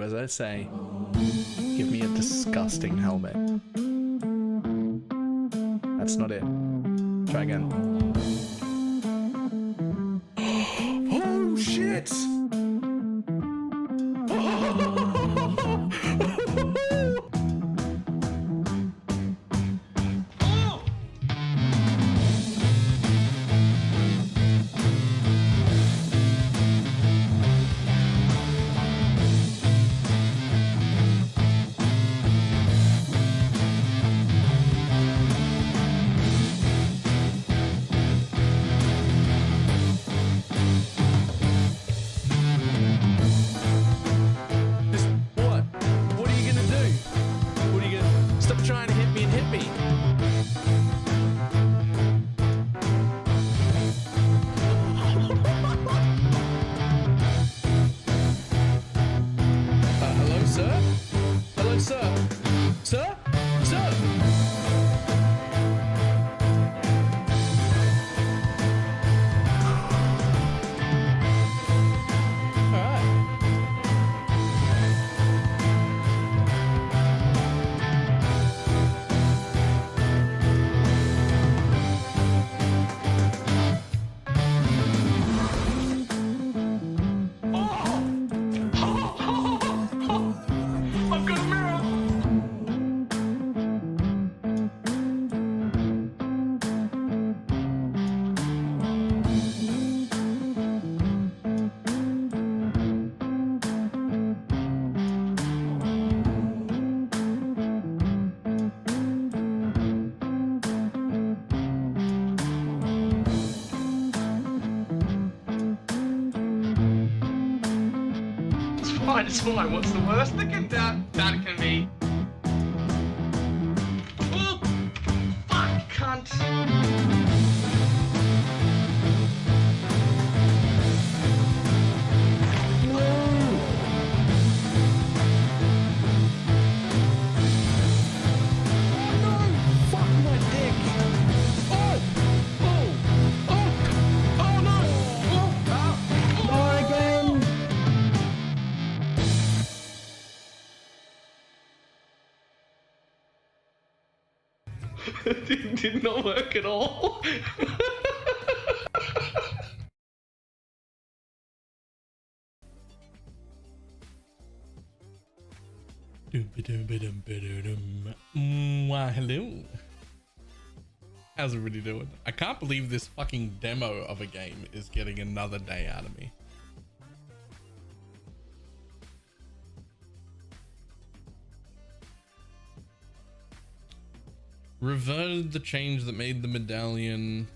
as I say. Give me a disgusting helmet. That's not it. Try again. Oh shit! Trying to hit me and hit me. Hello, sir? Hello, sir? Sir? Sir? It's fine. What's the worst that can be? Oh, fuck, cunt. Did not work at all. Hello. How's everybody doing? I can't believe this fucking demo of a game is getting another day out of me. Reverted the change that made the medallion.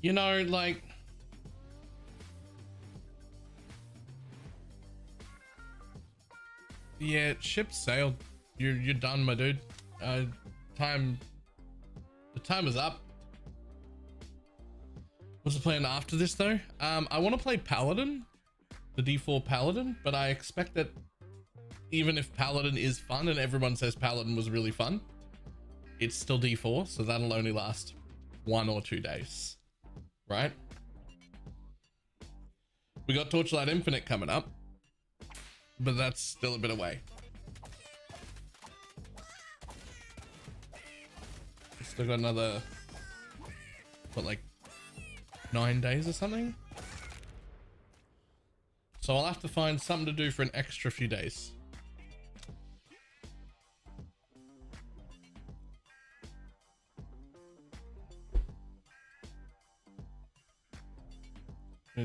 You know, like, yeah, ship sailed. You're done, my dude. The time is up. What's the plan after this though? I want to play Paladin, the D4 Paladin, but I expect that even if Paladin is fun and everyone says Paladin was really fun, it's still D4, so that'll only last 1 or 2 days, right? We got Torchlight Infinite coming up, but that's still a bit away. Still got another, what, like 9 days or something, so I'll have to find something to do for an extra few days.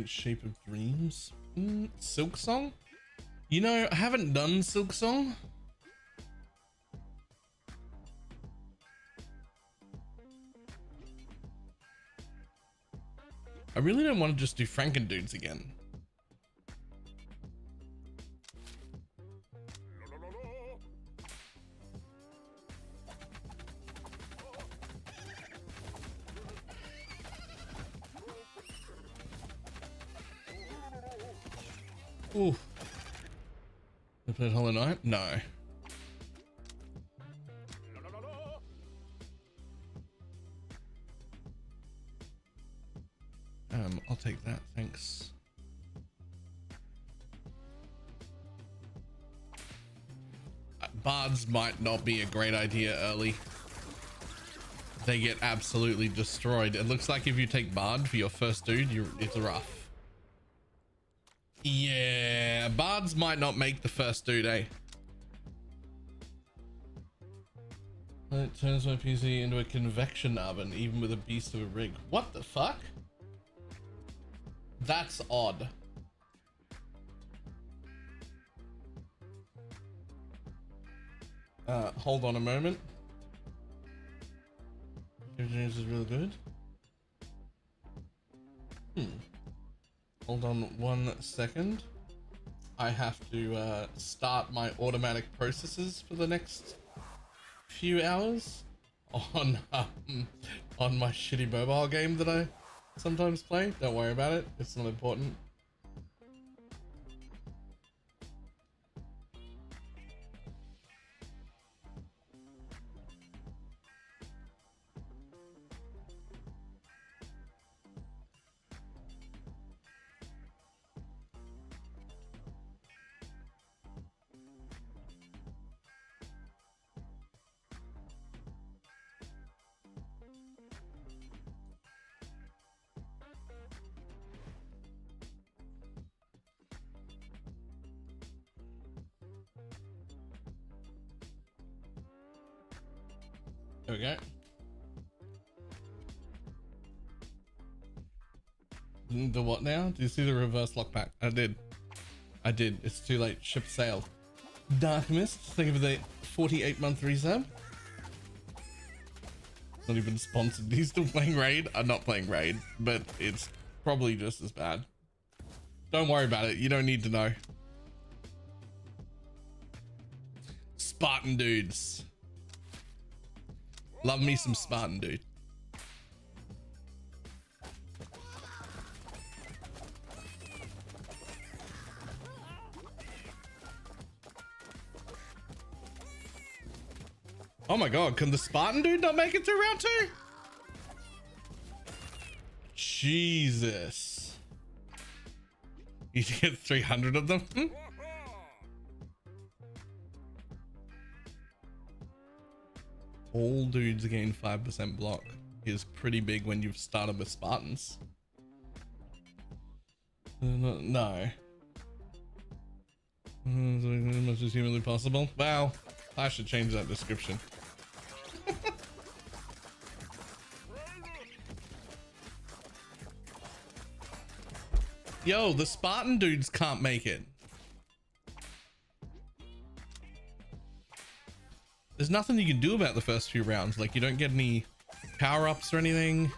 Shape of Dreams, Silk Song. You know, I haven't done Silk Song. I really don't want to just do Frankendudes again. Ooh. I played Hollow Knight? No. medics. Bards might not be a great idea early. They get absolutely destroyed. It looks like if you take Bard for your first dude, it's rough. Yeah, Bards might not make the first dude, eh? It turns my PC into a convection oven, even with a beast of a rig. What the fuck? That's odd. Hold on a moment. James is really good. Hold on 1 second. I have to start my automatic processes for the next few hours on my shitty mobile game that I sometimes play. Don't worry about it. It's not important. There we go. The what now? Do you see the reverse lockback? I did. It's too late. Ship sailed. Dark Mist, thank you for the 48-month resub. Not even sponsored. He's still playing Raid. I'm not playing Raid, but it's probably just as bad. Don't worry about it. You don't need to know. Spartan dudes. Love me some Spartan dude. Oh my god, can the Spartan dude not make it through round 2? Jesus. You get 300 of them? All dudes gain 5% block is pretty big when you've started with Spartans. No. As much as humanly possible. Well, I should change that description. Yo, the Spartan dudes can't make it. There's nothing you can do about the first few rounds. Like, you don't get any power-ups or anything.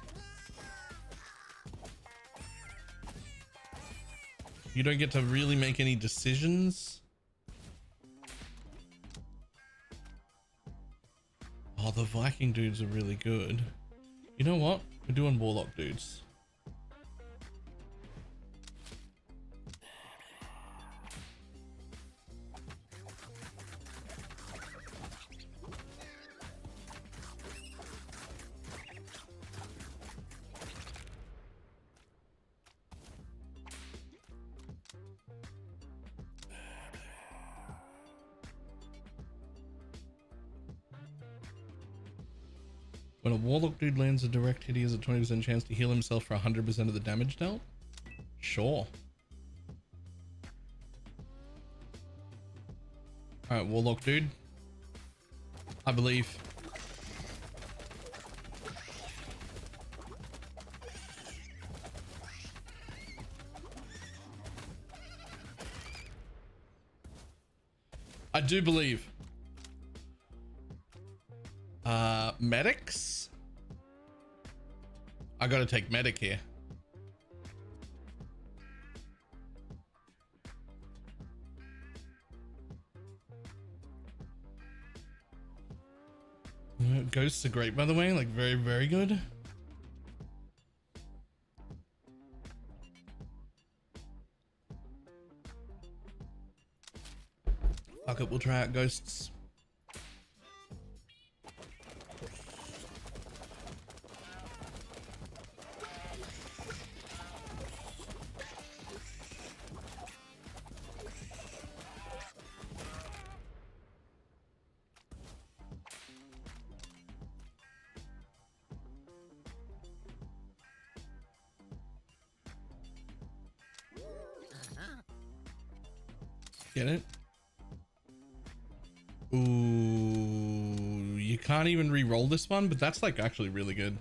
You don't get to really make any decisions. Oh, the Viking dudes are really good. You know what? We're doing Warlock dudes. When a Warlock dude lands a direct hit, he has a 20% chance to heal himself for 100% of the damage dealt? Sure. Alright, Warlock dude. I believe. I do believe. Medics? I gotta take medic here. Ghosts are great, by the way, like very, very good. Fuck it, we'll try out ghosts. Get it? Ooh, you can't even re-roll this one, but that's like actually really good.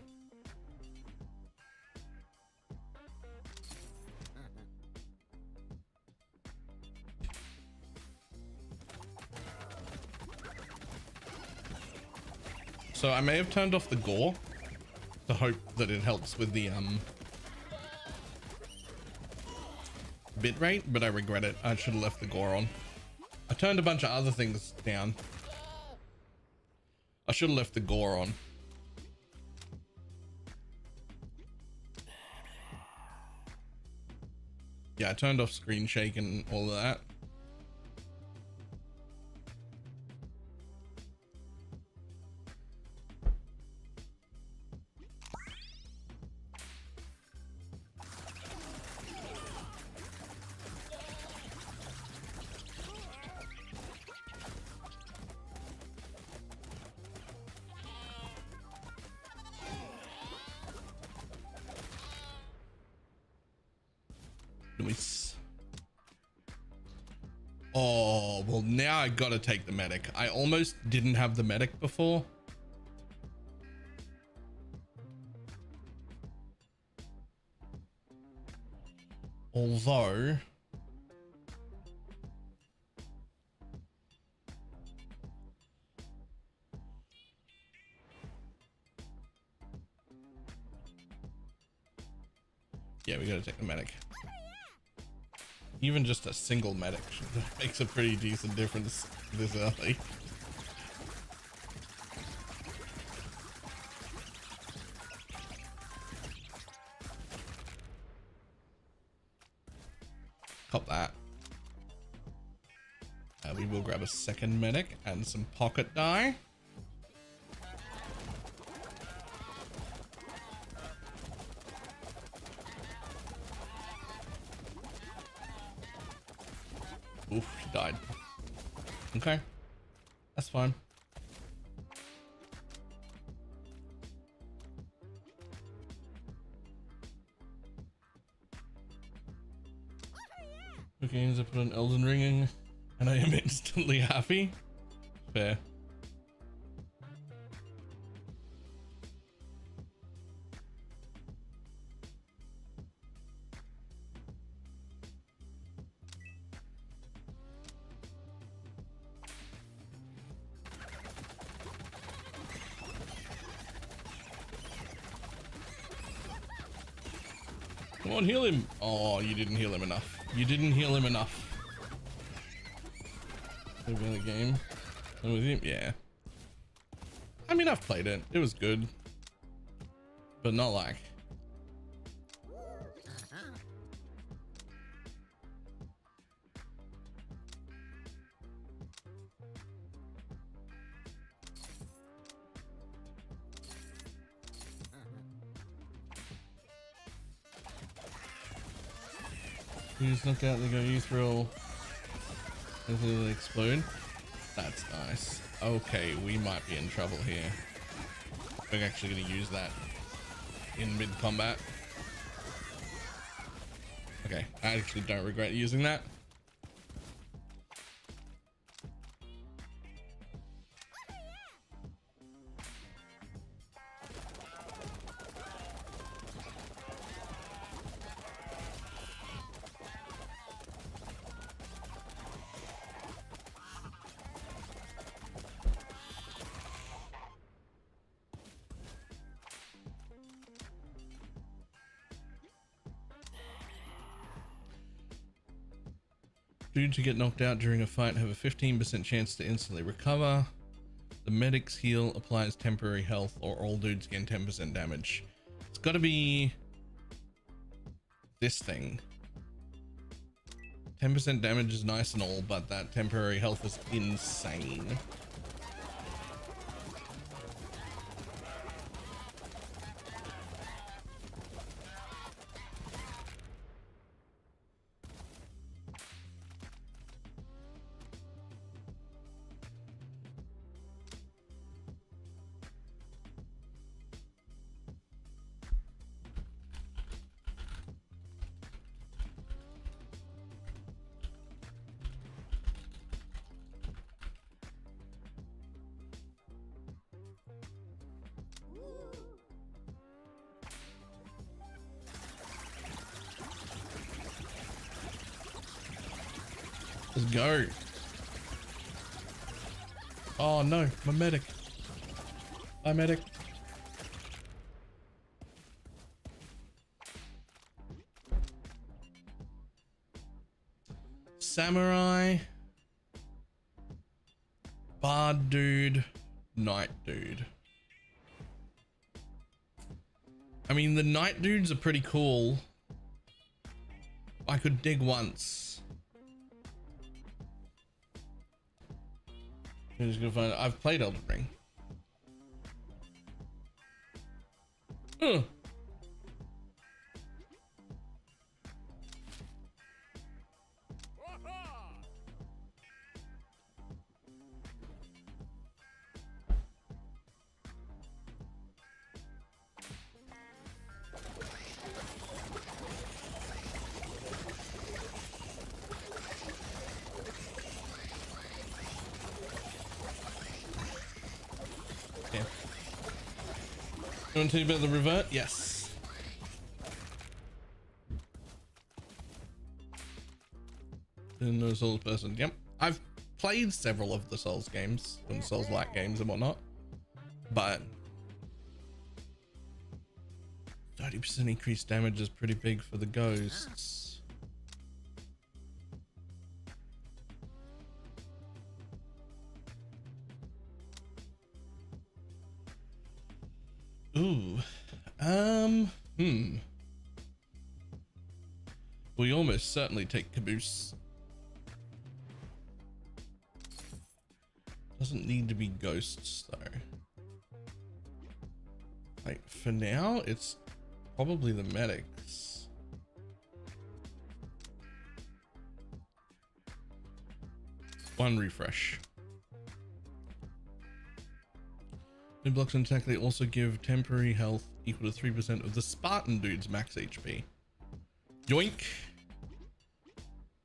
So I may have turned off the gore to hope that it helps with the bitrate, but I regret it. I should have left the gore on. I turned a bunch of other things down. I should have left the gore on. Yeah, I turned off screen shake and all of that. Oh, well now I gotta take the medic. I almost didn't have the medic before. Although yeah, we gotta take the medic. Even just a single medic makes a pretty decent difference this early. Cop that. We will grab a second medic and some pocket die. Oof, she died. Okay, that's fine. Okay, I put an Elden Ring and I am instantly happy. Fair. Come on, heal him. Oh, you didn't heal him enough. You didn't heal him enough. Maybe the game. And with him, yeah. I mean, I've played it. It was good, but not like. You just knock out, they go Uthril. Does it explode? That's nice. Okay, we might be in trouble here. We're actually going to use that in mid-combat. Okay, I actually don't regret using that. Dudes who get knocked out during a fight have a 15% chance to instantly recover. The medic's heal applies temporary health, or all dudes gain 10% damage. It's got to be this thing. 10% damage is nice and all, but that temporary health is insane. Let's go. Oh no, my medic. Hi medic. Samurai. Bard dude. Knight dude. I mean, the knight dudes are pretty cool. I could dig once. I'm just gonna find. I've played Elden Ring. Ugh. Yeah. You want to tell you about the revert? Yes. No Souls person. Yep. I've played several of the Souls games and Souls-like games and whatnot, but 30% increased damage is pretty big for the ghosts. Ooh. We almost certainly take Caboose. Doesn't need to be ghosts though. Like for now, it's probably the medics. One refresh. New blocks and attack, they also give temporary health equal to 3% of the Spartan dude's max HP. Yoink.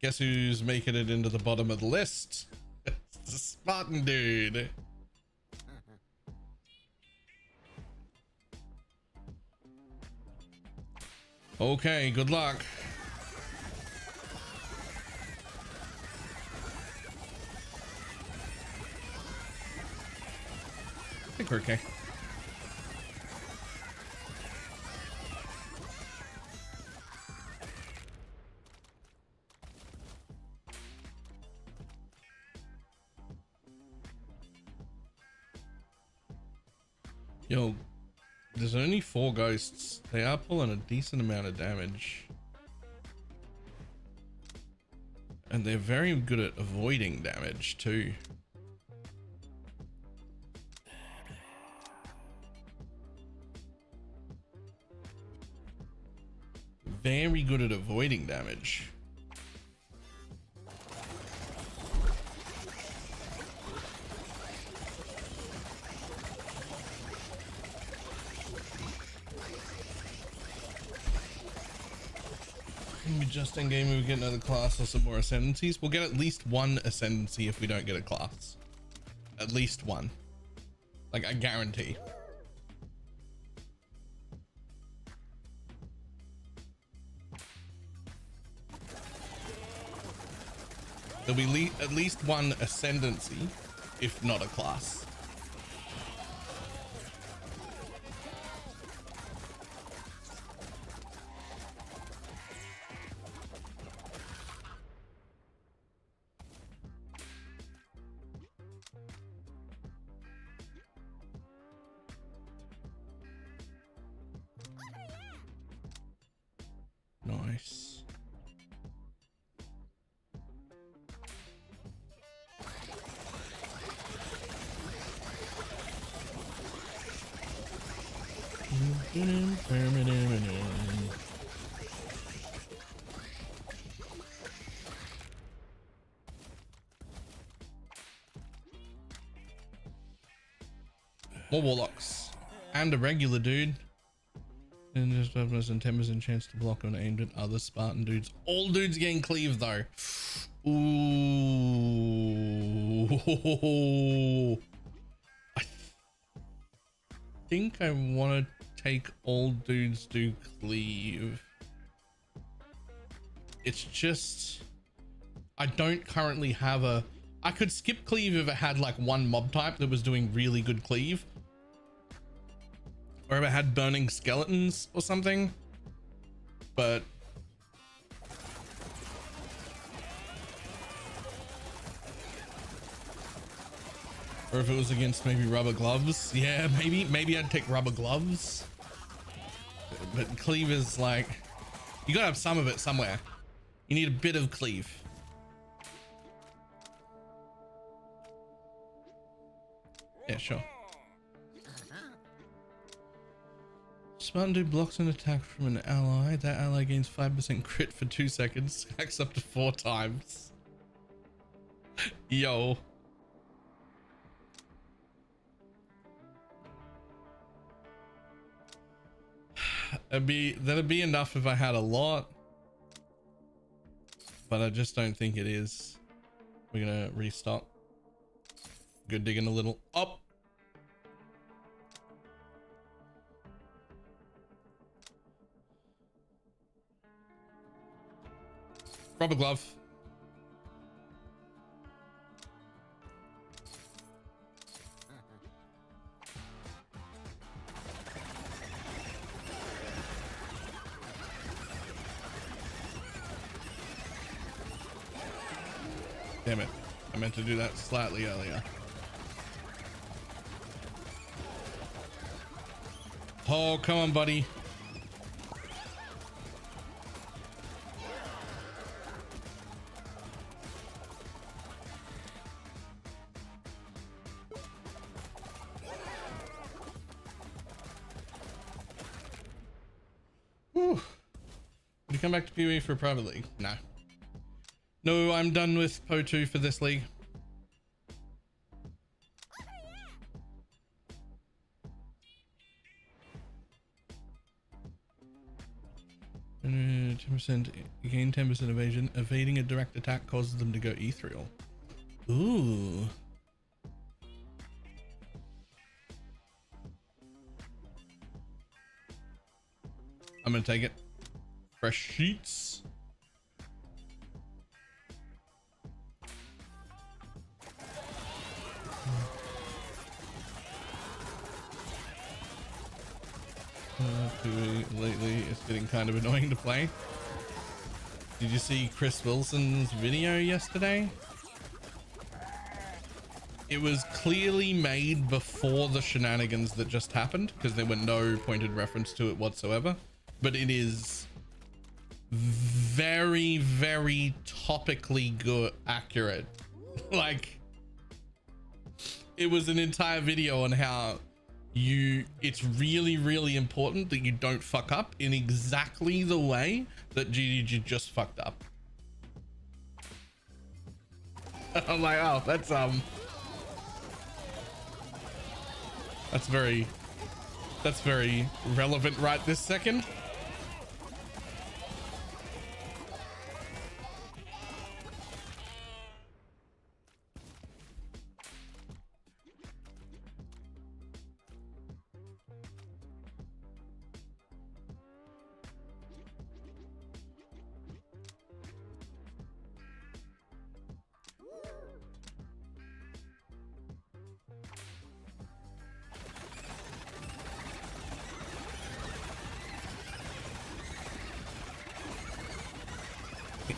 Guess who's making it into the bottom of the list? It's the Spartan dude. Okay, good luck. I think we're okay. Yo, there's only 4 ghosts. They are pulling a decent amount of damage. And they're very good at avoiding damage too. Very good at avoiding damage. Maybe just in game we get another class or some more ascendancies. We'll get at least one ascendancy if we don't get a class. At least one. Like I guarantee. There'll be at least one ascendancy, if not a class. Nice. More warlocks and a regular dude. And just 10% chance to block when aimed at other Spartan dudes. All dudes getting cleaved though. Ooh. I think I want to take all dudes do cleave. It's just I don't currently have a... I could skip cleave if it had like one mob type that was doing really good cleave. Or if it had burning skeletons or something. But... or if it was against maybe rubber gloves. Yeah, maybe I'd take rubber gloves. But cleave is like... you gotta have some of it somewhere. You need a bit of cleave. Yeah, sure. Spartan dude blocks an attack from an ally. That ally gains 5% crit for 2 seconds. Hacks up to 4 times. Yo. That'd be enough if I had a lot. But I just don't think it is. We're gonna restock. Go digging a little up. Rubber glove. Damn it. I meant to do that slightly earlier. Oh, come on, buddy. Whew. Did you come back to PoE for a private league? No. No, I'm done with Po2 for this league. And 10% gain 10% evasion. Evading a direct attack causes them to go ethereal. Ooh. I'm gonna take it. Fresh sheets. Lately it's getting kind of annoying to play. Did you see Chris Wilson's video yesterday? It was clearly made before the shenanigans that just happened because there were no pointed reference to it whatsoever, but it is very, very topically good, accurate. Like, it was an entire video on how it's really, really important that you don't fuck up in exactly the way that GGG just fucked up. I'm like, oh, that's very relevant right this second.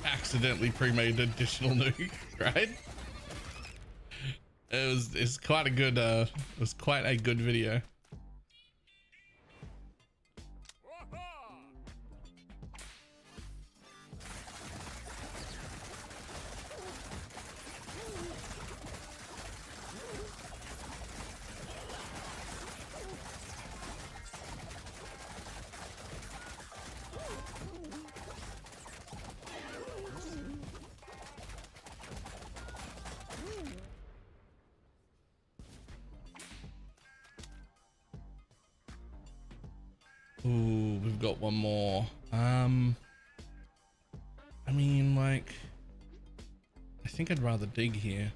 Accidentally pre-made additional nuke, right? It's quite a good it was quite a good video. Ooh, we've got one more. I mean, like, I think I'd rather dig here.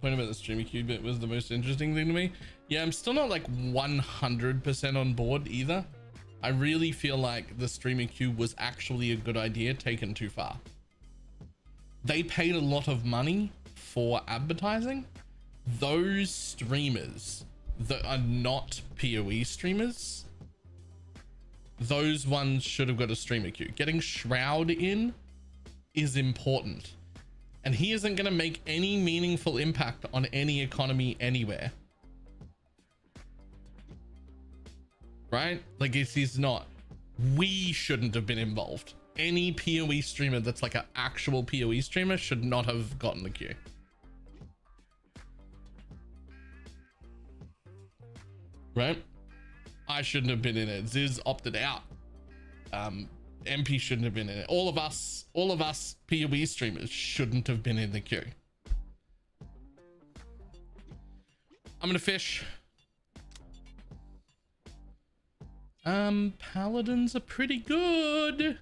point about the streamer queue bit was the most interesting thing to me. Yeah, I'm still not like 100% on board either. I really feel like the streaming queue was actually a good idea taken too far. They paid a lot of money for advertising. Those streamers that are not PoE streamers, those ones should have got a streamer queue. Getting Shroud in is important, and he isn't going to make any meaningful impact on any economy anywhere, right? Like he's not. We shouldn't have been involved. Any PoE streamer that's like an actual PoE streamer should not have gotten the queue. Right? I shouldn't have been in it. Ziz opted out. MP shouldn't have been in it. All of us PoE streamers shouldn't have been in the queue. I'm gonna fish. Paladins are pretty good.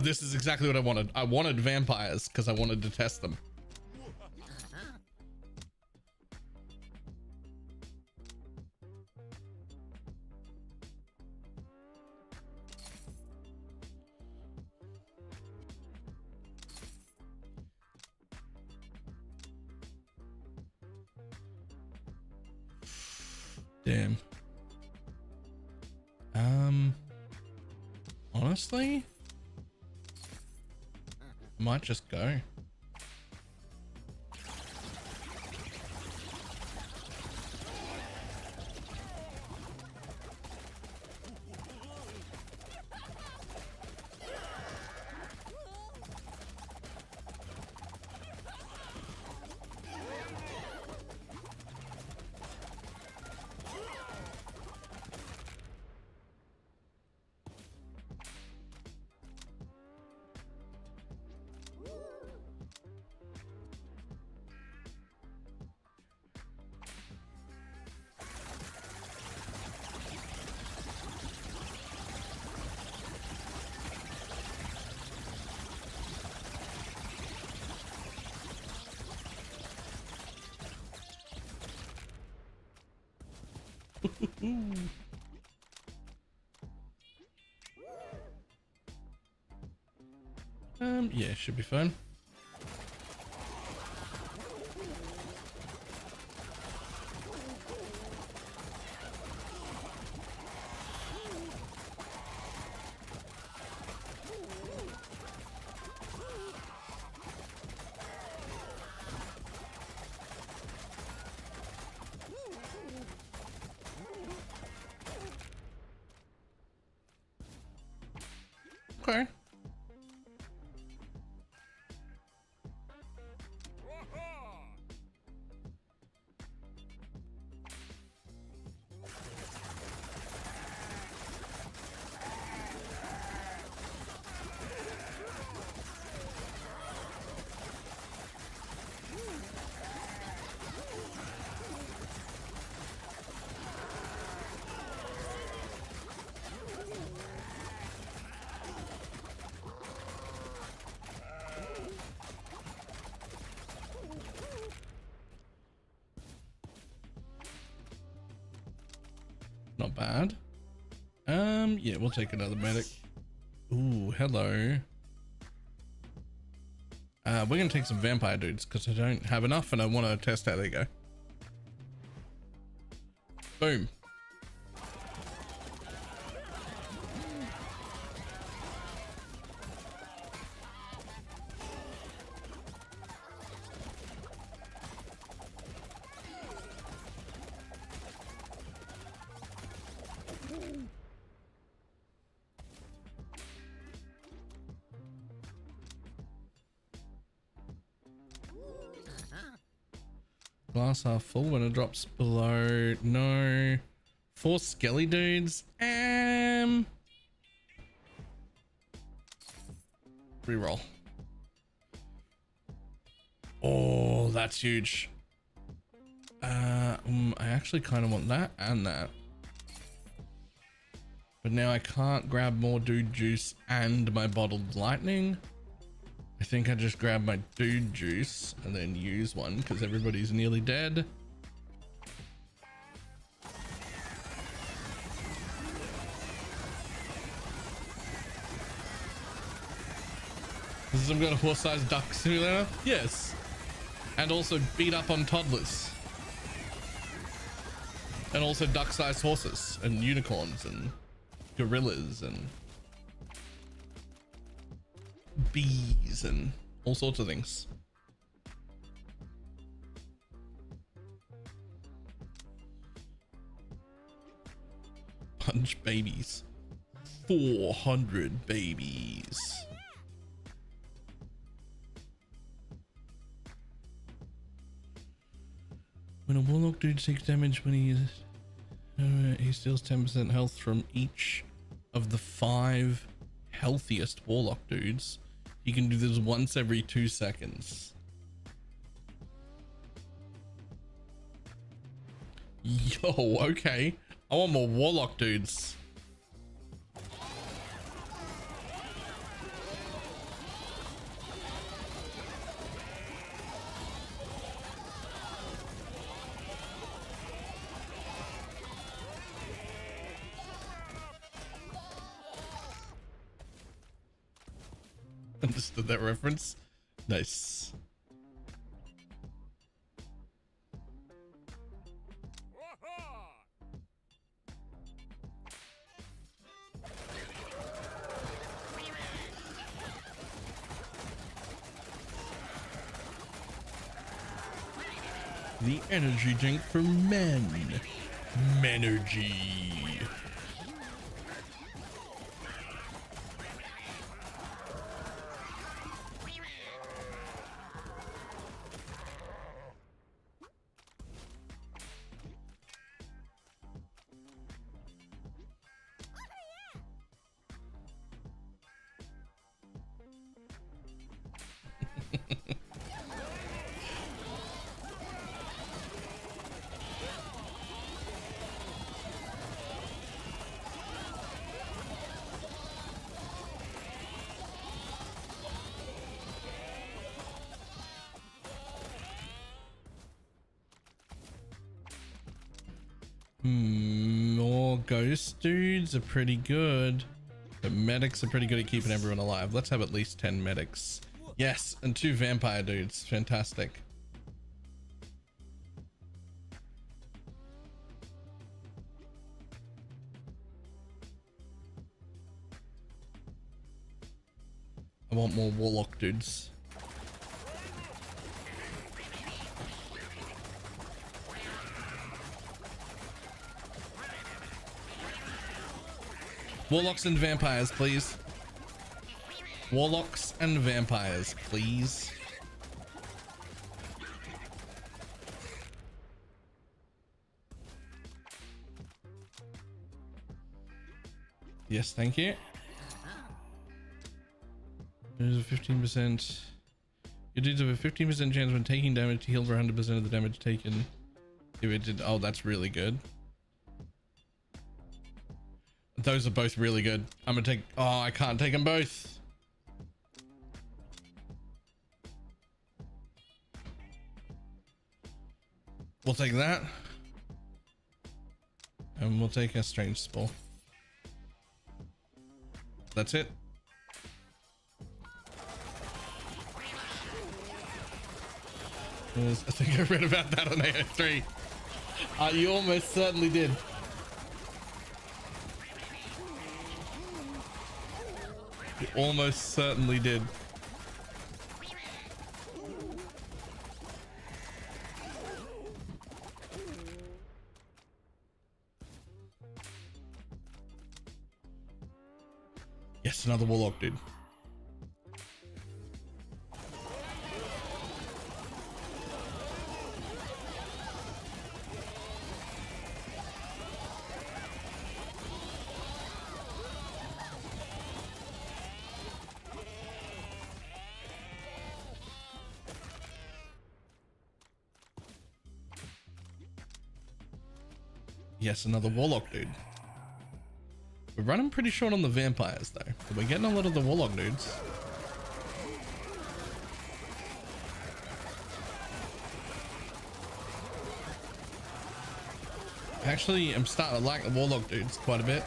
This is exactly what I wanted. I wanted vampires because I wanted to test them. Damn. Honestly, I might just go. Yeah, should be fine. Okay. Not bad. Yeah, we'll take another medic. Ooh, hello. We're gonna take some vampire dudes because I don't have enough and I want to test how they go. Boom. Glass half full when it drops below. No. 4 skelly dudes. Reroll. Oh, that's huge. I actually kind of want that and that. But now I can't grab more dude juice and my bottled lightning. I think I just grab my dude juice and then use one because everybody's nearly dead. This is some kind of horse-sized duck simulator? Yes. And also beat up on toddlers. And also duck-sized horses and unicorns and gorillas and bees and all sorts of things. Punch babies. 400 babies. When a warlock dude takes damage when he steals 10% health from each of the 5 healthiest warlock dudes. You can do this once every 2 seconds. Yo, okay. I want more warlock dudes. Understood that reference. Nice. The energy drink for men. Menergy. More ghost dudes are pretty good, but medics are pretty good at keeping everyone alive. Let's have at least 10 medics. Yes, and 2 vampire dudes. Fantastic. I want more warlock dudes. Warlocks and vampires, please. Warlocks and vampires, please. Yes, thank you. There's a 15%. Your dudes have a 15% chance when taking damage to heal for 100% of the damage taken. If it did, oh, that's really good. Those are both really good. I'm gonna take, oh, I can't take them both. We'll take that. And we'll take a strange spore. That's it. I think I read about that on AO3. You almost certainly did. You almost certainly did. Yes, another warlock dude. Yes, another warlock dude. We're running pretty short on the vampires though, but we're getting a lot of the warlock dudes. Actually, I'm starting to like the warlock dudes quite a bit.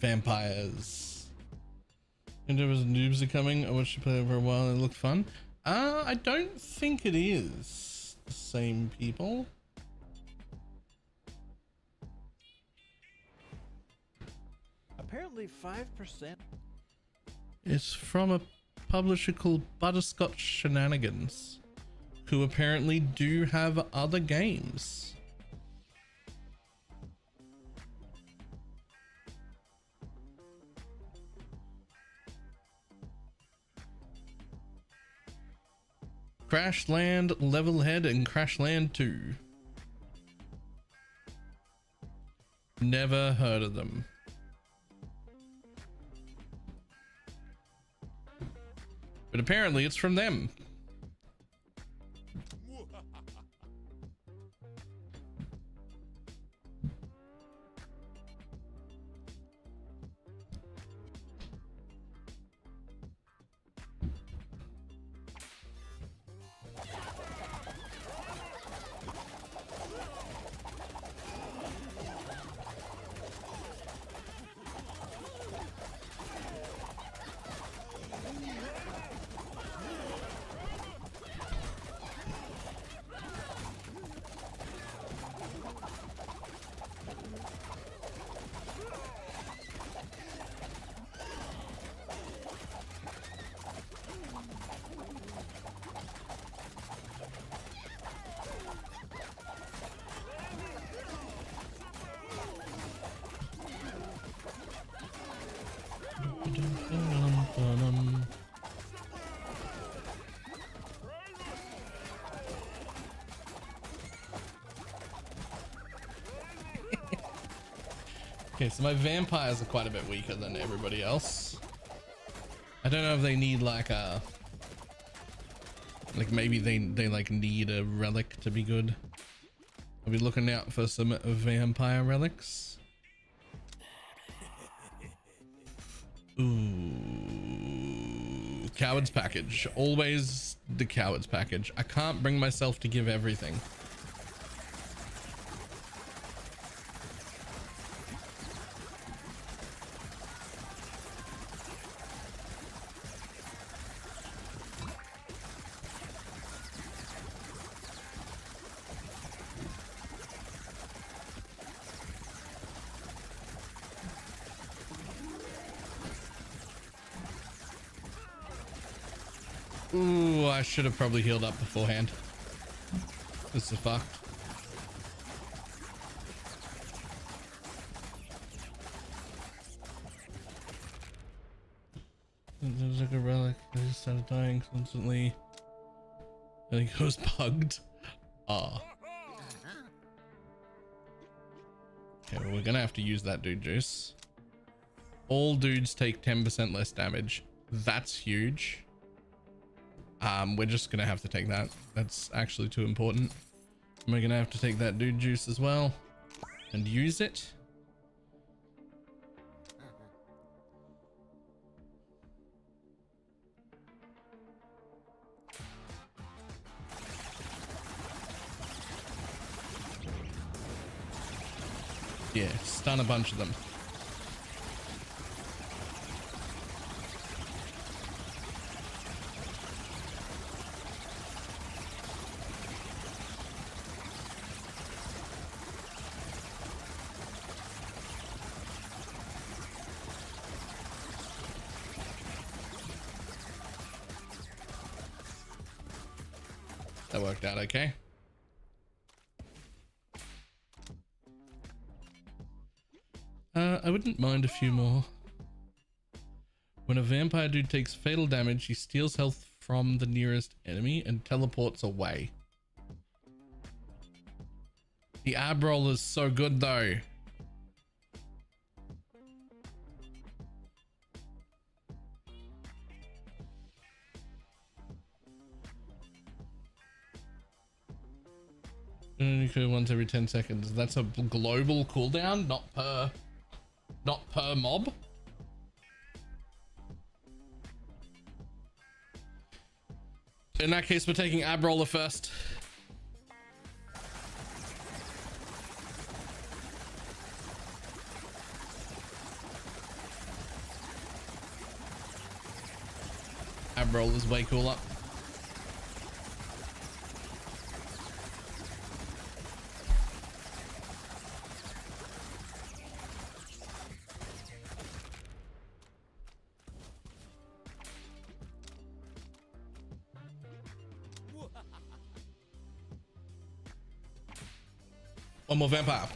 Vampires. And there was noobs are coming. I watched you play for a while and it looked fun. I don't think it is the same people. Apparently 5%. It's from a publisher called Butterscotch Shenanigans, who apparently do have other games. Crash Land, Levelhead, and Crash Land 2. Never heard of them. But apparently it's from them. Okay, so my vampires are quite a bit weaker than everybody else. I don't know if they need like a, like maybe they like need a relic to be good. I'll be looking out for some vampire relics. Ooh, cowards package. Always the cowards package. I can't bring myself to give everything. Ooh, I should have probably healed up beforehand. This is fucked. There's like a relic. I just started dying constantly. I think it was bugged. Ah. Okay, well, we're gonna have to use that dude juice. All dudes take 10% less damage. That's huge. We're just gonna have to take that. That's actually too important. And we're gonna have to take that dude juice as well and use it. Yeah, stun a bunch of them. That worked out okay. I wouldn't mind a few more. When a vampire dude takes fatal damage, he steals health from the nearest enemy and teleports away. The ab roll is so good though. You could once every 10 seconds. That's a global cooldown, not per mob. In that case, we're taking ab roller first. Ab roll is way cooler. One more vampire.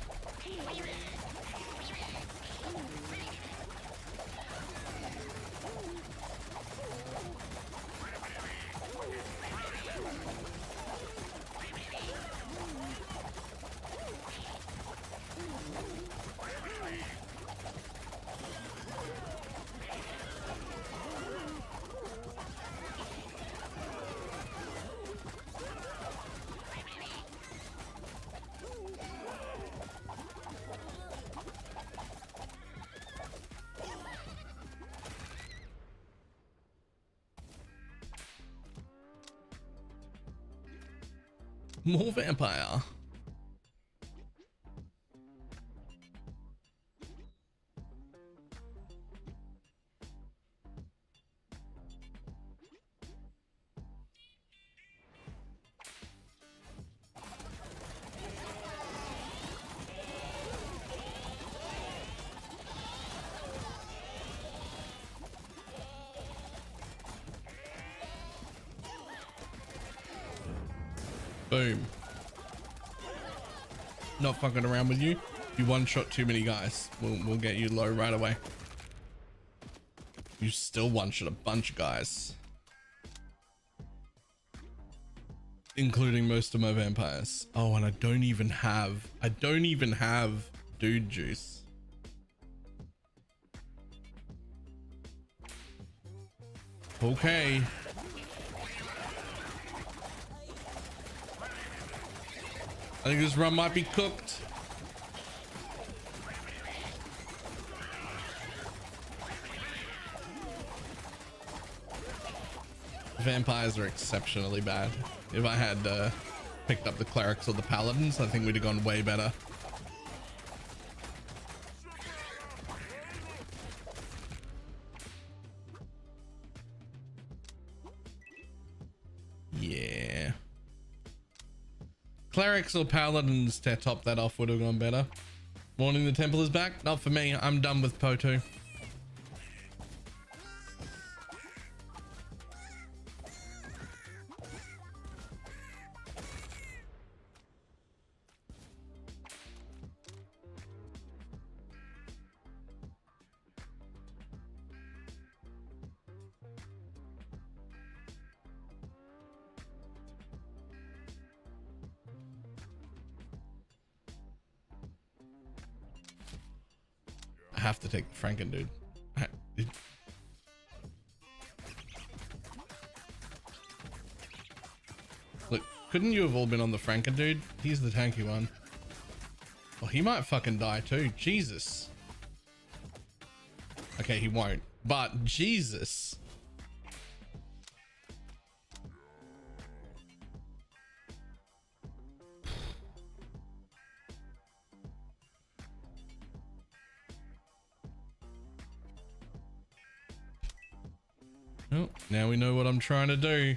More vampire. Boom. Not fucking around with you. You one shot too many guys. We'll get you low right away. You still one shot a bunch of guys, including most of my vampires. Oh, and I don't even have dude juice. Okay. I think this run might be cooked. Vampires are exceptionally bad. If I had picked up the clerics or the paladins, I think we'd have gone way better. Yeah. Clerics or paladins to top that off would have gone better. Morning the temple is back. Not for me. I'm done with Poto. I have to take the Franken dude. Look, couldn't you have all been on the Franken dude? He's the tanky one. Oh, he might fucking die too. Jesus. Okay, he won't. But Jesus. Oh, now we know what I'm trying to do.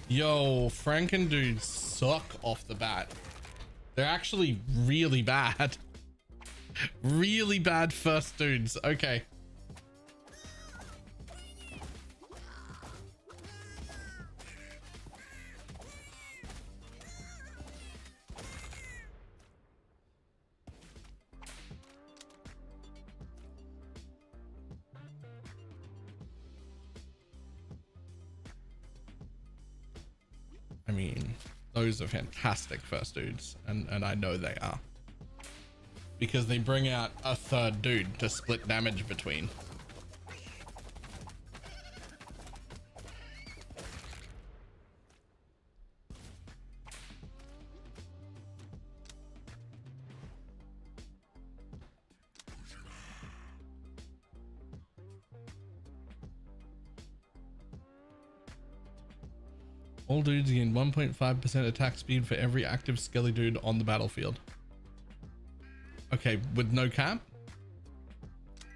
Yo, Franken dudes suck off the bat. They're actually really bad. Really bad first dudes. Okay. Those are fantastic first dudes, and I know they are. Because they bring out a third dude to split damage between. All dudes gain 1.5% attack speed for every active skelly dude on the battlefield. Okay, with no cap?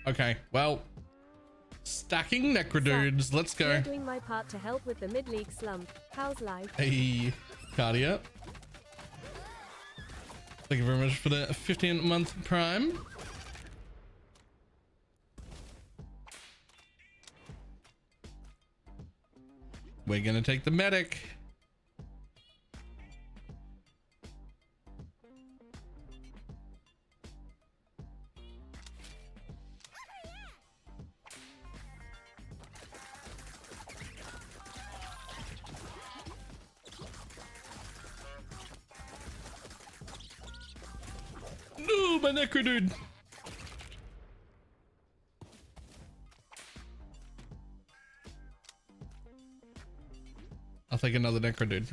Okay, well, stacking necro dudes. Let's go. Here doing my part to help with the mid-league slump. How's life? Hey, Cardia. Thank you very much for the 15-month prime. We're gonna take the medic. No, my necro dude. I'll take another necro dude.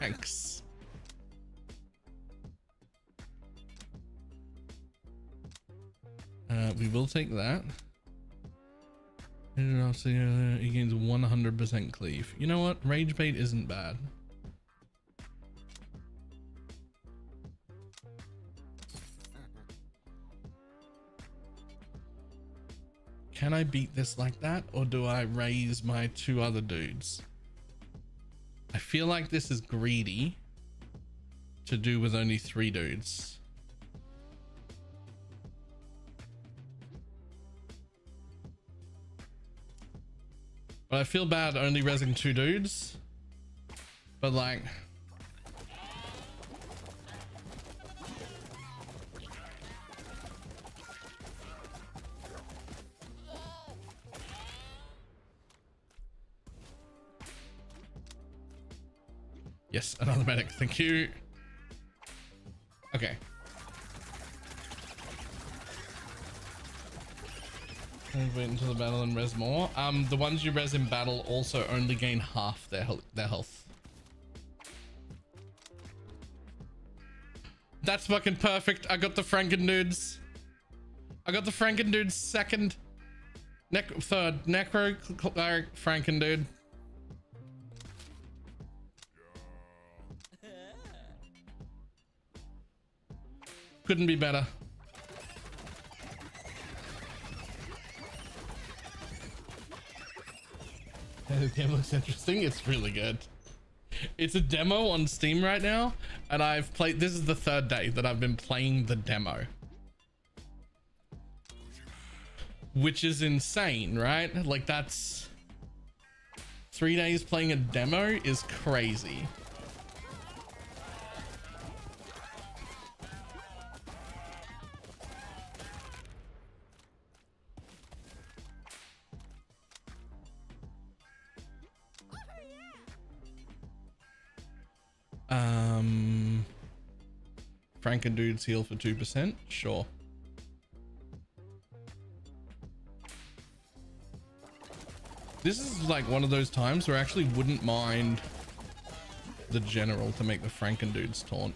Thanks. We will take that. And also, he gains 100% cleave. You know what? Rage bait isn't bad. Can I beat this like that, or do I raise my two other dudes? I feel like this is greedy to do with only 3 dudes. But I feel bad only rezzing 2 dudes. But like... Yes, another medic. Thank you. Okay. Wait until the battle and res more. The ones you res in battle also only gain half their health. That's fucking perfect. I got the Franken dudes. I got the Franken dudes second. Third. Necro cleric Franken dude. Couldn't be better. The game looks interesting. It's really good. It's a demo on Steam right now, and I've played. This is the 3rd day that I've been playing the demo, which is insane, right? Like, that's 3 days playing a demo is crazy. Franken dudes heal for 2%. Sure. This is like one of those times where I actually wouldn't mind the general to make the Franken dudes taunt.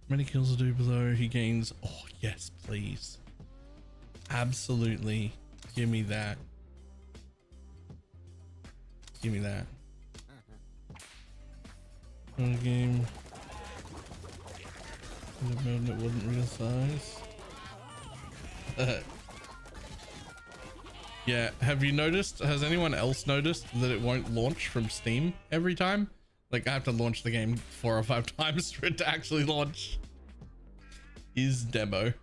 Many kills to do below. He gains. Oh, yes, please. Absolutely. Give me that. Give me that. Game. The building it wasn't real size. Yeah. Have you noticed? Has anyone else noticed that it won't launch from Steam every time? Like, I have to launch the game 4 or 5 times for it to actually launch. Is demo.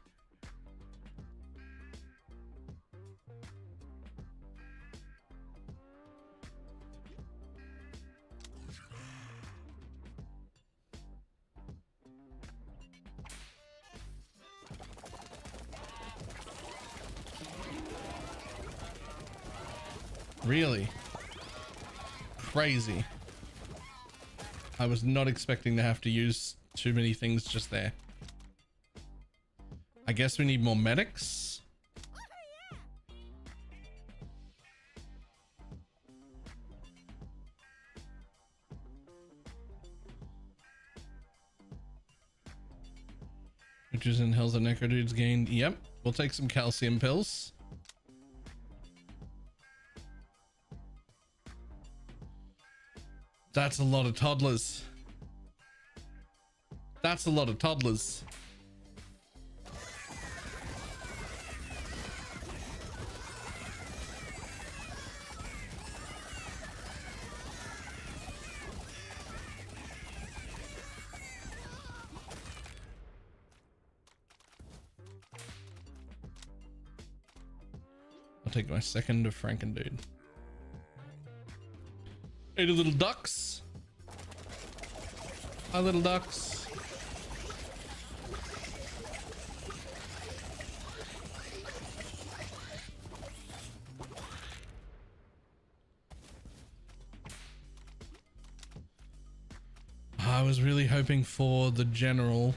Really? Crazy. I was not expecting to have to use too many things just there. I guess we need more medics. Witches and Hells and Necrodudes gained. Yep. We'll take some calcium pills. That's a lot of toddlers. That's a lot of toddlers. I'll take my second of Frankendude. 80 little ducks. Hi, little ducks. I was really hoping for the general.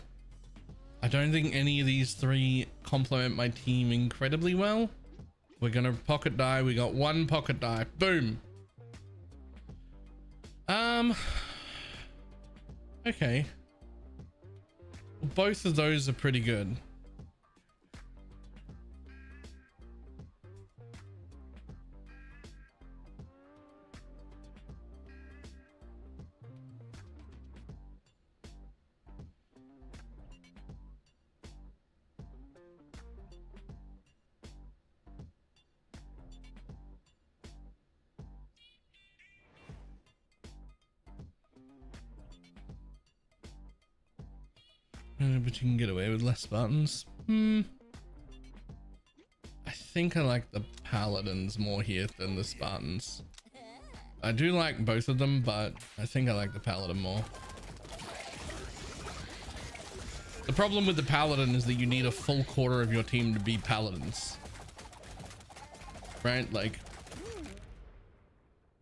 I don't think any of these three complement my team incredibly well. We're gonna pocket die. We got one pocket die. Boom. Okay. Well, both of those are pretty good. But you can get away with less buttons. I think I like the paladins more here than the Spartans. I do like both of them, but I think I like the paladin more. The problem with the paladin is that you need a full quarter of your team to be paladins. Right? Like,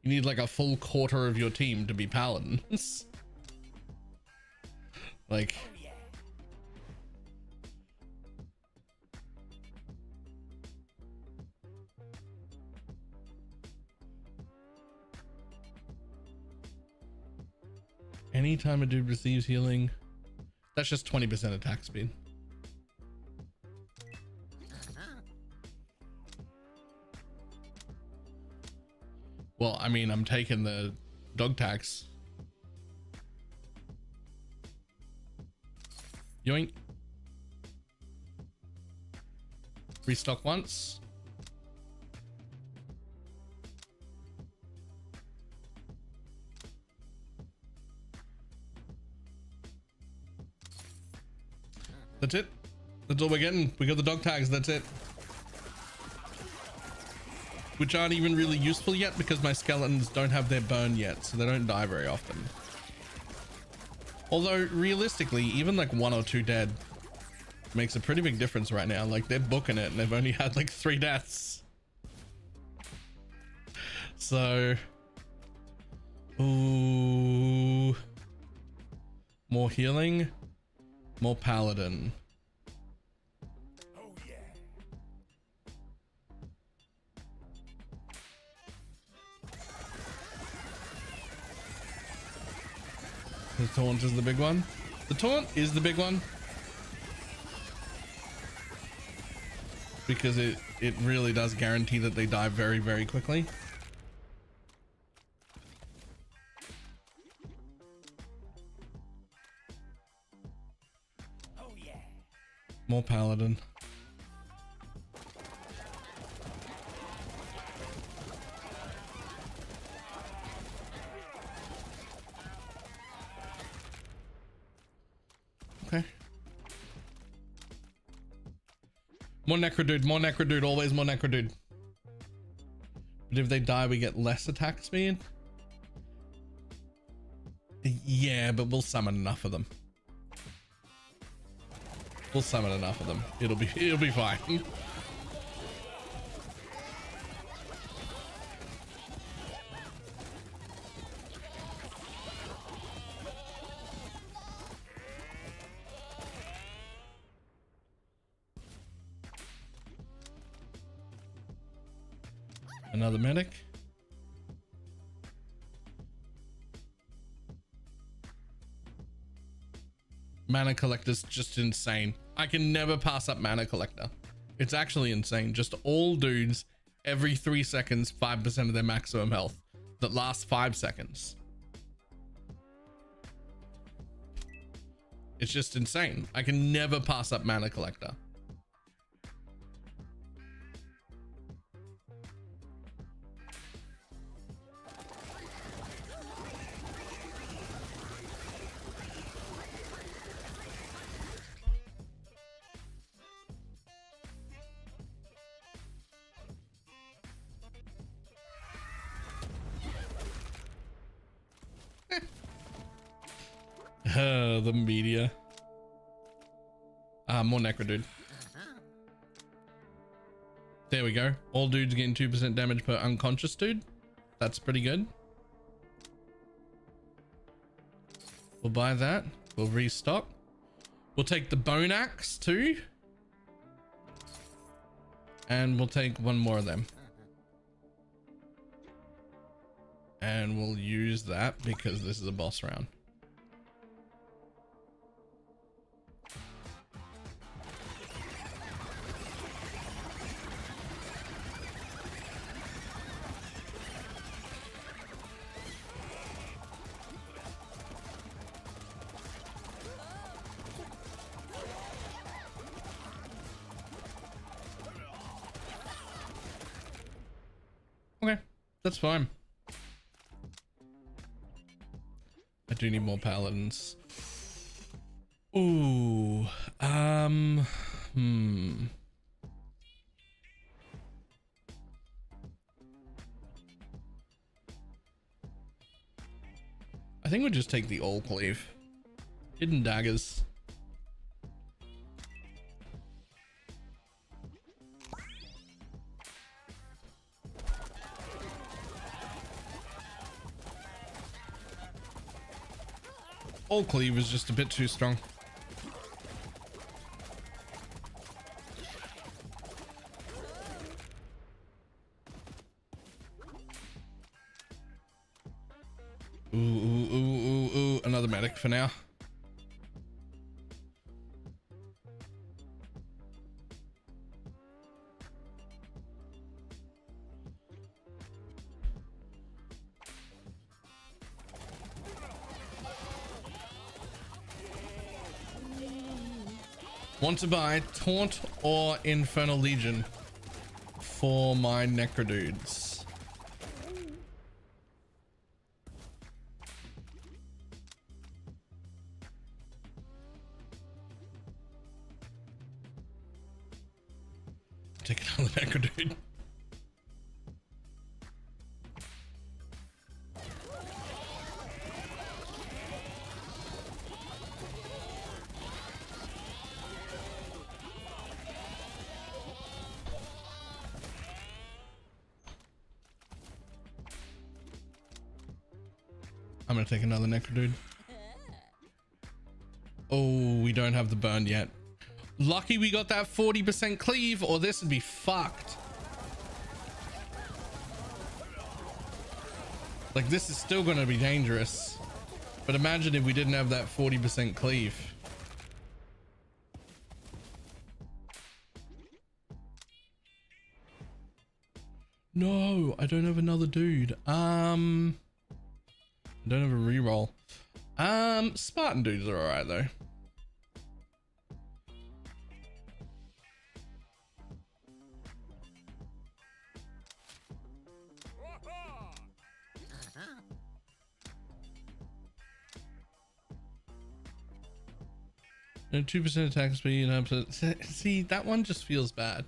you need like a full quarter of your team to be paladins. Like, anytime a dude receives healing, that's just 20% attack speed. Well, I mean, I'm taking the dog tax. Yoink. Restock once. That's it. That's all we're getting. We got the dog tags. That's it. Which aren't even really useful yet because my skeletons don't have their burn yet, so they don't die very often. Although realistically, even like 1 or 2 dead makes a pretty big difference right now. Like, they're booking it and they've only had like 3 deaths. So, ooh, more healing. More paladin. Oh yeah. The taunt is the big one. The taunt is the big one. Because it really does guarantee that they die very, very quickly. More paladin. Okay. More necrodude, more necrodude, always more necrodude. But if they die, we get less attack speed. Yeah, but we'll summon enough of them. We'll summon enough of them. It'll be fine. Another medic. Mana collector's just insane. I can never pass up mana collector. It's actually insane. Just all dudes every 3 seconds, 5% of their maximum health that lasts 5 seconds. It's just insane. I can never pass up mana collector. The media. More necro dude. There we go. All dudes getting 2% damage per unconscious dude. That's pretty good. We'll buy that. We'll restock. We'll take the bone axe too. And we'll take one more of them. And we'll use that because this is a boss round. Okay, that's fine. I do need more paladins. Ooh, I think we'll just take the all cleave. Hidden daggers. All cleave is just a bit too strong. Ooh, another medic for now. Want to buy Taunt or Infernal Legion for my necro dudes. Take another necro dude. I'm gonna take another necro dude. Oh, we don't have the burn yet. Lucky we got that 40% cleave, or this would be fucked. Like, this is still gonna be dangerous. But imagine if we didn't have that 40% cleave. No, I don't have another dude. I don't have a reroll. Spartan dudes are alright though. No, 2% attack speed and up to, see, that one just feels bad.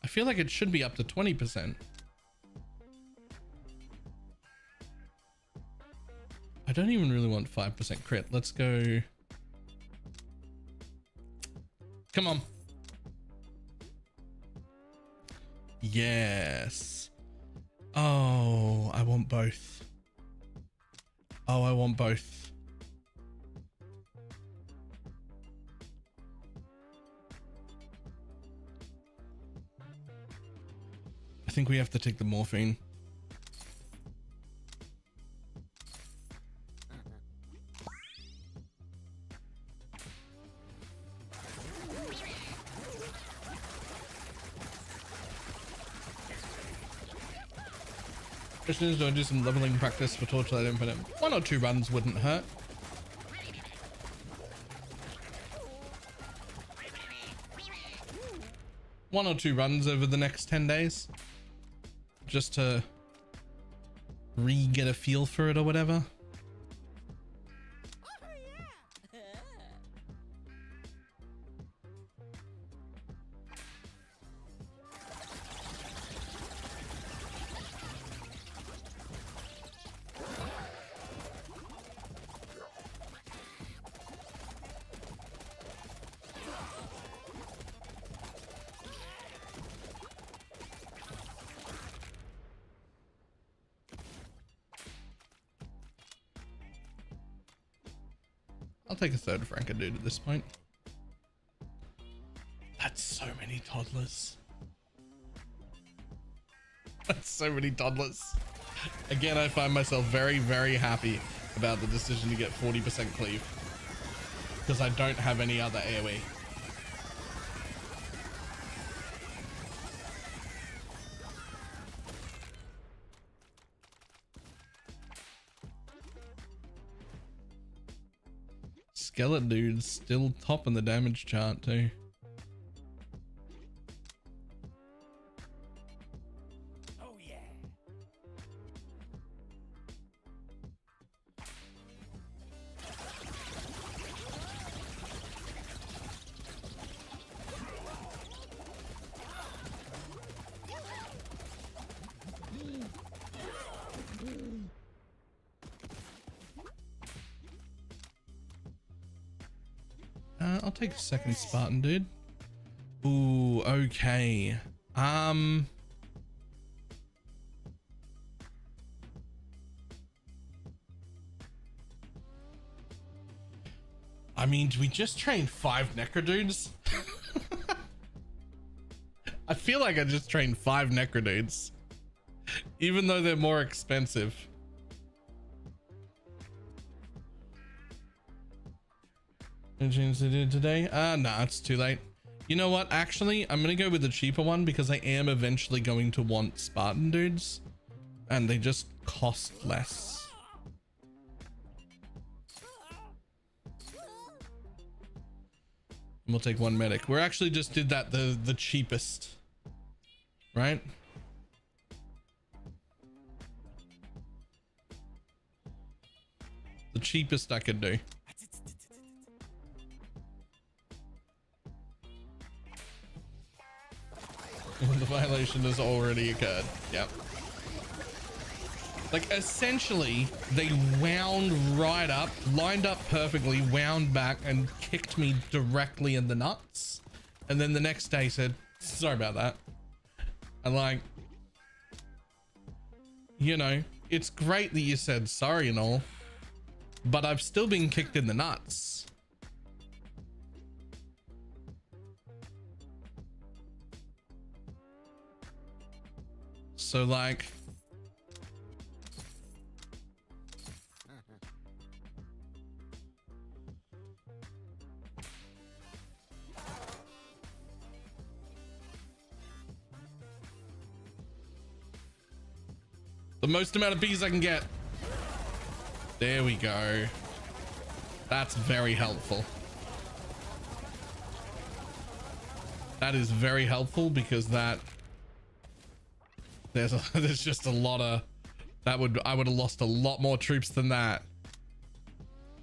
I feel like it should be up to 20%. I don't even really want 5% crit. Let's go. Come on. Yes. Oh, I want both. Oh, I want both. I think we have to take the morphine. Question is, do I do some leveling practice for Torchlight Infinite? 1 or 2 runs wouldn't hurt. One or 2 runs over the next 10 days. Just to get a feel for it or whatever. I'll take a third Frankendude at this point. That's so many toddlers. That's so many toddlers. Again, I find myself very, very happy about the decision to get 40% cleave. Because I don't have any other AoE. Skeleton dude's still top in the damage chart too. Oh yeah. I'll take a second Spartan dude. Ooh, okay. I mean, do we just train 5 Necro dudes? I feel like I just trained 5 Necro dudes, even though they're more expensive. Anything to do today? Nah, it's too late. You know what? Actually, I'm gonna go with the cheaper one because I am eventually going to want Spartan dudes, and they just cost less. And we'll take 1 medic. We actually just did that the cheapest, right? The cheapest I could do. The violation has already occurred. Yep. Like, essentially, they wound right up, lined up perfectly, wound back, and kicked me directly in the nuts. And then the next day said, sorry about that. And like, you know, it's great that you said sorry and all, but I've still been kicked in the nuts. So like, the most amount of bees I can get. There we go. That's very helpful. That is very helpful because that there's just a lot of I would have lost a lot more troops than that.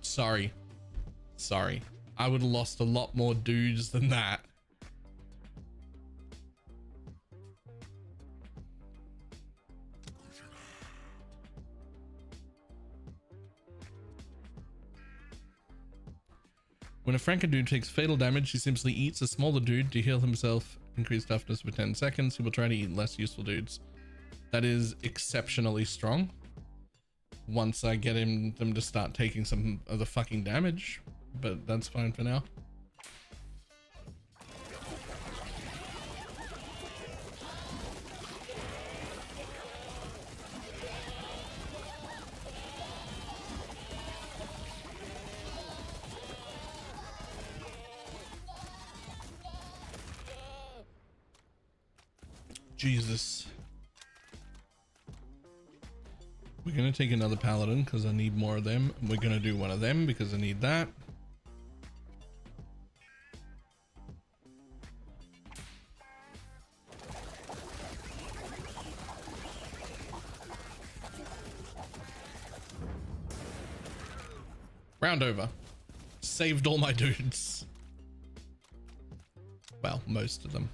Sorry. I would have lost a lot more dudes than that. When a Franken dude takes fatal damage, he simply eats a smaller dude to heal himself. Increased toughness for 10 seconds. He will try to eat less useful dudes. That is exceptionally strong. Once I get them to start taking some of the fucking damage, but that's fine for now. Jesus. We're gonna take another paladin because I need more of them. We're gonna do one of them because I need that. Round over. Saved all my dudes. Well, most of them.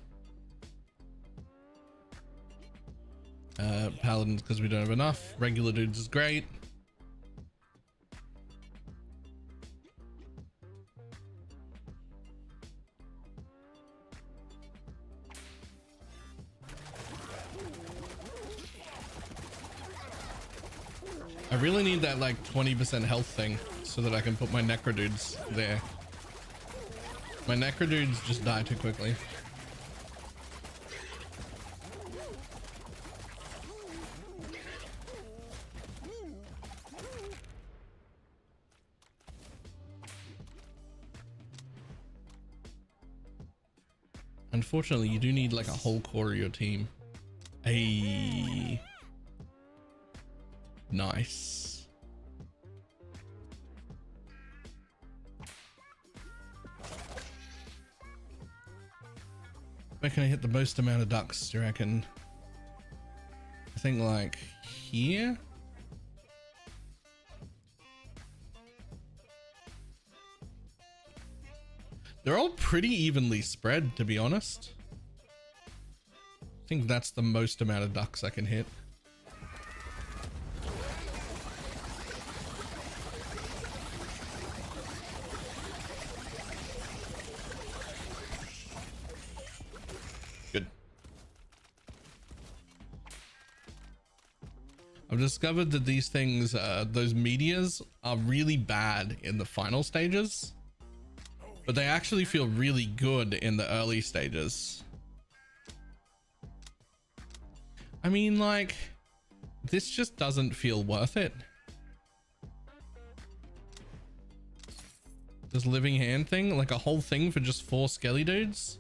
Paladins because we don't have enough. Regular dudes is great. I really need that like 20% health thing so that I can put my necro dudes there. My necro dudes just die too quickly. Unfortunately, you do need like a whole core of your team. Nice. Where can I hit the most amount of ducks, do you reckon? I think like here? They're all pretty evenly spread, to be honest. I think that's the most amount of ducks I can hit. Good. I've discovered that these things, those meteors, are really bad in the final stages. But they actually feel really good in the early stages. I mean, like, this just doesn't feel worth it. This living hand thing, like a whole thing for just 4 skelly dudes.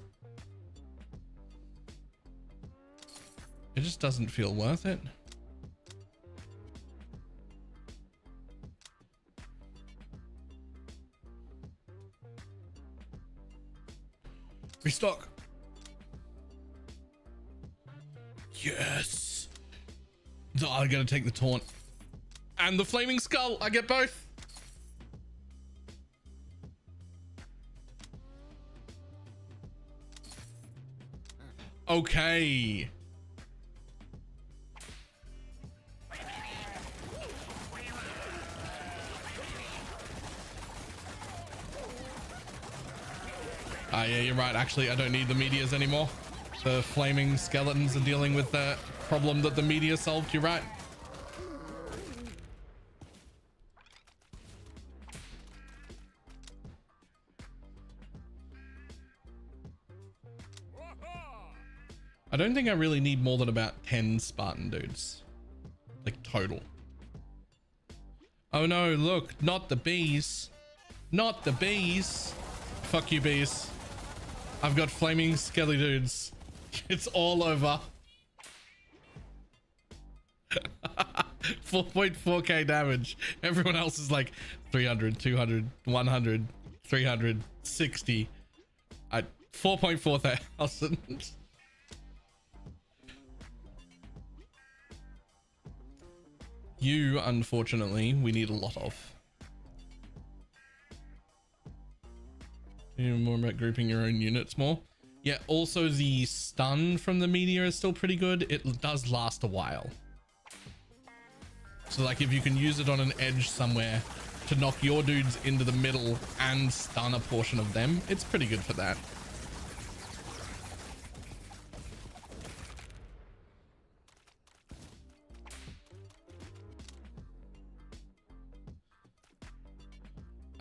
It just doesn't feel worth it. Restock. Yes. Oh, I gotta take the taunt and the flaming skull. I get both. Okay. Yeah, you're right. Actually, I don't need the meteors anymore. The flaming skeletons are dealing with the problem that the meteor solved. You're right. I don't think I really need more than about 10 Spartan dudes. Like total. Oh no, look, not the bees. Not the bees. Fuck you, bees. I've got flaming skelly dudes. It's all over. 4.4k damage. Everyone else is like 300, 200, 100, 300, 60. 4.4 thousand. You, unfortunately, we need a lot of. More about grouping your own units more. Yeah, also the stun from the meteor is still pretty good. It does last a while. So like if you can use it on an edge somewhere to knock your dudes into the middle and stun a portion of them, it's pretty good for that.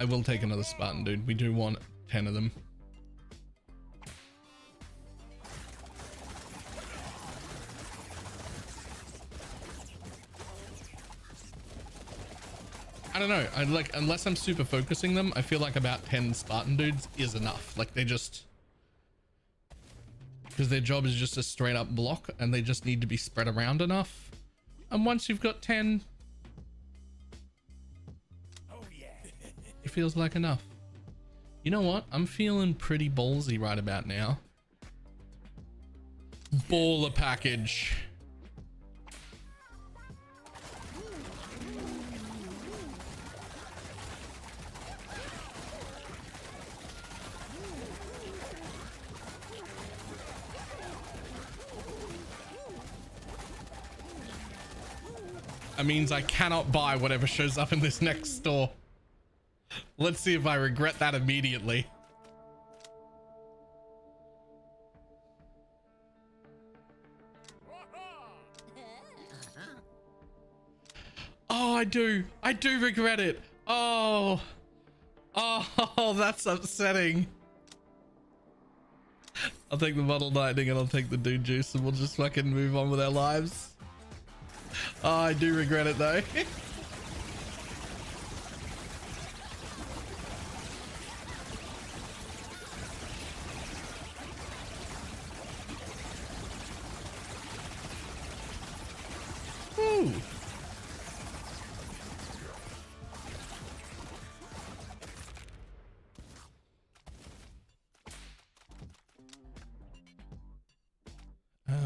I will take another Spartan dude. We do want 10 of them. I don't know. I like, unless I'm super focusing them, I feel like about 10 Spartan dudes is enough. Like they just, because their job is just a straight up block and they just need to be spread around enough. And once you've got 10, feels like enough. You know what? I'm feeling pretty ballsy right about now. Baller package. That means I cannot buy whatever shows up in this next store. Let's see if I regret that immediately. Oh, I do regret it. Oh, that's upsetting. I'll take the bottle lightning and I'll take the dude juice and we'll just fucking move on with our lives. Oh, I do regret it though. Woo.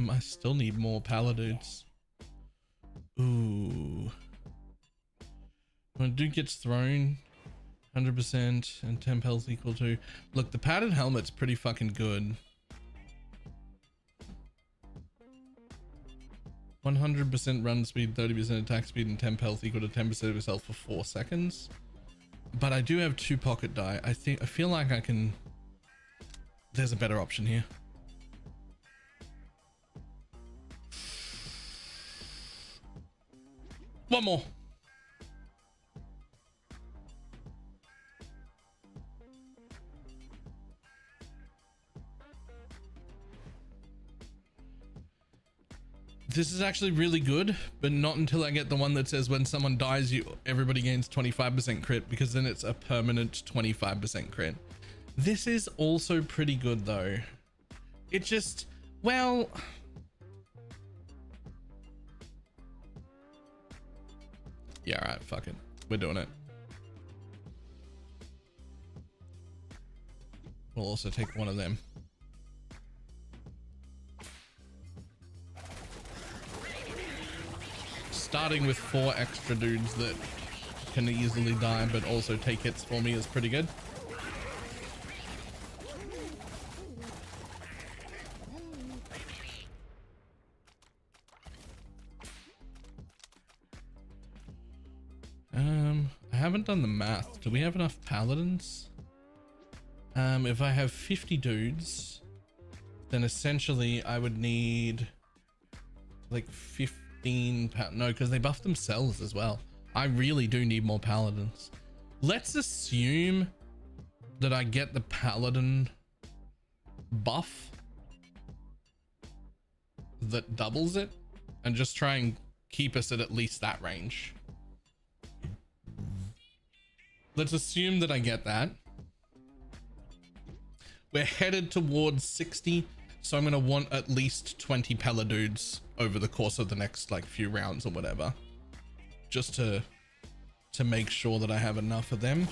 I still need more paladins. Ooh. When a dude gets thrown, 100% and temp health equal to... Look, the padded helmet's pretty fucking good. 100% run speed, 30% attack speed, and temp health equal to 10% of his health for 4 seconds. But I do have 2 pocket die. I feel like I can... There's a better option here. One more. This is actually really good, but not until I get the one that says when someone dies, everybody gains 25% crit, because then it's a permanent 25% crit. This is also pretty good though. It just, well... Yeah, alright, fuck it. We're doing it. We'll also take one of them. Starting with 4 extra dudes that can easily die but also take hits for me is pretty good. I haven't done the math. Do we have enough paladins? If I have 50 dudes, then essentially I would need like 15 no, because they buff themselves as well. I really do need more paladins. Let's assume that I get the paladin buff that doubles it and just try and keep us at least that range. Let's assume that I get that. We're headed towards 60, so I'm going to want at least 20 Paladudes over the course of the next like few rounds or whatever, just to make sure that I have enough of them.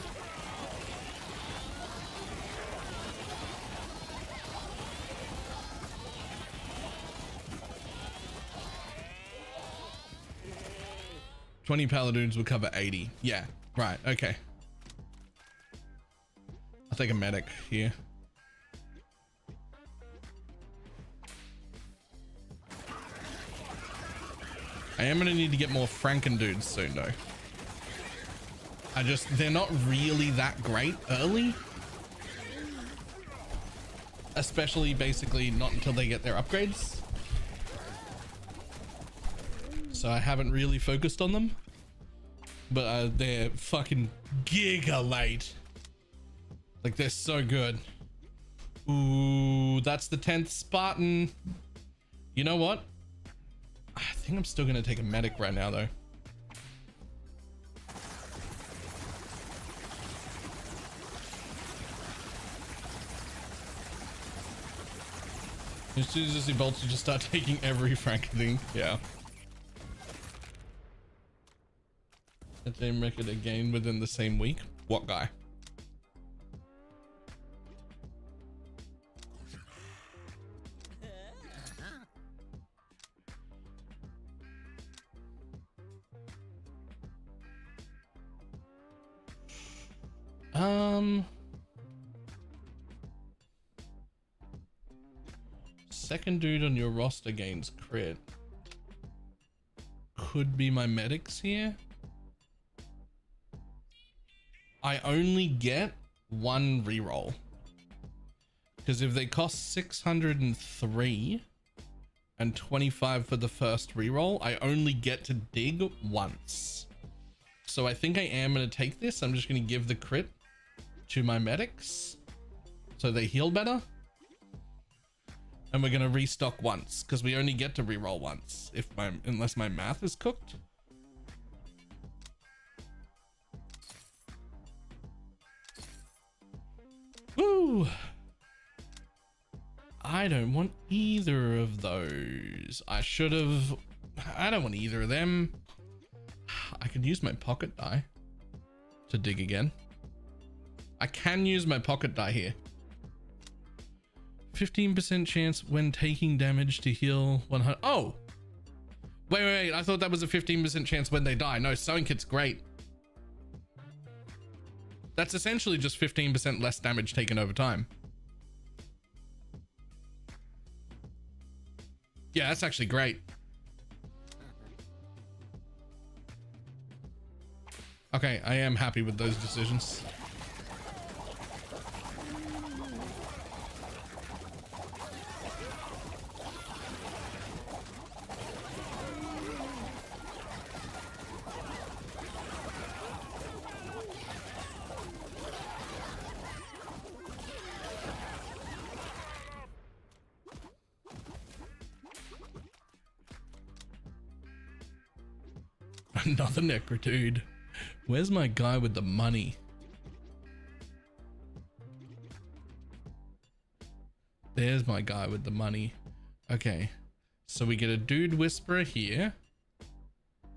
$20 Paladudes would cover 80. Yeah, right. Okay. I'll take a medic here. I am going to need to get more Franken dudes soon though. They're not really that great early. Especially basically not until they get their upgrades. So I haven't really focused on them. But they're fucking giga late. Like they're so good. Ooh, that's the 10th Spartan. You know what? I think I'm still gonna take a medic right now though. As soon as he bolts, you just start taking every Franken thing. Yeah. That same record again within the same week. What guy? Second dude on your roster gains crit. Could be my medics here. I only get one reroll. Because if they cost 603 and 25 for the first reroll, I only get to dig once. So I think I am going to take this. I'm just going to give the crit to my medics so they heal better. And we're going to restock once because we only get to reroll once unless my math is cooked. Woo! I don't want either of those. I don't want either of them. I could use my pocket die to dig again. I can use my pocket die here. 15% chance when taking damage to heal 100. Oh, wait. I thought that was a 15% chance when they die. No, sewing kit's great. That's essentially just 15% less damage taken over time. Yeah, that's actually great. Okay, I am happy with those decisions. Another necro dude. Where's my guy with the money? There's my guy with the money. Okay, so we get a dude whisperer here,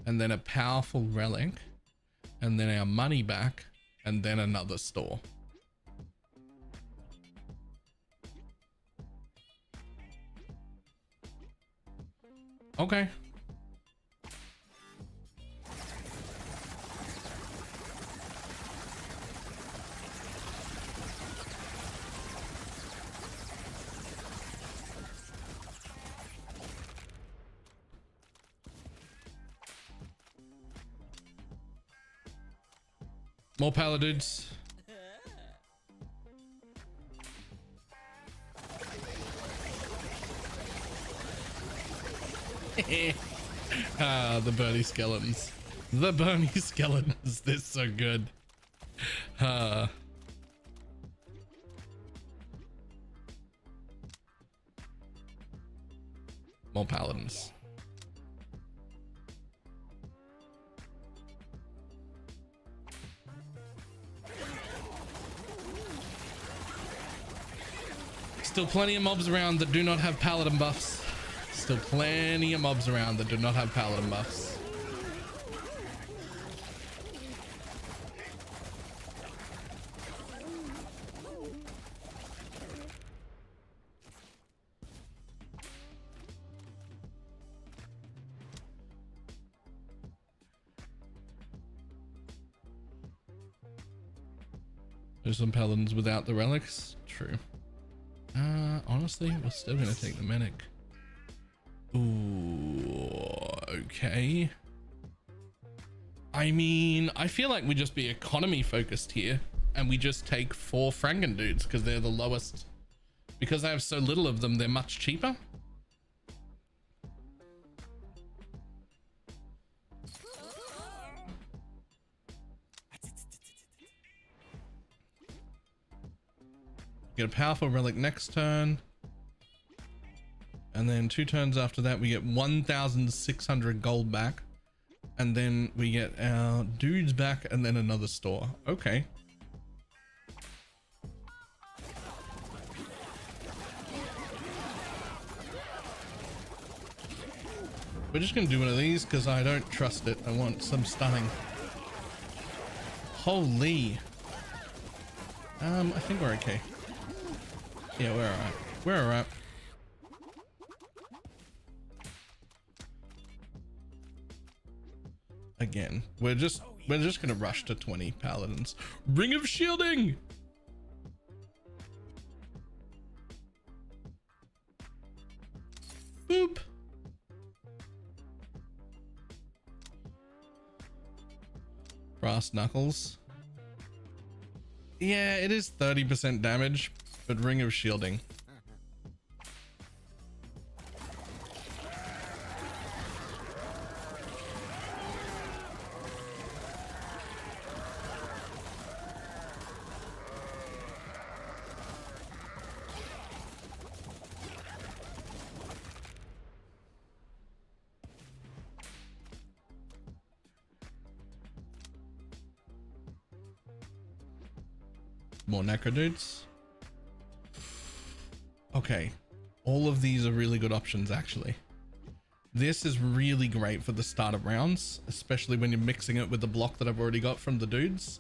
and then a powerful relic, and then our money back, and then another store. Okay. More paladins. The Bernie skeletons. The Bernie skeletons. They're so good. More paladins. Still plenty of mobs around that do not have paladin buffs. Still plenty of mobs around that do not have paladin buffs. There's some paladins without the relics. True. Honestly, we're still gonna take the medic. Ooh, okay. I mean, I feel like we just be economy focused here and we just take 4 Franken dudes because they're the lowest. Because I have so little of them, they're much cheaper. Get a powerful relic next turn. And then 2 turns after that, we get 1,600 gold back. And then we get our dudes back and then another store. Okay. We're just gonna do one of these because I don't trust it. I want some stunning. Holy. I think we're okay. Yeah, we're alright. We're alright. again, we're just gonna rush to 20 paladins. Ring of Shielding. Boop. Brass Knuckles. Yeah, it is 30% damage, but Ring of Shielding. More necro dudes. Okay, all of these are really good options actually. This is really great for the start of rounds, especially when you're mixing it with the block that I've already got from the dudes.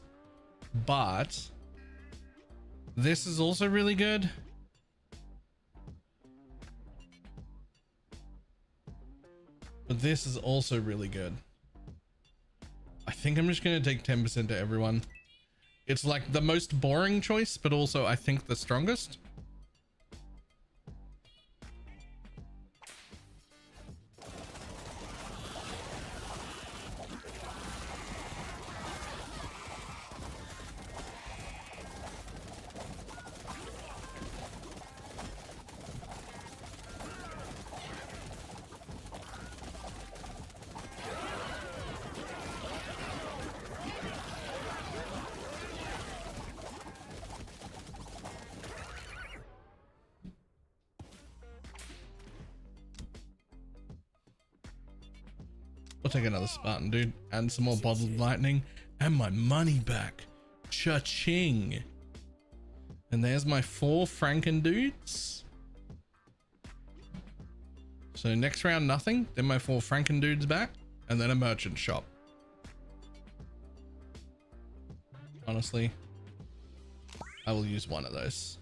But this is also really good. But this is also really good. I think I'm just going to take 10% to everyone. It's like the most boring choice, but also I think the strongest. I'll take another Spartan dude and some more bottled lightning and my money back. Cha-ching. And there's my 4 Franken dudes. So next round nothing, then my 4 Franken dudes back, and then a merchant shop. Honestly, I will use one of those.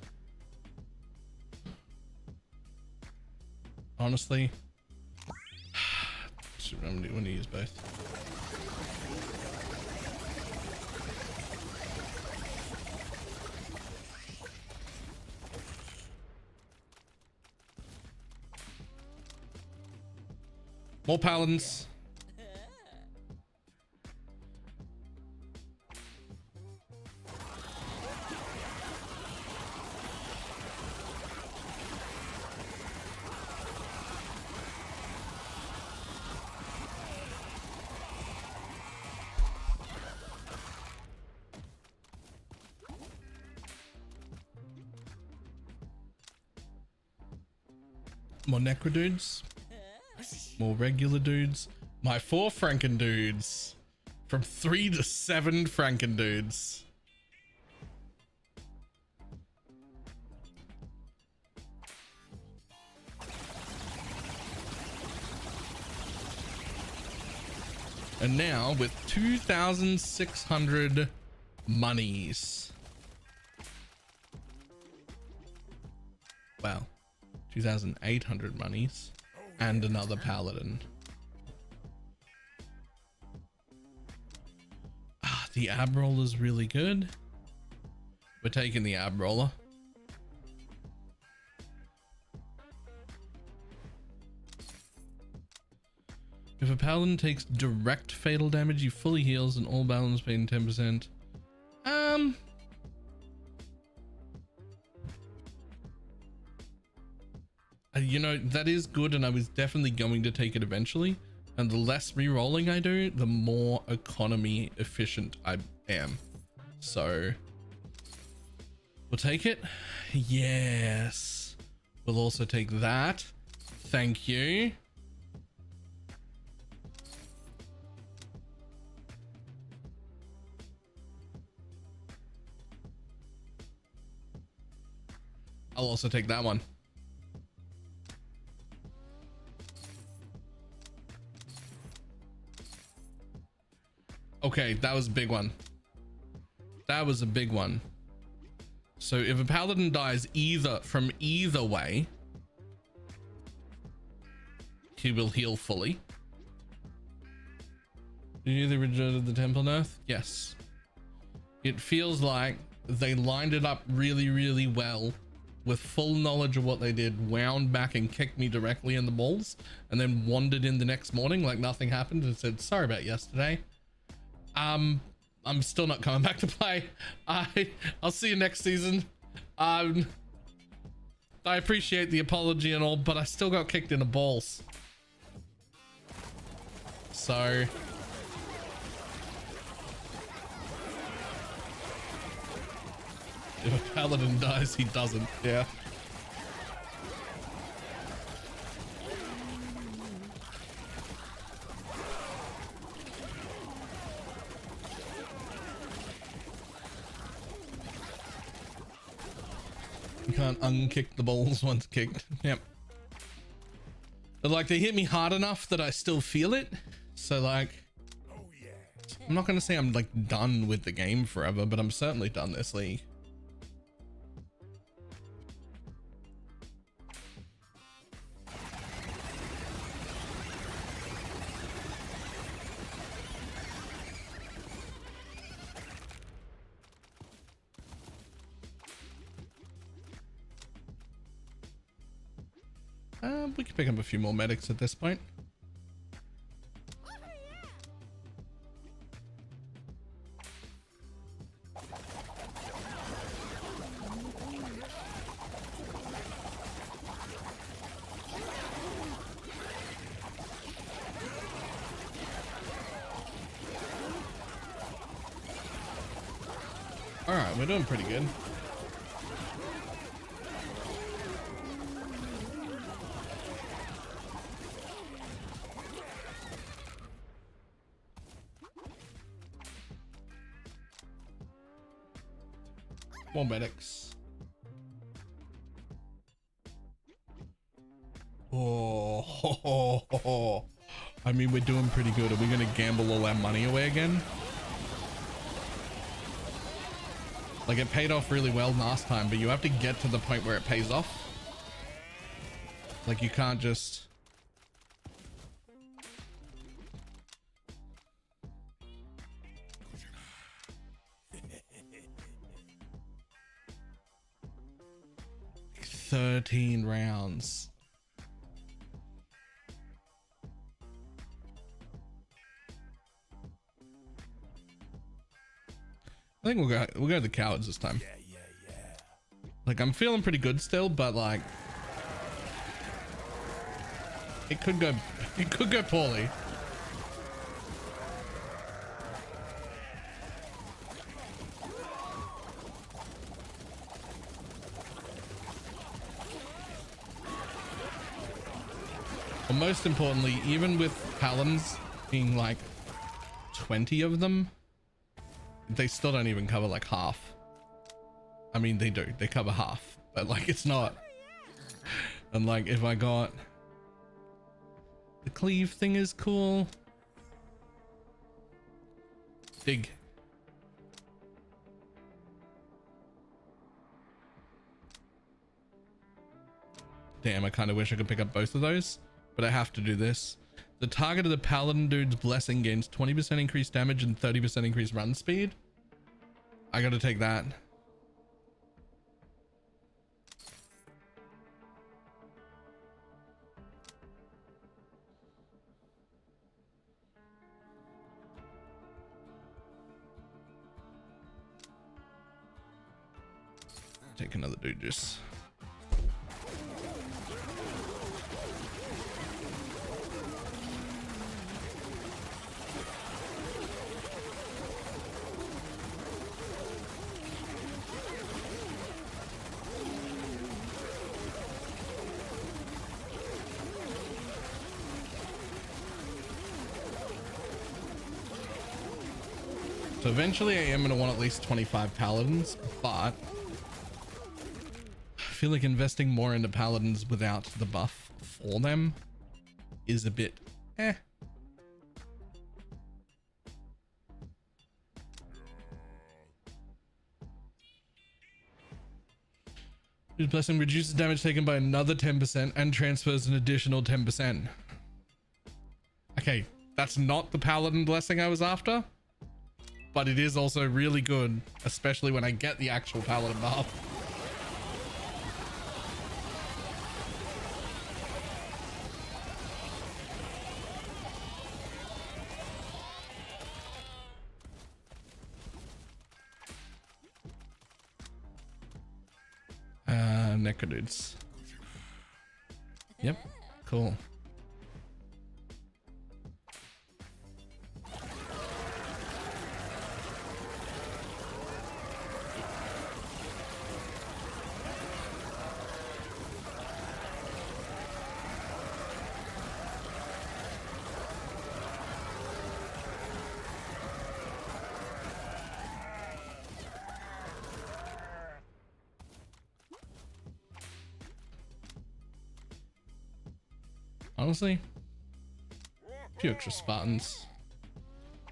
Honestly, I'm going to use both. More paladins. More necro dudes, more regular dudes, my 4 Franken dudes, from 3 to 7 Franken dudes. And now with 2,600 monies. Wow. 2,800 monies and another paladin. Ah, the ab roller is really good. We're taking the ab roller. If a paladin takes direct fatal damage, he fully heals and all paladins paying 10%. You know, that is good, and I was definitely going to take it eventually. And the less re-rolling I do, the more economy efficient I am. So we'll take it. Yes. We'll also take that. Thank you. I'll also take that one. Okay, that was a big one. That was a big one. So if a paladin dies from either way, he will heal fully. Did you hear the return of the temple nerf? Yes. It feels like they lined it up really, really well with full knowledge of what they did, wound back and kicked me directly in the balls, and then wandered in the next morning like nothing happened and said, sorry about yesterday. I'm still not coming back to play. I'll see you next season. I appreciate the apology and all, but I still got kicked in the balls. So if a paladin dies, he doesn't. Yeah. You can't unkick the balls once kicked. Yep. But like they hit me hard enough that I still feel it. So like, I'm not going to say I'm like done with the game forever, but I'm certainly done this league. We can pick up a few more medics at this point. All right, we're doing pretty good. More medics. Oh, I mean, we're doing pretty good. Are we going to gamble all our money away again? Like it paid off really well last time, but you have to get to the point where it pays off. Like you can't just... $13 rounds. I think we'll go the cowards this time. Like I'm feeling pretty good still, but like it could go poorly. But most importantly, even with paladins being like 20 of them, they still don't even cover like half. I mean, they do, they cover half, but like it's not. And like if I got the cleave thing is cool. Dig. Damn, I kind of wish I could pick up both of those, but I have to do this. The target of the paladin dude's blessing gains 20% increased damage and 30% increased run speed. I gotta take that. Take another dude just. So eventually I am going to want at least 25 paladins, but I feel like investing more into paladins without the buff for them is a bit eh. His blessing reduces damage taken by another 10% and transfers an additional 10%. Okay, That's not the Paladin blessing I was after, but it is also really good, especially when I get the actual Paladin buff. Necrodudes. Yep, cool. Honestly, a few extra Spartans.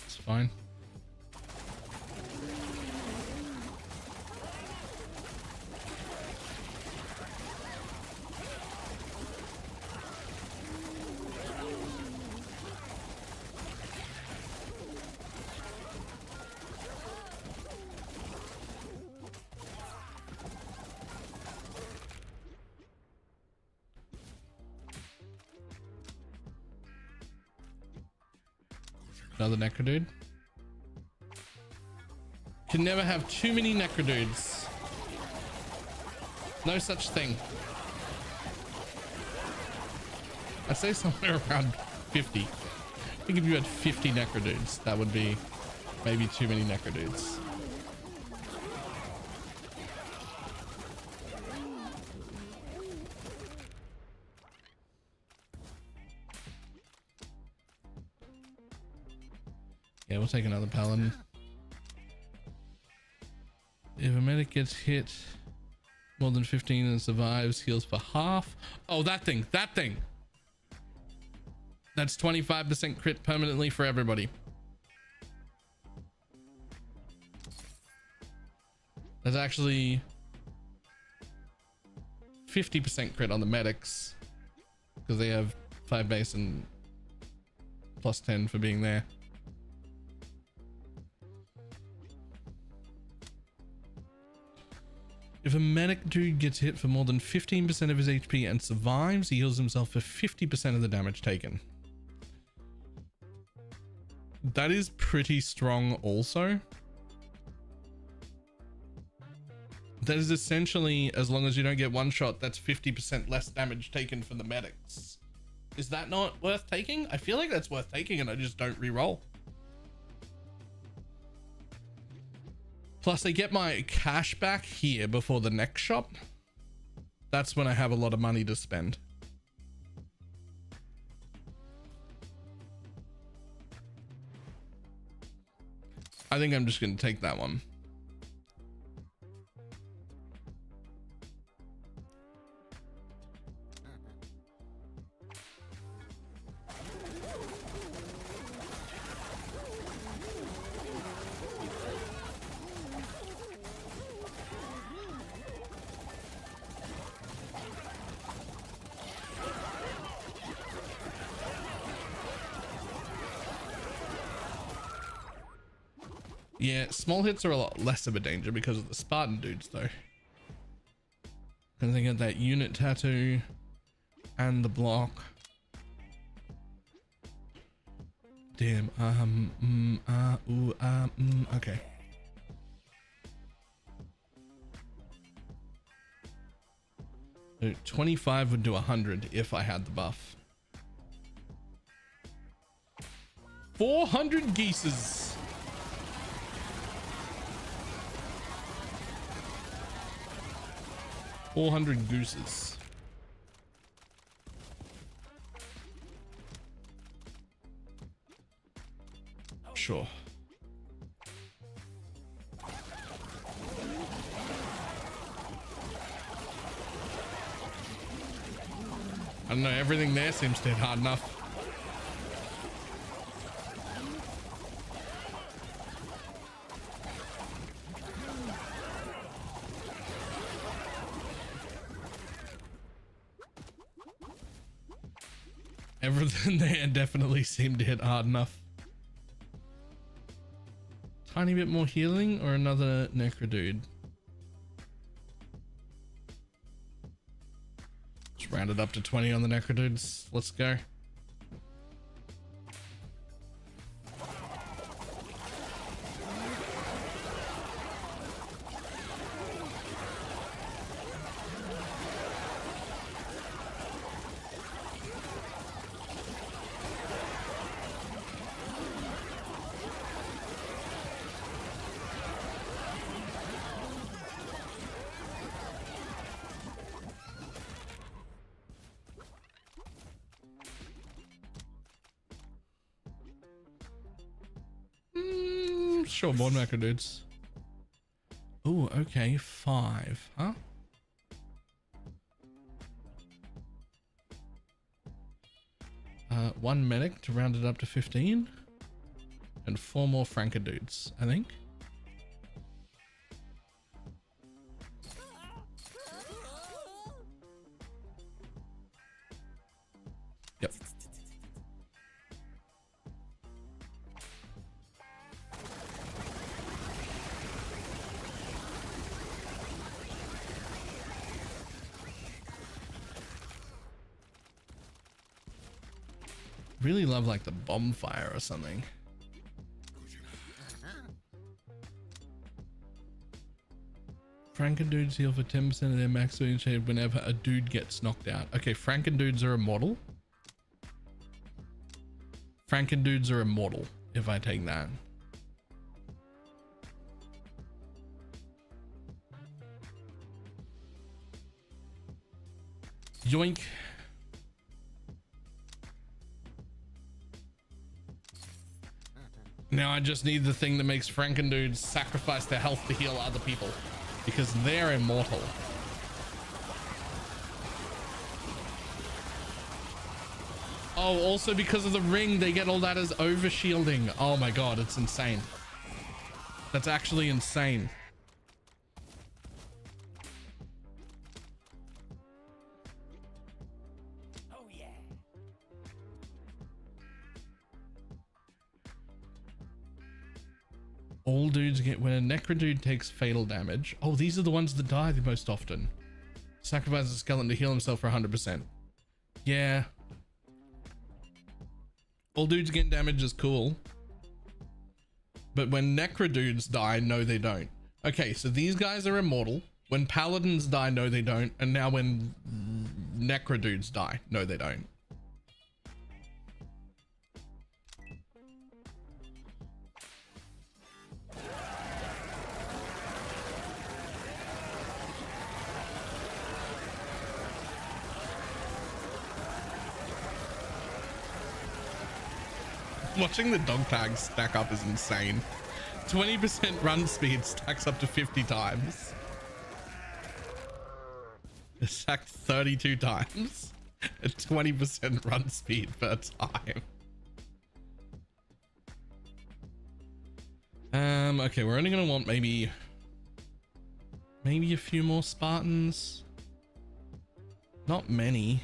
It's fine. Another Necrodude. Can never have too many Necrodudes. No such thing. I'd say somewhere around 50. I think if you had 50 Necrodudes, that would be maybe too many Necrodudes. Yeah, we'll take another Paladin. If a medic gets hit more than 15 and survives, heals for half. Oh, that thing, that thing. That's 25% crit permanently for everybody. That's actually 50% crit on the medics because they have 5 base and plus 10 for being there. If a medic dude gets hit for more than 15% of his HP and survives, he heals himself for 50% of the damage taken. That is pretty strong also. That is essentially, as long as you don't get one shot, that's 50% less damage taken from the medics. Is that not worth taking? I feel like that's worth taking and I just don't re-roll. Plus I get my cash back here before the next shop. That's when I have a lot of money to spend. I think I'm just going to take that one. Yeah, small hits are a lot less of a danger because of the Spartan dudes though. And they get that unit tattoo and the block. Damn, okay. So 25 would do 100 if I had the buff. 400 geeses. 400 gooses. Sure. I don't know, everything there seems to hit hard enough. Everything there definitely seemed to hit hard enough. Tiny bit more healing or another necro dude. Just round it up to 20 on the necro dudes. Let's go. Sure, more macro dudes. Oh, okay, 5, huh? One medic to round it up to 15, and 4 more franker dudes, I think. Yep. Really love like the bonfire or something. Franken dudes heal for 10% of their max healing shade whenever a dude gets knocked out. Okay, Franken dudes are immortal. Franken dudes are immortal if I take that. Yoink. Now I just need the thing that makes Franken dudes sacrifice their health to heal other people, because they're immortal. Oh, also because of the ring, they get all that as over shielding. Oh my god, it's insane. That's actually insane. All dudes get when a necro dude takes fatal damage. Oh, these are the ones that die the most often. Sacrifice a skeleton to heal himself for 100%. Yeah. All dudes getting damage is cool. But when necro dudes die, no they don't. Okay, so these guys are immortal. When paladins die, no they don't. And now when necro dudes die, no they don't. Watching the dog tags stack up is insane. 20% run speed stacks up to 50 times. It's stacked 32 times at 20% run speed per time. Okay, we're only gonna want maybe a few more Spartans. Not many.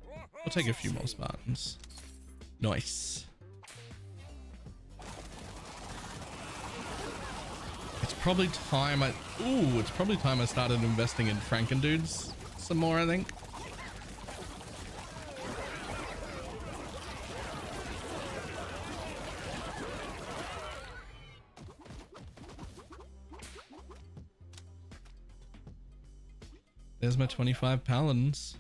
We'll take a few more Spartans. Nice. It's probably time it's probably time I started investing in Franken dudes some more, I think. There's my 25 paladins.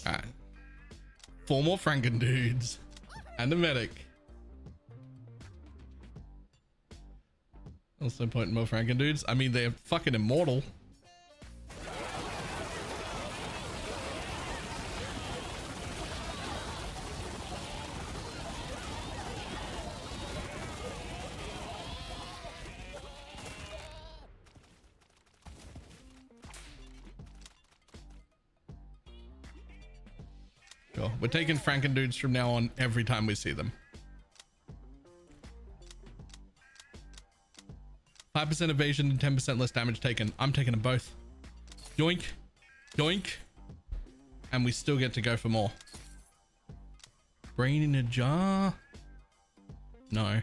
Alright. 4 more Franken dudes and a medic. Also pointing more Franken dudes. I mean, they're fucking immortal. Sure. We're taking Franken dudes from now on every time we see them. 5% evasion and 10% less damage taken. I'm taking them both. Yoink. Yoink. And we still get to go for more. Brain in a jar? No.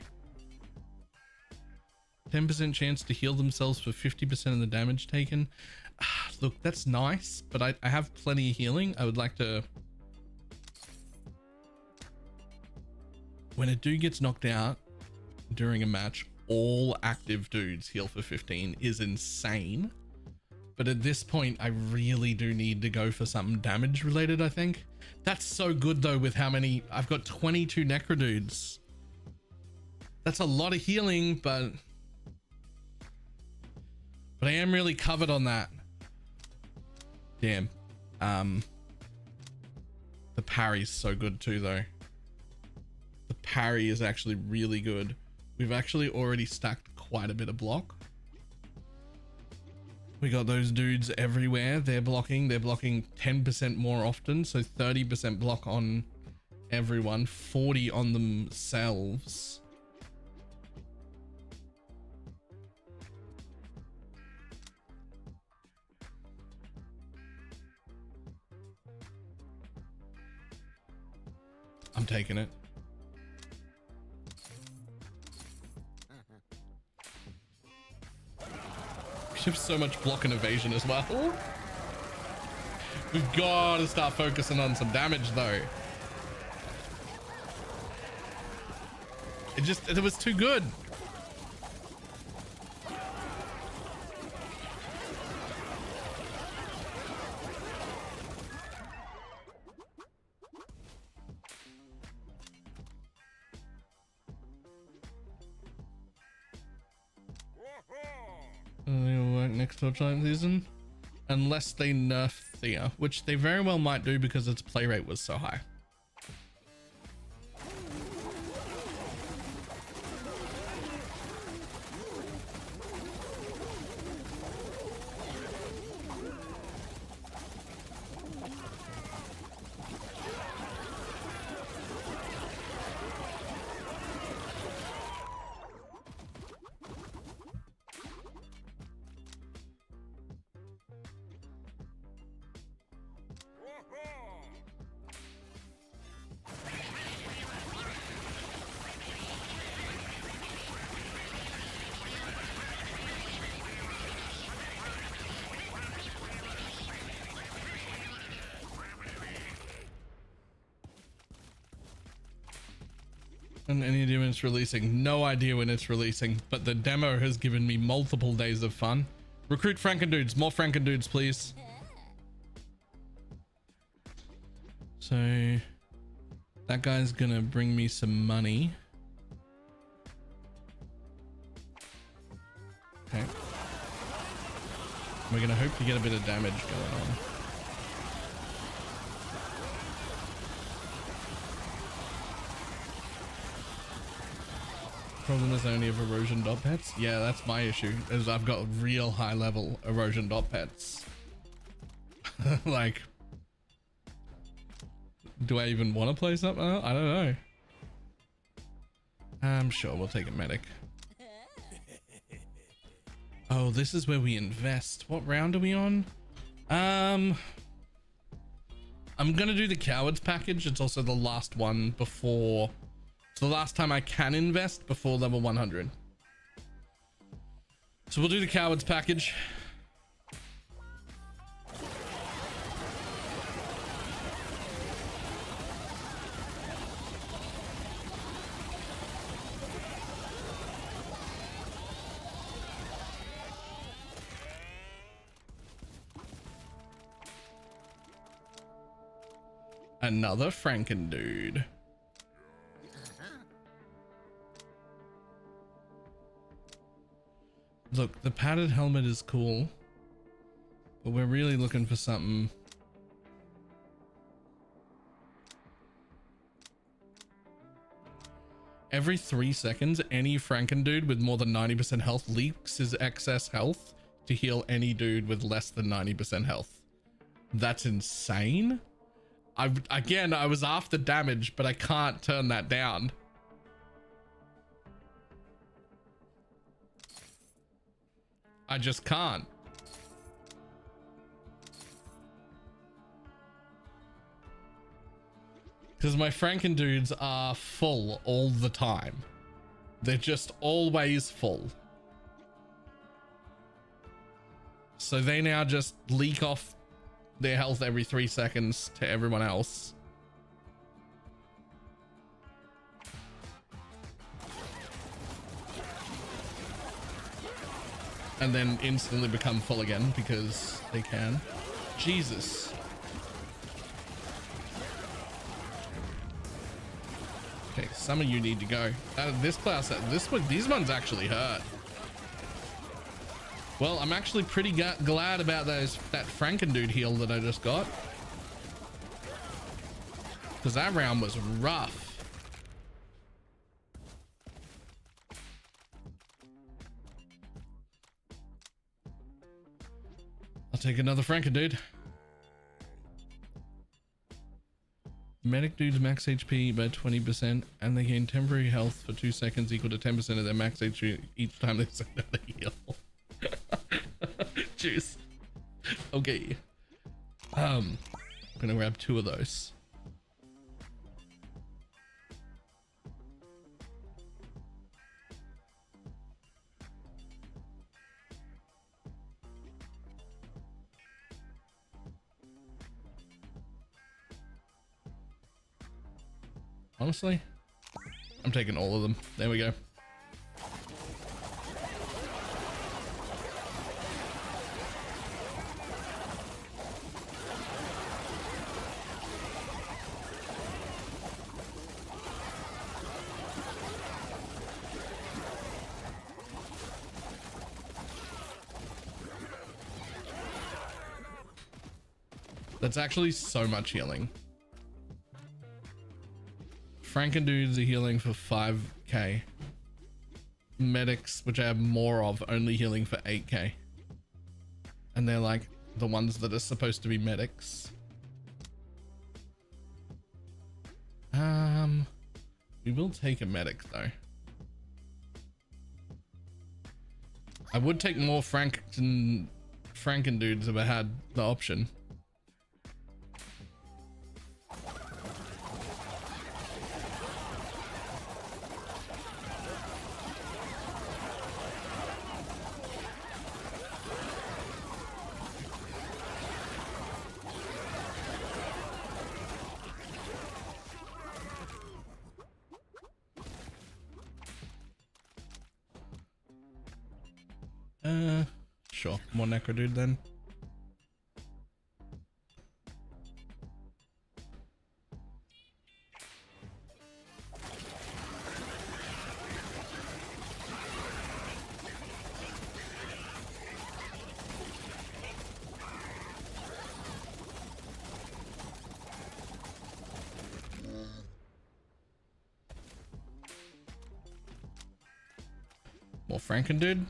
10% chance to heal themselves for 50% of the damage taken. Look, that's nice, but I have plenty of healing. I would like to... When a dude gets knocked out during a match, all active dudes heal for 15 is insane. But at this point, I really do need to go for something damage related, I think. That's so good though with how many... I've got 22 Necro dudes. That's a lot of healing, but I am really covered on that. Damn. The parry's so good too though. The parry is actually really good. We've actually already stacked quite a bit of block. We got those dudes everywhere. They're blocking 10% more often. So 30% block on everyone, 40 on themselves. I'm taking it. We have so much block and evasion as well. We've got to start focusing on some damage though. It was too good. It'll work next Torchlight season unless they nerf Thea, which they very well might do because its play rate was so high. And any idea when it's releasing? No idea when it's releasing, but the demo has given me multiple days of fun. Recruit Franken dudes, more Franken dudes, please. So that guy's gonna bring me some money. Okay. We're gonna hope to get a bit of damage going on. Problem is I only have erosion dot pets. Yeah, that's my issue, is I've got real high level erosion dot pets. Like, do I even want to play something? I don't know. I'm sure we'll take a medic. Oh, this is where we invest. What round are we on? I'm gonna do the cowards package. It's also the last one before, it's the last time I can invest before level 100. So we'll do the cowards package. Another Franken dude. Look, the padded helmet is cool, but we're really looking for something. Every 3 seconds, any Franken dude with more than 90% health leaks his excess health to heal any dude with less than 90% health. That's insane. I was after damage, but I can't turn that down. I just can't. Because my Franken dudes are full all the time. They're just always full. So they now just leak off their health every 3 seconds to everyone else. And then instantly become full again because they can. Jesus. Okay, some of you need to go. This class, these ones actually hurt. Well, I'm actually pretty glad about that Franken dude heal that I just got. Because that round was rough. I'll take another Franken dude. Medic dudes max HP by 20% and they gain temporary health for 2 seconds equal to 10% of their max HP each time they send out a heal. Jeez. Okay. I'm gonna grab 2 of those. Honestly, I'm taking all of them. There we go. That's actually so much healing. Franken dudes are healing for 5k. Medics, which I have more of, only healing for 8k. And they're like the ones that are supposed to be medics. We will take a medic though. I would take more Franken dudes if I had the option. Sure. More Necro dude then. More Franken dude.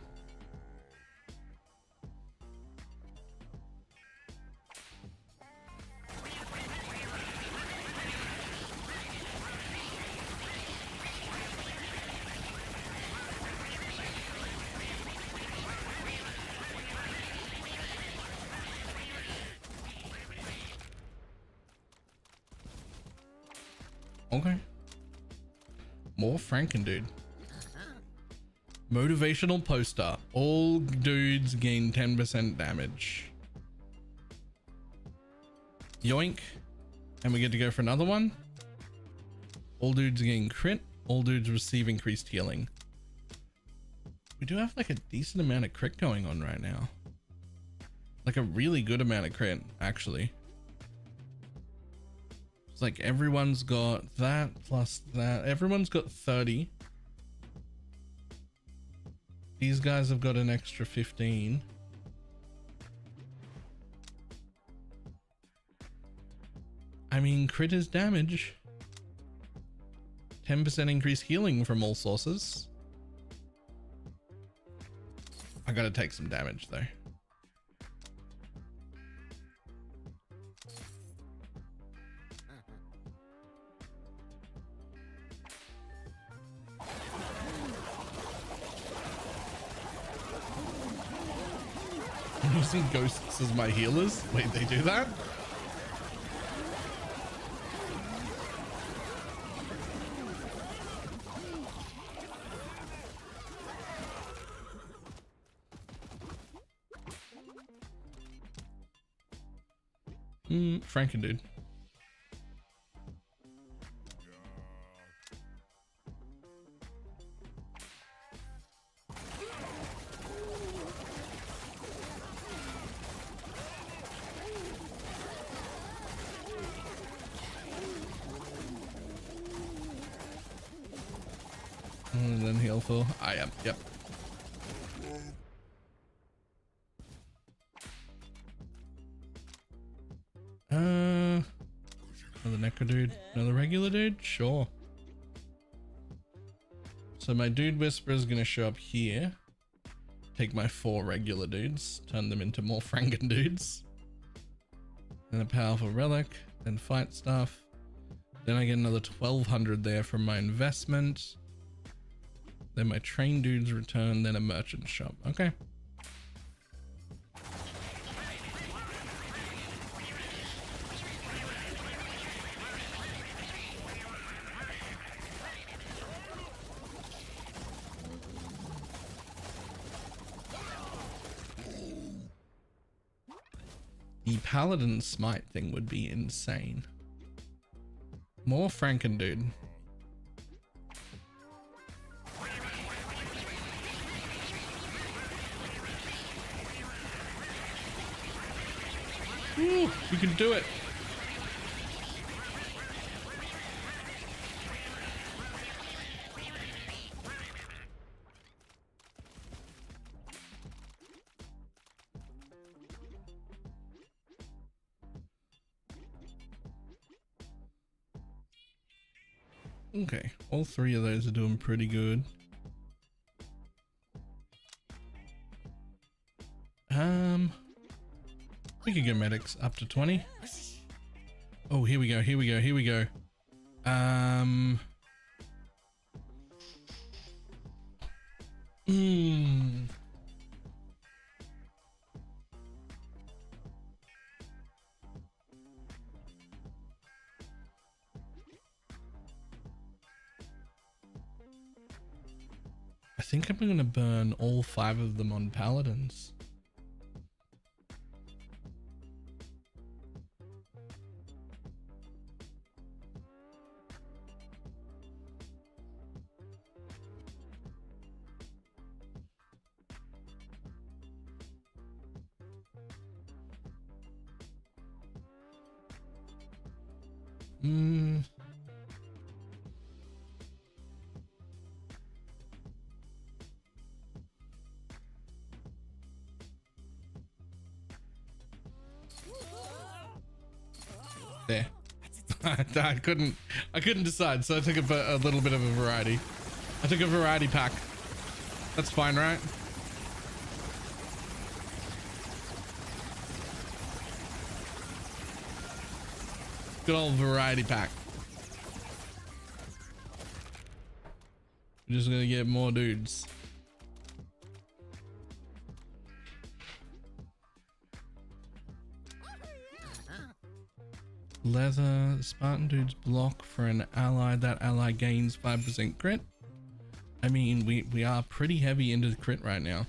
Okay. More Franken dude. Motivational poster. All dudes gain 10% damage. Yoink. And we get to go for another one. All dudes gain crit. All dudes receive increased healing. We do have like a decent amount of crit going on right now. Like a really good amount of crit, actually. It's like everyone's got that plus that. Everyone's got 30. These guys have got an extra 15. I mean, crit is damage. 10% increased healing from all sources. I gotta take some damage though. using ghosts as my healers. Wait, they do that? Franken dude. And then heal for I am. Yep. Another necro dude, another regular dude, sure. So my dude whisperer is gonna show up here, take my 4 regular dudes, turn them into more Franken dudes, and a powerful relic, then fight stuff. Then I get another 1200 there from my investment. Then my train dudes return, then a merchant shop. Okay. The paladin smite thing would be insane. More Franken dude. Ooh, we can do it. Okay, all 3 of those are doing pretty good. We could go medics up to 20. Oh, here we go, here we go, here we go. I think I'm gonna burn all 5 of them on paladins. There. I couldn't decide, so I took a little bit of a variety. I took a variety pack. That's fine, right? Good old variety pack. We're just gonna get more dudes. Leather, Spartan dudes block for an ally. That ally gains 5% crit. I mean, we are pretty heavy into the crit right now.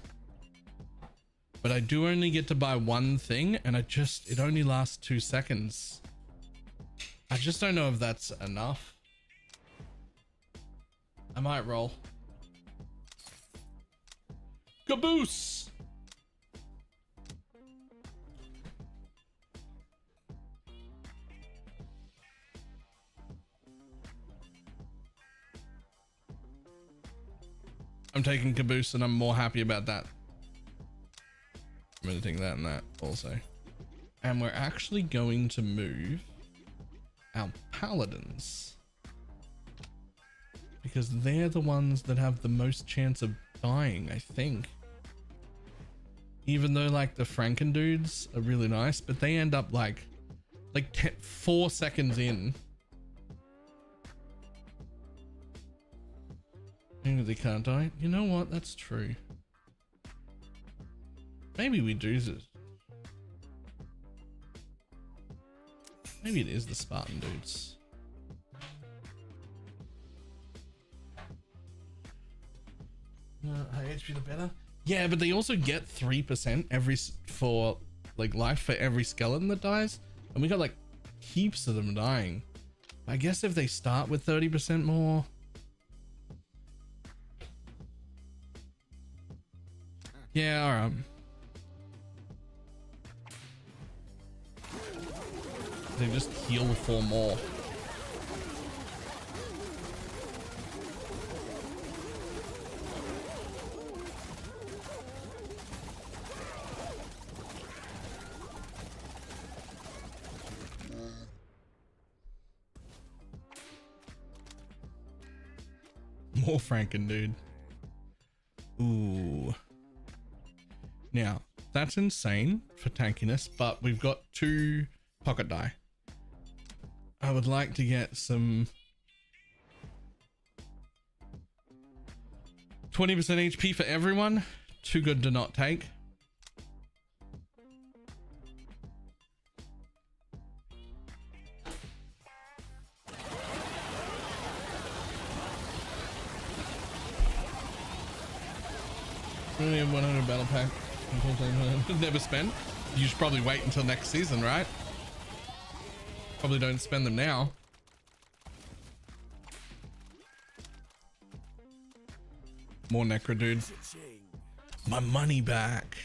But I do only get to buy 1 thing, and it only lasts 2 seconds. I just don't know if that's enough. I might roll. Caboose! I'm taking Caboose and I'm more happy about that. I'm gonna take that and that also. And we're actually going to move our paladins, because they're the ones that have the most chance of dying, I think. Even though like the Franken dudes are really nice, but they end up like 4 seconds in. They can't die. You know what? That's true. Maybe we do this. Maybe it is the Spartan dudes. High HP the better. Yeah, but they also get 3% for like life for every skeleton that dies, and we got like heaps of them dying. I guess if they start with 30% more. Yeah, all right. They just heal for more. More Franken, dude. Ooh. Now, that's insane for tankiness, but we've got 2 pocket die. I would like to get some 20% HP for everyone. Too good to not take. We only have 100 battle pack. Never spend. You should probably wait until next season, right? Probably don't spend them now. More necro dudes. My money back.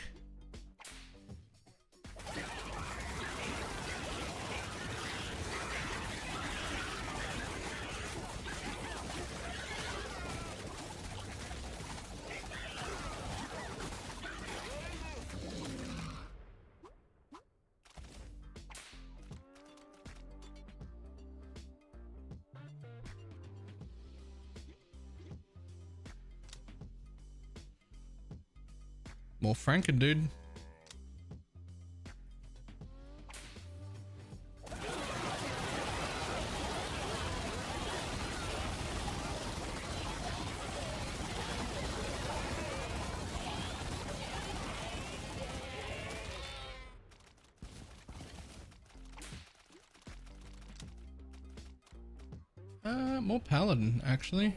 More Franken, dude. More Paladin, actually.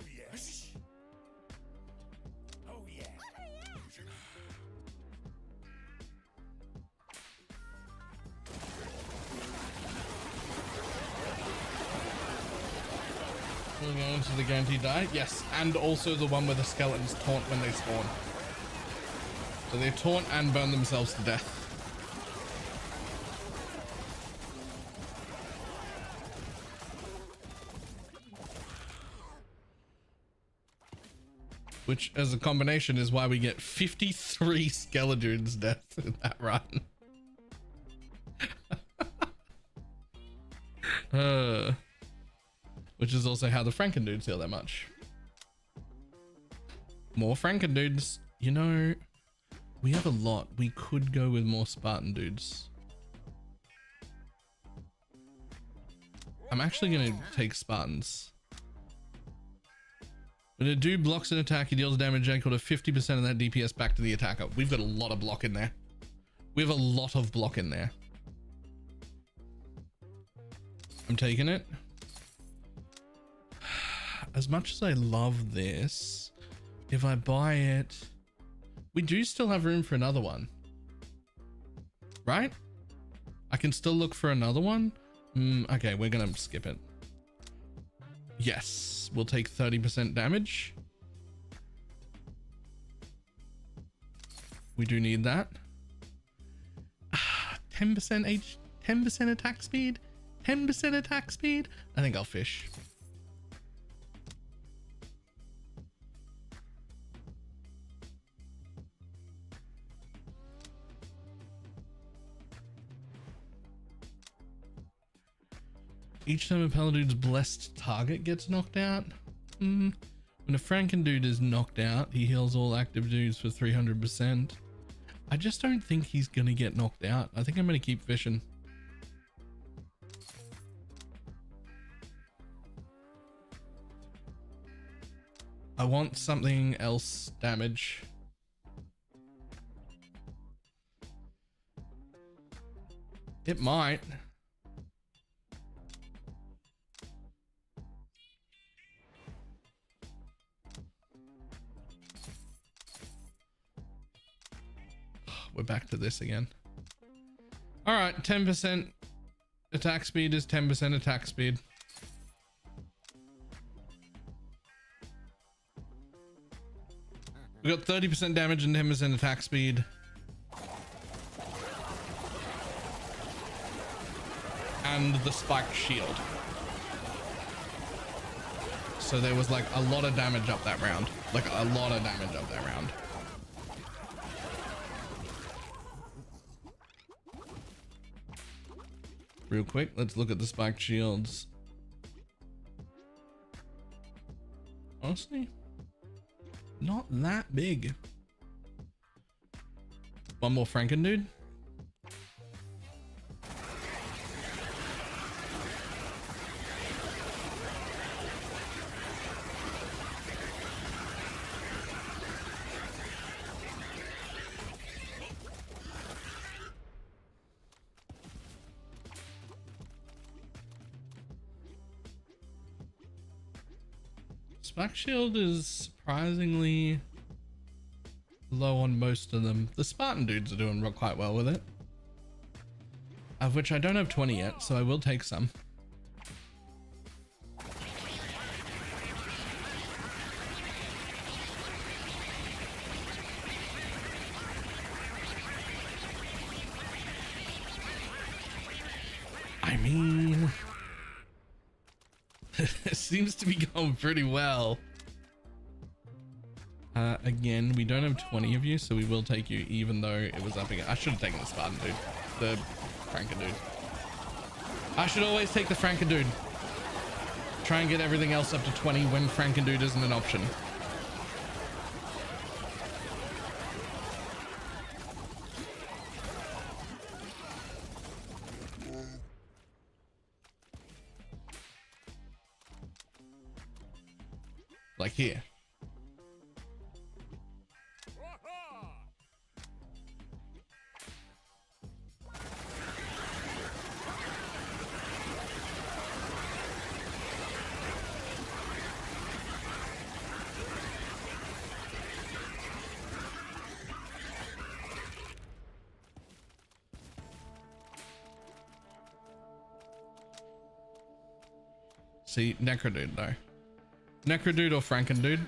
We're going to the guaranteed die. Yes, and also the one where the skeletons taunt when they spawn. So they taunt and burn themselves to death. Which, as a combination, is why we get 53 Skeledron's deaths in that run. Which is also how the Franken dudes heal that much. More Franken dudes. You know, we have a lot. We could go with more Spartan dudes. I'm actually going to take Spartans. When a dude blocks an attack, he deals damage equal to 50% of that DPS back to the attacker. We've got a lot of block in there. We have a lot of block in there. I'm taking it. As much as I love this, if I buy it, we do still have room for another one, right? I can still look for another one. Okay, we're gonna skip it. Yes, we'll take 30% damage. We do need that. 10% 10% attack speed, 10% attack speed. I think I'll fish. Each time a Paladin's blessed target gets knocked out. When a Franken dude is knocked out, he heals all active dudes for 300%. I just don't think he's gonna get knocked out. I think I'm gonna keep fishing. I want something else damage. It might. we're back to this again. All right, 10% attack speed is 10% attack speed. We got 30% damage and 10% attack speed. And the spiked shield. So there was like a lot of damage up that round. Like a lot of damage up that round. Real quick, let's look at the spiked shields. Honestly, not that big. One more Franken dude. Spike shield is surprisingly low on most of them. The Spartan dudes are doing quite well with it. Of which I don't have 20 yet, so I will take some. I mean, it seems to be going pretty well. Again, we don't have 20 of you, so we will take you even though it was up again. I should have taken the Spartan dude. The Franken dude. I should always take the Franken dude. Try and get everything else up to 20 when Franken dude isn't an option. Like here. See, Necrodude though. Necrodude or Frankendude.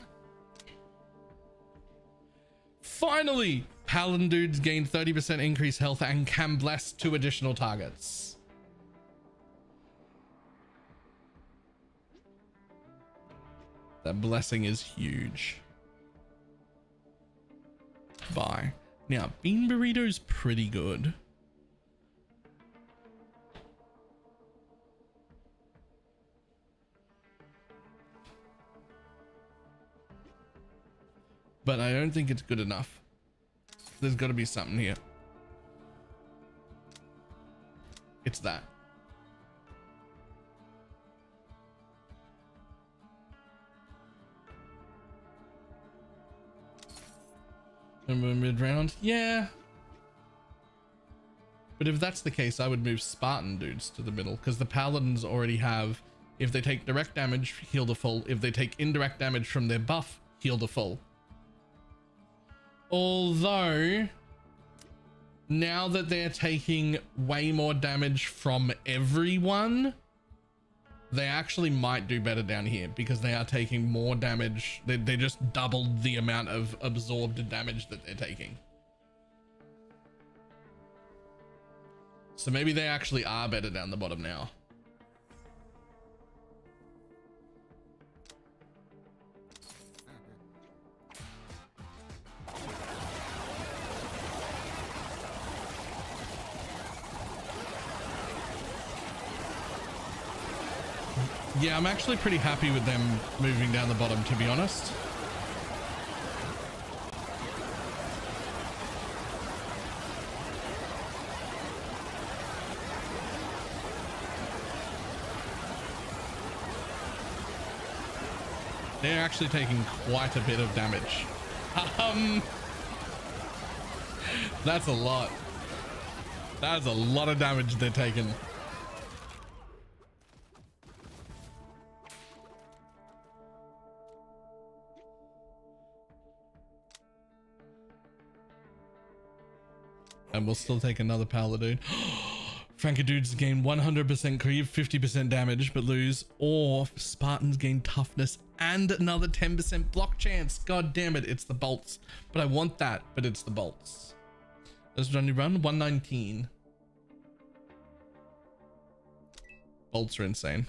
Finally! Paladin dudes gain 30% increased health and can bless 2 additional targets. That blessing is huge. Bye. Now, Bean Burrito's pretty good. But I don't think it's good enough. There's got to be something here. It's that. Mid-round? Yeah. But if that's the case, I would move Spartan dudes to the middle, because the Paladins already have, if they take direct damage, heal to full. If they take indirect damage from their buff, heal to full. Although, now that they're taking way more damage from everyone, they actually might do better down here because they are taking more damage. They just doubled the amount of absorbed damage that they're taking. So maybe they actually are better down the bottom now. Yeah, I'm actually pretty happy with them moving down the bottom, to be honest. They're actually taking quite a bit of damage. That's a lot. That's a lot of damage they're taking. And we'll still take another Paladin. Frankadudes gain 100% creep, 50% damage, but lose. Or Spartans gain toughness and another 10% block chance. God damn it, it's the bolts. But I want that, but it's the bolts. Let's Johnny run 119. Bolts are insane.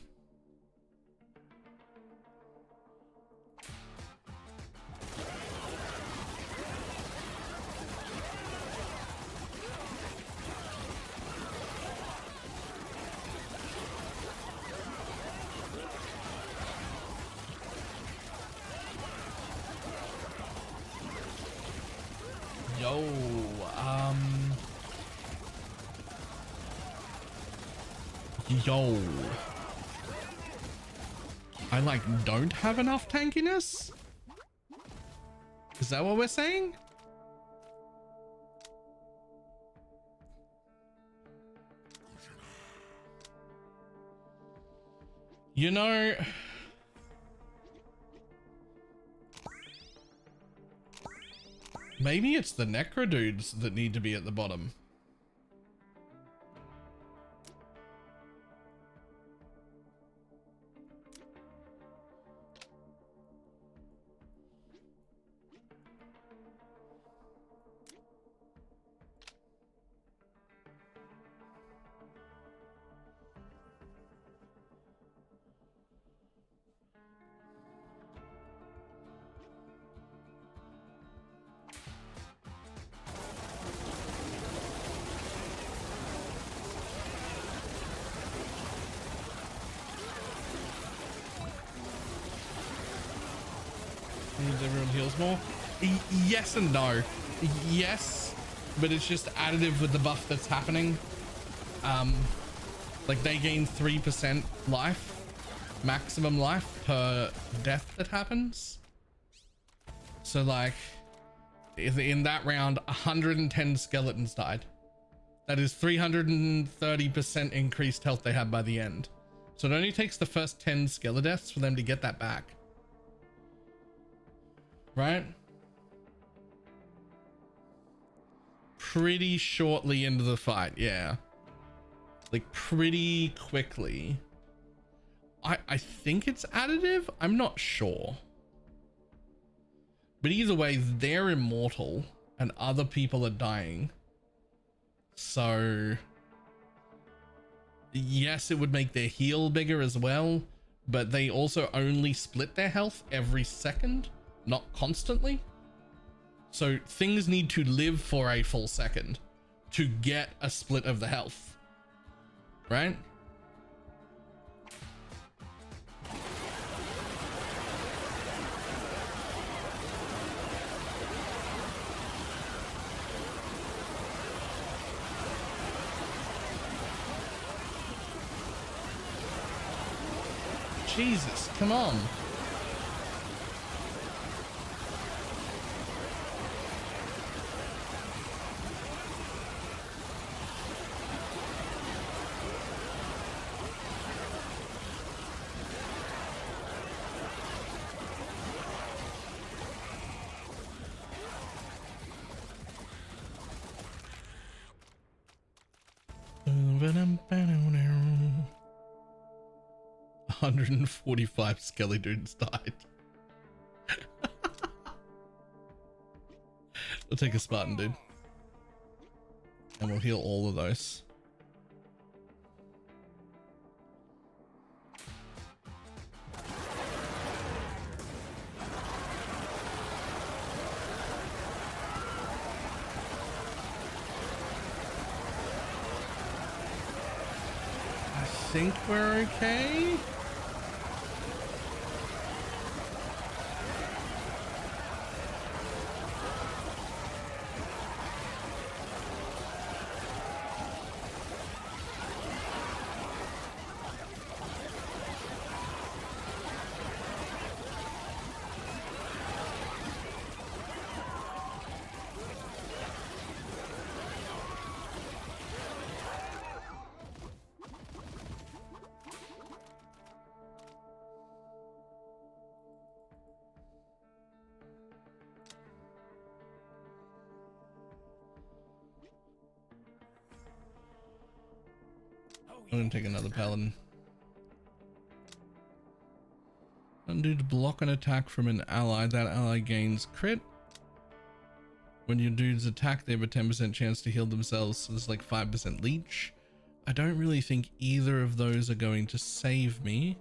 Yo, yo. I like don't have enough tankiness? Is that what we're saying? You know, maybe it's the necro dudes that need to be at the bottom. Everyone heals more. Yes and no. Yes, but it's just additive with the buff that's happening. Like they gain 3% life, maximum life per death that happens. So like in that round 110 skeletons died. That is 330% increased health they had by the end. So it only takes the first 10 skeleton deaths for them to get that back. Right? Pretty shortly into the fight, yeah. Like pretty quickly. I think it's additive. I'm not sure. But either way, they're immortal and other people are dying. So yes, it would make their heal bigger as well, but they also only split their health every second, not constantly. So things need to live for a full second to get a split of the health, right? Jesus, come on. $145 skelly dudes died. We'll take a Spartan dude. And we'll heal all of those. I think we're okay. I'm gonna take another paladin. Undo to block an attack from an ally. That ally gains crit. When your dudes attack, they have a 10% chance to heal themselves. So there's like 5% leech. I don't really think either of those are going to save me.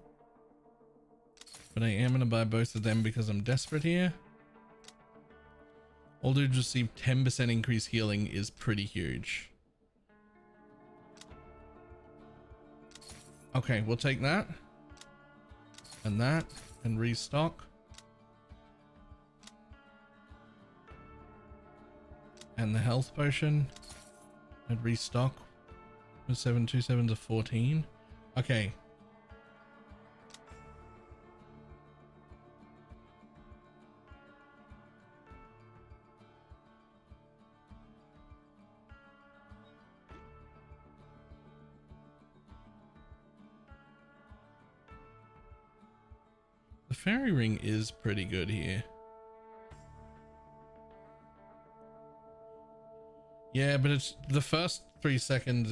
But I am going to buy both of them because I'm desperate here. All dudes receive 10% increased healing is pretty huge. Okay, we'll take that. And restock. And the health potion. And restock. 727 to 14. Okay. The fairy ring is pretty good here. Yeah, but it's the first 3 seconds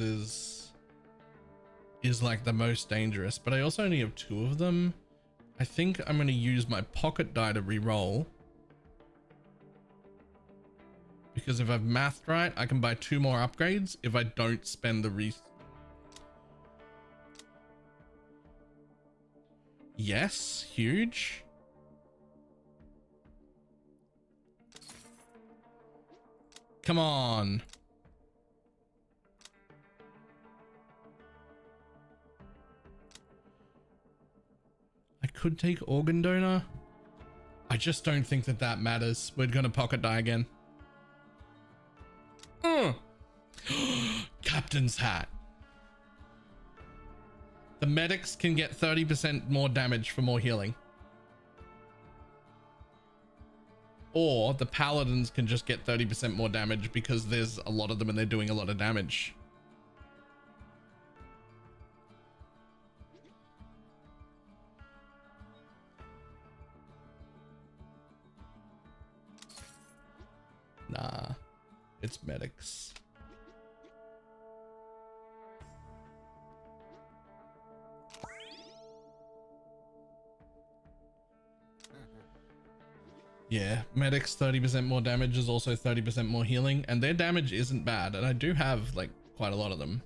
is like the most dangerous, but I also only have 2 of them. I think I'm going to use my pocket die to re-roll. Because if I've mathed right, I can buy 2 more upgrades if I don't spend the Yes, huge. Come on. I could take organ donor. I just don't think that that matters. We're gonna pocket die again. Captain's hat. The medics can get 30% more damage for more healing. Or the paladins can just get 30% more damage because there's a lot of them and they're doing a lot of damage. Nah, it's medics. Yeah, medics 30% more damage is also 30% more healing, and their damage isn't bad, and I do have like quite a lot of them.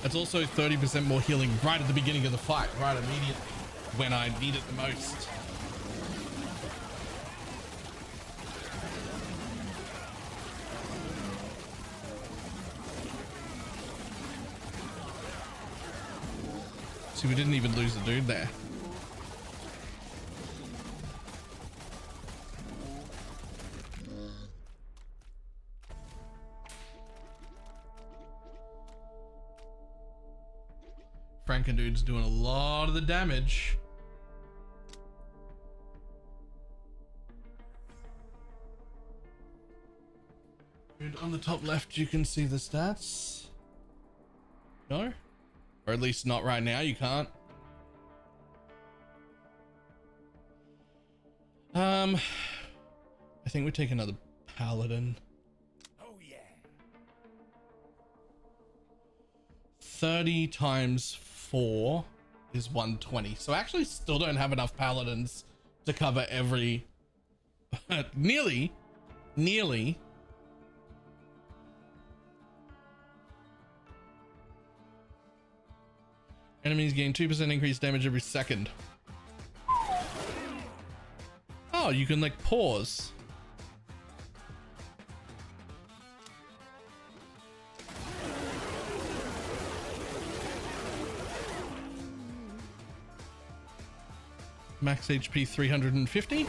It's also 30% more healing right at the beginning of the fight, right immediately when I need it the most. See, we didn't even lose the dude there. Franken dude's doing a lot of the damage. Dude, on the top left, you can see the stats. No? Or at least not right now, you can't. I think we take another paladin. Oh yeah. 30 times 4 is 120. So I actually still don't have enough paladins to cover every nearly. Enemies gain 2% increased damage every second. Oh, you can like pause. Max HP 350.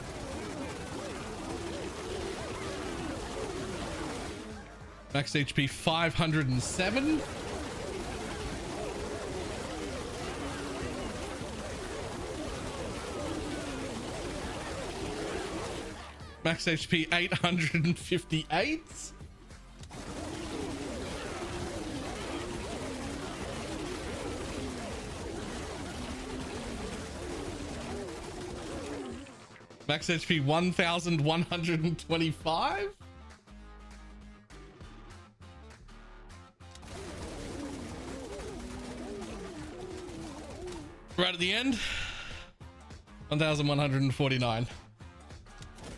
Max HP 507. Max HP 858. Max HP 1125. Right at the end, 1149. That's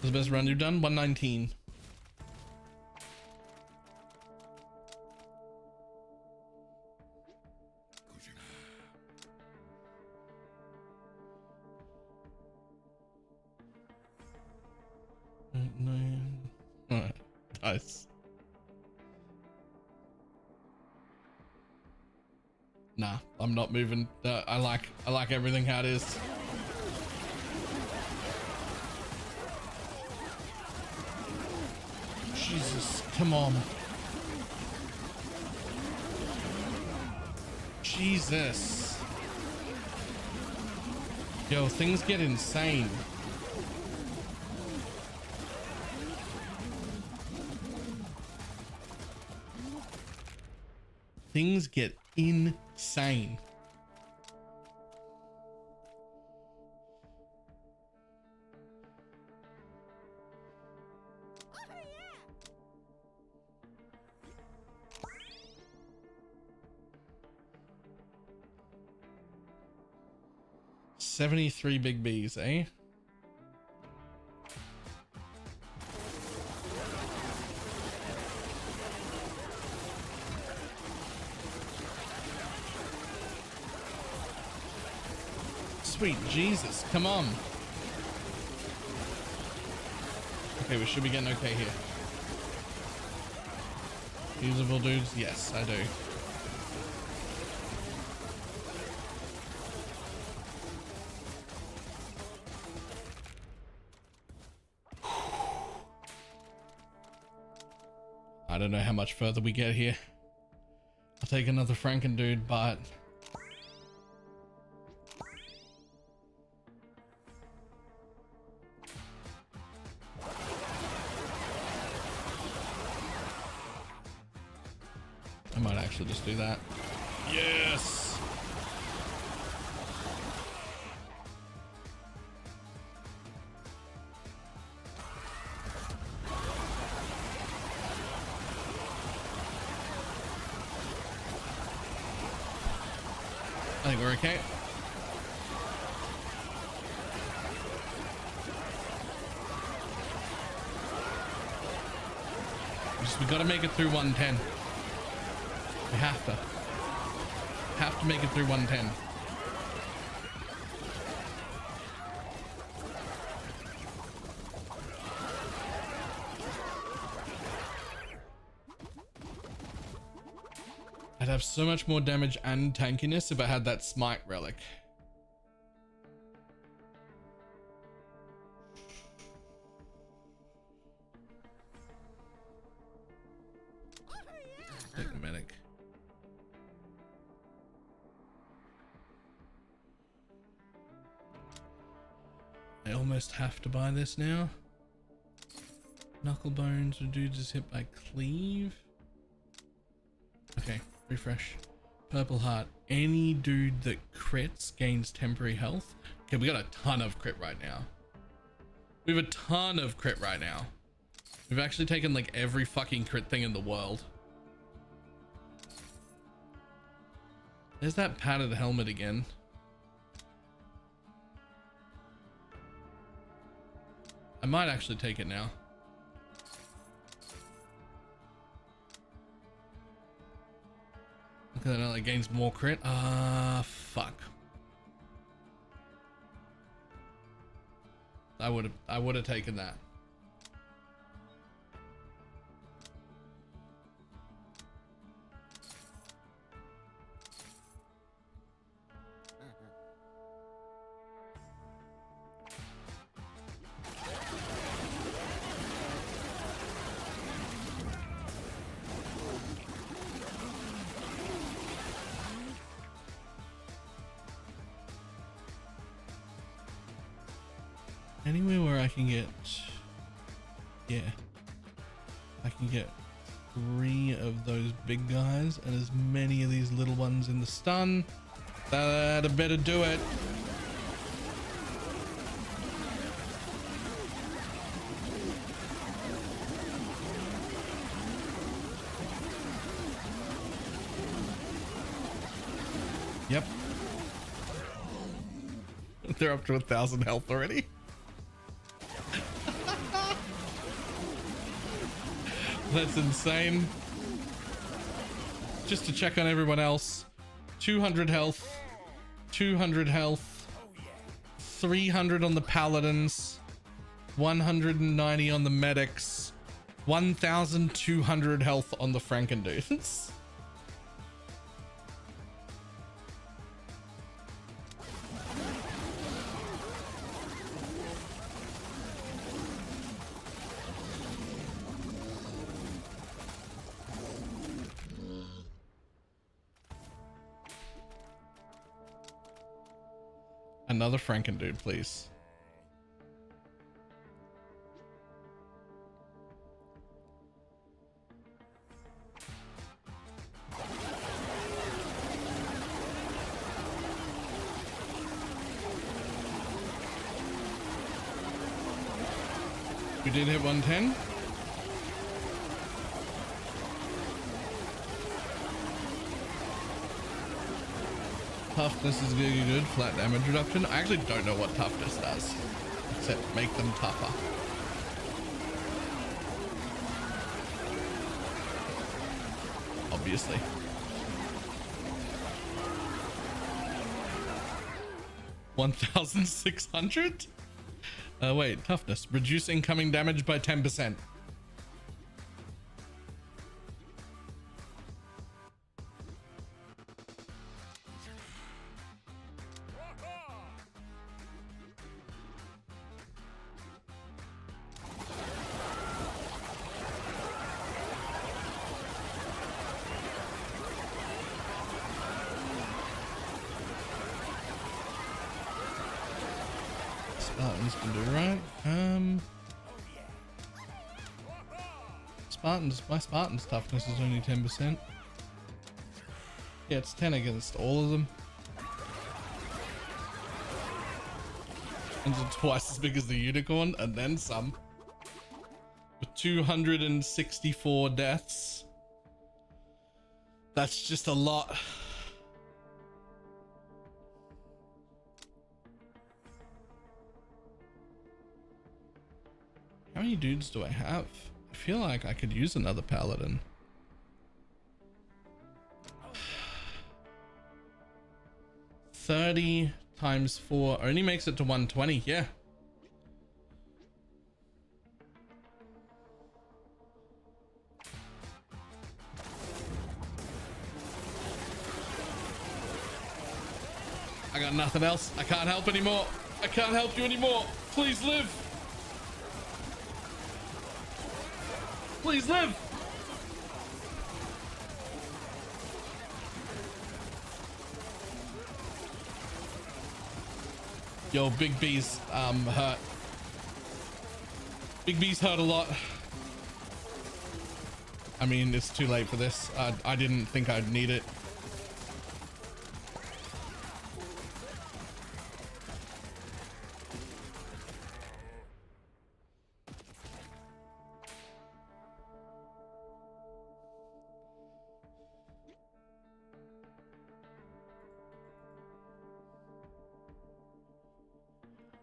the best run you've done. 119. Nice. Nah, I'm not moving. I like everything how it is. Jesus, come on. Jesus. Yo, things get insane. Things get insane. Oh, yeah. 73 big B's, eh? Sweet Jesus, come on. Okay, we should be getting okay here. Usable dudes? Yes, I do. I don't know how much further we get here. I'll take another Franken dude, but I might actually just do that. Yes. I think we're okay. We gotta make it through 110. We have to make it through 110. I'd have so much more damage and tankiness if I had that smite relic. Take the medic. I almost have to buy this now. Knuckle bones or dudes is hit by cleave. Okay, refresh. Purple heart. Any dude that crits gains temporary health. Okay, we got a ton of crit right now. We have a ton of crit right now. We've actually taken like every fucking crit thing in the world. There's that padded helmet again. I might actually take it now. Look at that, it gains more crit. Fuck. I would have taken that. Anywhere where I can get, yeah, I can get 3 of those big guys and as many of these little ones in the stun, that'd better do it. They're up to 1,000 health already. That's insane. Just to check on everyone else. 200 health. 200 health. 300 on the paladins. 190 on the medics. 1,200 health on the Frankendudes. Another Frankendude, please. We did hit 110. Toughness is gonna be good. Flat damage reduction. I actually don't know what toughness does, except make them tougher. Obviously. $1,600? Wait, toughness. Reduce incoming damage by 10%. Spartans can do right. My Spartan's toughness is only 10%. Yeah, it's 10 against all of them. And it's twice as big as the unicorn, and then some. With 264 deaths. That's just a lot. How many dudes do I have? I feel like I could use another paladin. $30 times 4 only makes it to 120. Yeah. I got nothing else. I can't help anymore. I can't help you anymore. Please live. Please live. Yo, Big B's hurt. Big B's hurt a lot. I mean, it's too late for this. I didn't think I'd need it.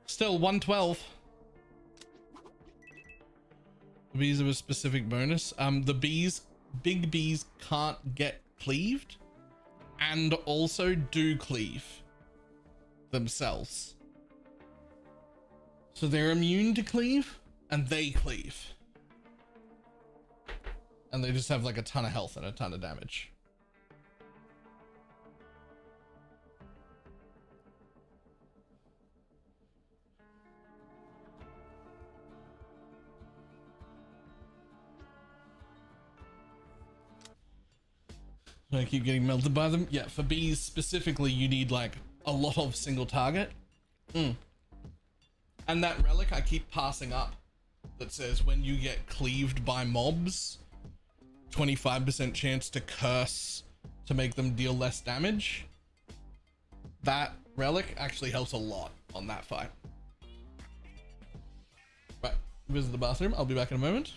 Still 112. The bees have a specific bonus. The bees, big bees can't get cleaved and also do cleave themselves. So they're immune to cleave and they cleave. And they just have like a ton of health and a ton of damage. I keep getting melted by them. Yeah, for bees specifically, you need like a lot of single target. And that relic I keep passing up that says when you get cleaved by mobs, 25% chance to curse to make them deal less damage. That relic actually helps a lot on that fight. Right, visit the bathroom. I'll be back in a moment.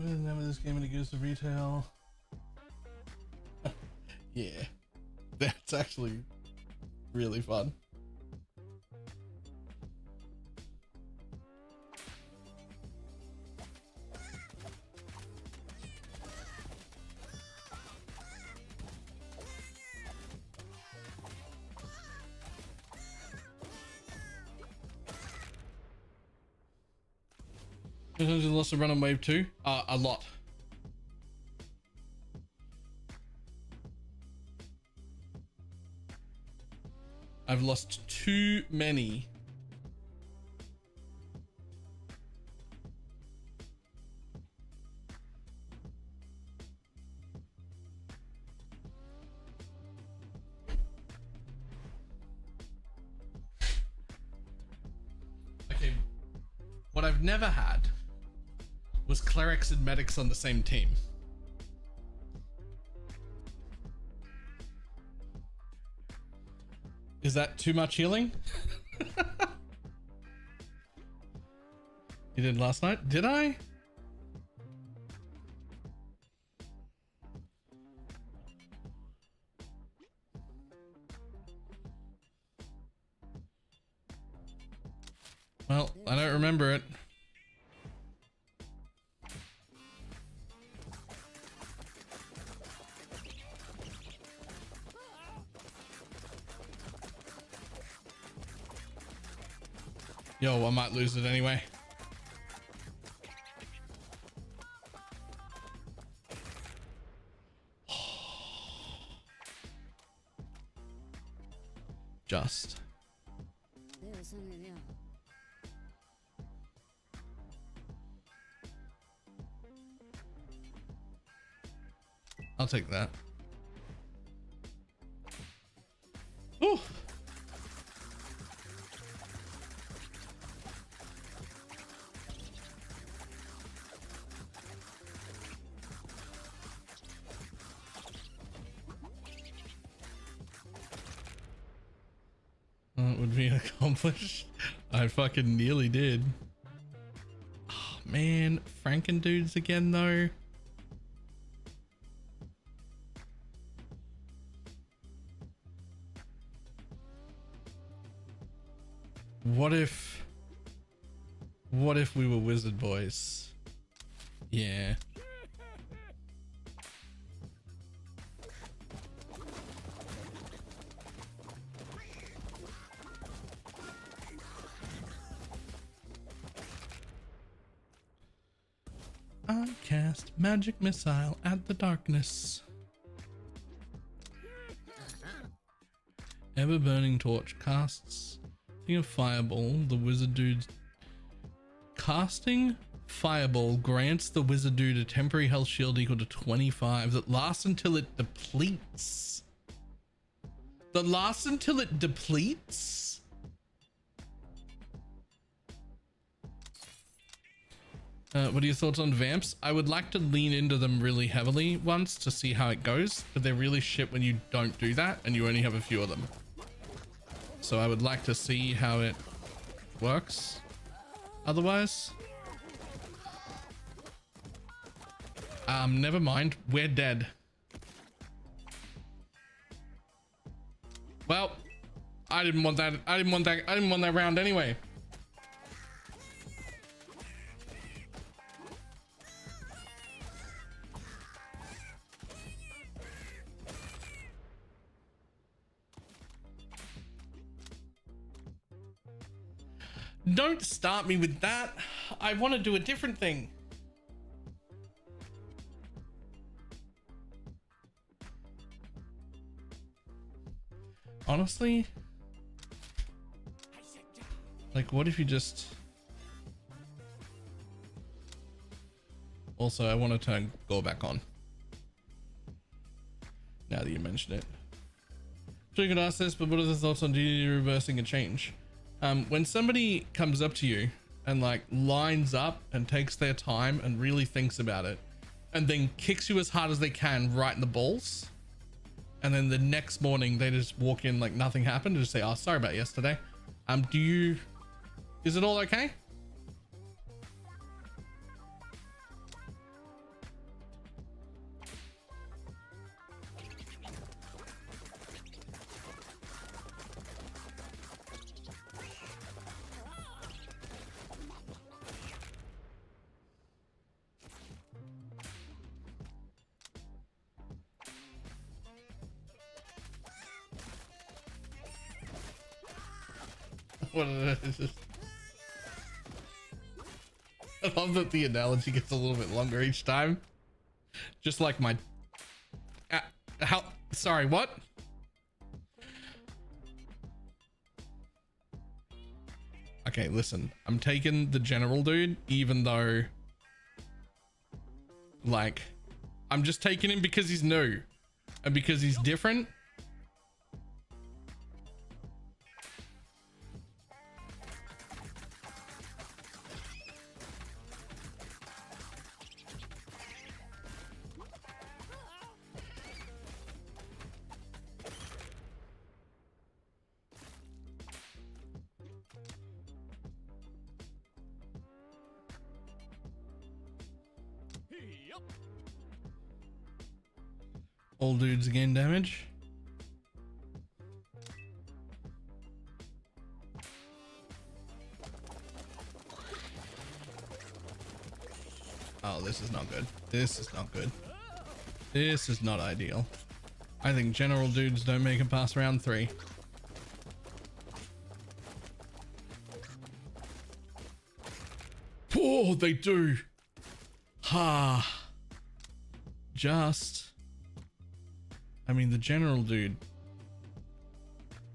Never this game when it goes to retail. Yeah, that's actually really fun. Sometimes you lost a run on wave 2? A lot. I've lost too many. Okay, what I've never had was clerics and medics on the same team. Is that too much healing? You did last night? Did I? Well, I don't remember it. Yo, I might lose it anyway. Just. I'll take that. Ooh. It would be accomplished. I fucking nearly did. Oh, man, Franken dudes again though. What if we were wizard boys? Yeah. I cast magic missile at the darkness. Ever burning torch casts thing of fireball. The wizard dude casting fireball grants the wizard dude a temporary health shield equal to 25 that lasts until it depletes. That lasts until it depletes. What are your thoughts on vamps? I would like to lean into them really heavily once to see how it goes, but they're really shit when you don't do that and you only have a few of them. So I would like to see how it works. Otherwise, never mind. We're dead. Well, I didn't want that. I didn't want that round anyway. Don't start me with that. I want to do a different thing. Honestly, like, what if you just... Also, I want to turn Gore back on. Now that you mention it. So you could ask this, but what are the thoughts on DD reversing a change? When somebody comes up to you and like lines up and takes their time and really thinks about it and then kicks you as hard as they can right in the balls, and then the next morning they just walk in like nothing happened and just say, oh, sorry about yesterday. Is it all okay? I love that the analogy gets a little bit longer each time. Just like my... how... Sorry, what? Okay, listen. I'm taking the general dude, even though... Like... I'm just taking him because he's new. And because he's different. All dudes gain damage. Oh, this is not good. This is not good. This is not ideal. I think general dudes don't make it past round 3. Oh, they do. Ha. Just. I mean, the general dude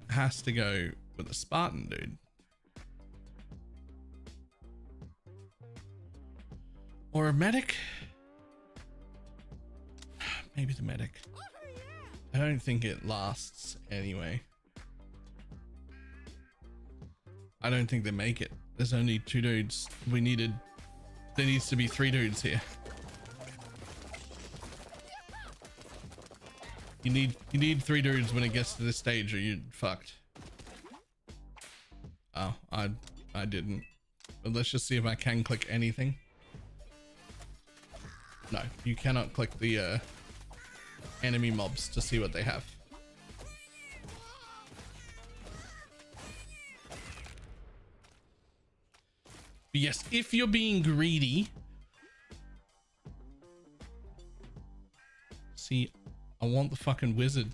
has to go with the Spartan dude. Or a medic? Maybe the medic. I don't think it lasts anyway. I don't think they make it. There's only 2 dudes. There needs to be 3 dudes here. You need 3 dudes when it gets to this stage or you're fucked. Oh, I didn't. But let's just see if I can click anything. No, you cannot click the enemy mobs to see what they have. But yes, if you're being greedy. See, I want the fucking wizard.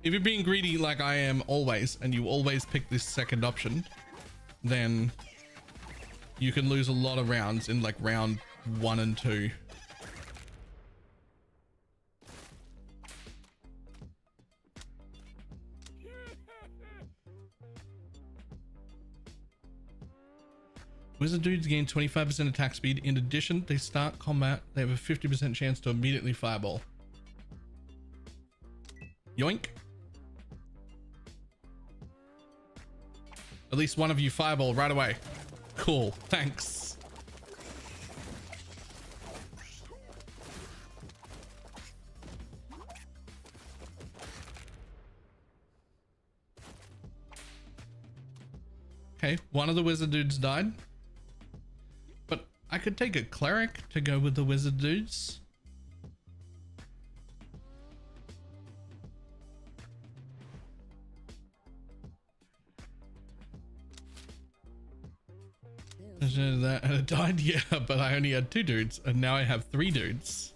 If you're being greedy like I am always, and you always pick this second option, then you can lose a lot of rounds in like round 1 and 2. Wizard dudes gain 25% attack speed. In addition, they start combat. They have a 50% chance to immediately fireball. Yoink. At least one of you fireball right away. Cool. Thanks. Okay, one of the wizard dudes died. I could take a cleric to go with the wizard dudes. That died, yeah, but I only had 2 dudes, and now I have 3 dudes.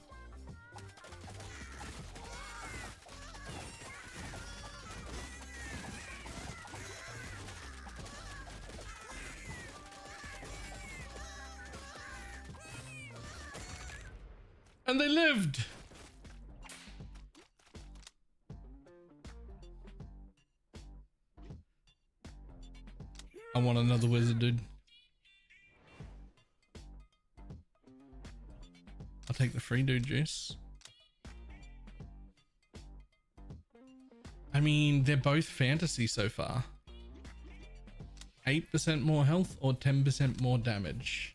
And they lived. I want another wizard dude. I'll take the free dude juice. I mean, they're both fantasy so far. 8% more health or 10% more damage.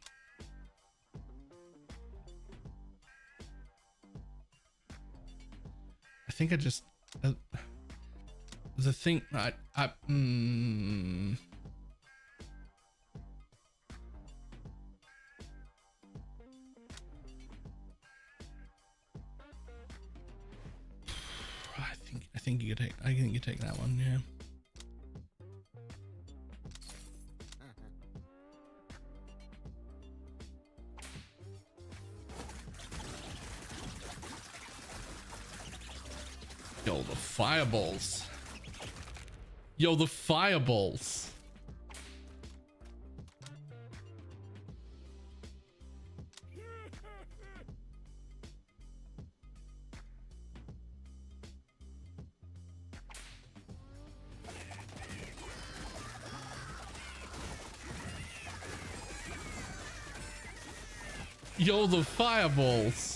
I think I just the thing I think you take that one, yeah. Yo, the fireballs. Yo, the fireballs. Yo, the fireballs.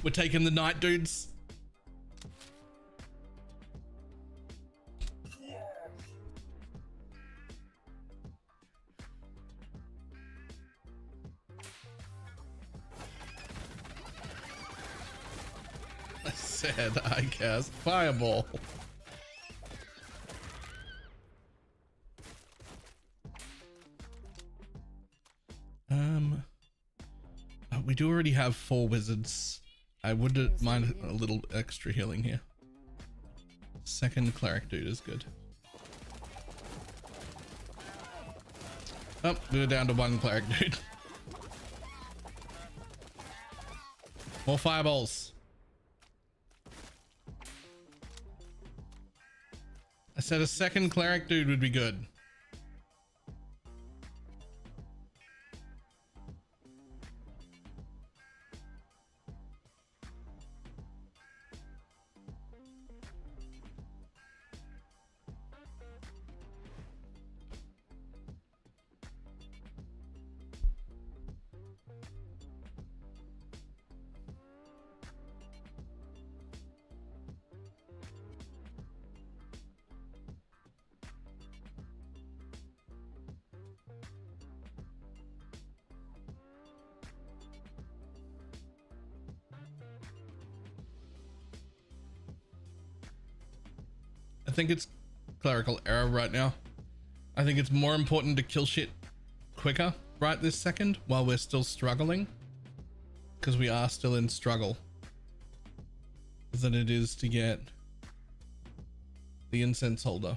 We're taking the night, dudes. I said, I guess. Fireball. We do already have 4 wizards. I wouldn't mind a little extra healing here. Second cleric dude is good. Oh, we're down to 1 cleric dude. More fireballs. I said a second cleric dude would be good. I think it's clerical error right now. I think it's more important to kill shit quicker right this second while we're still struggling, because we are still in struggle, than it is to get the incense holder.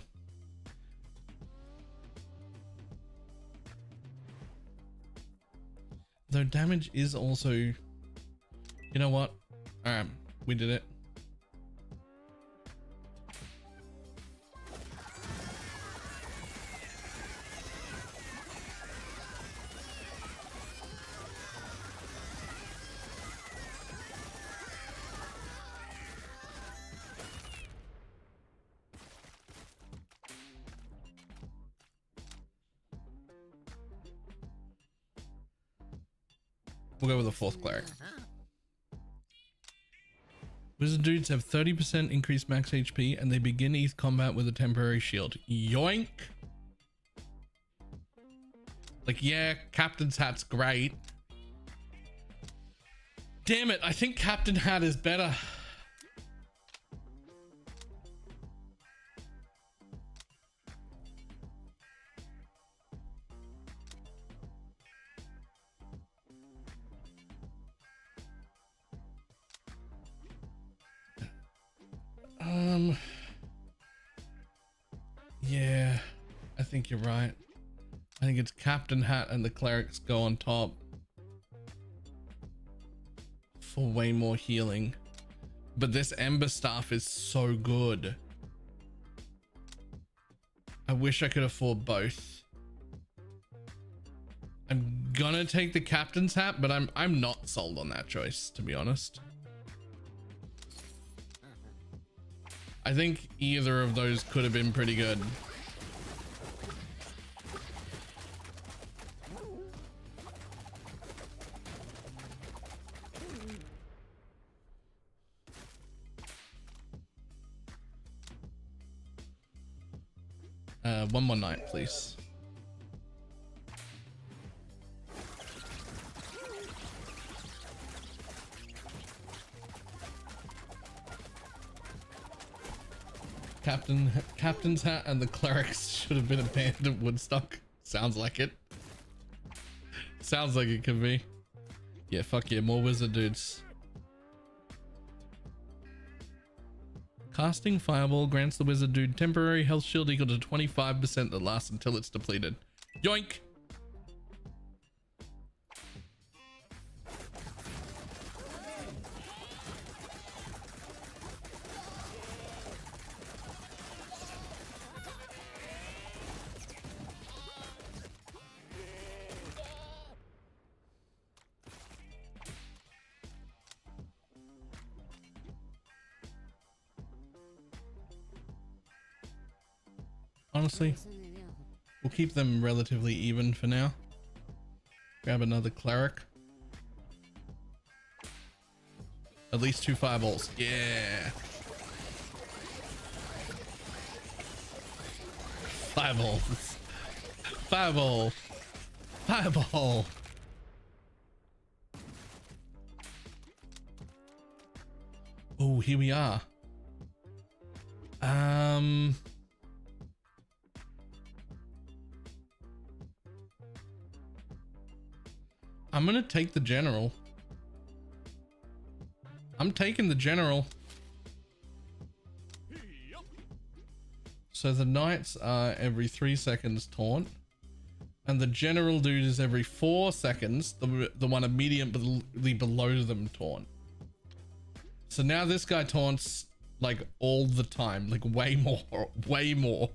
Though damage is also, you know what? We did it. We'll go with the 4th cleric. Wizard dudes have 30% increased max HP and they begin each combat with a temporary shield. Yoink! Like, yeah, Captain's Hat's great. Damn it, I think Captain Hat is better. Yeah, I think you're right. I think it's Captain Hat and the clerics go on top for way more healing. But this Ember Staff is so good. I wish I could afford both. I'm gonna take the Captain's Hat, but I'm not sold on that choice, to be honest. I think either of those could have been pretty good. One more night, please. Captain's Hat and the clerics should have been a band at Woodstock. Sounds like it. Sounds like it could be. Yeah, fuck yeah, more wizard dudes. Casting Fireball grants the wizard dude temporary health shield equal to 25% that lasts until it's depleted. Yoink! honestly. We'll keep them relatively even for now. Grab another cleric. At least 2 fireballs. Yeah. Fireballs. Fireball. Fireball. Oh, here we are. I'm gonna take the general. I'm taking the general. So the knights are every 3 seconds taunt, and the general dude is every 4 seconds, the one immediately below them taunt. So now this guy taunts like all the time, like way more, way more.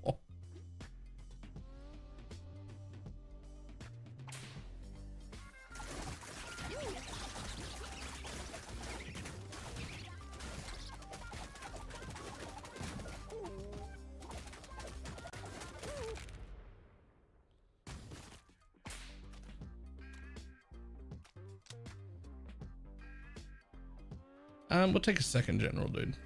We'll take a second general, dude.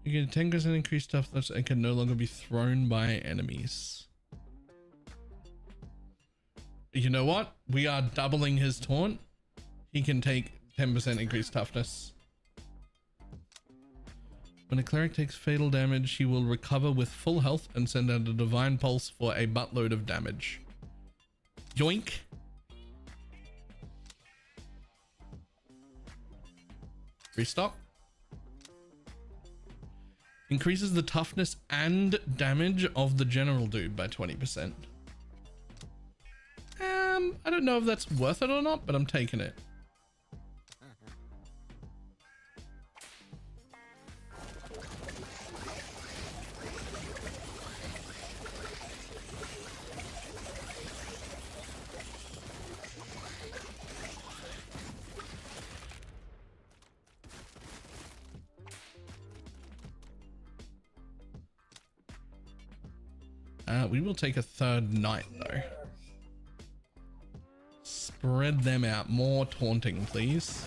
You get a 10% increased toughness and can no longer be thrown by enemies. You know what? We are doubling his taunt. He can take 10% increased toughness. When a cleric takes fatal damage, he will recover with full health and send out a divine pulse for a buttload of damage. Yoink. Restock. Increases the toughness and damage of the general dude by 20%. I don't know if that's worth it or not, but I'm taking it. We will take a third knight though. Spread them out. More taunting, please.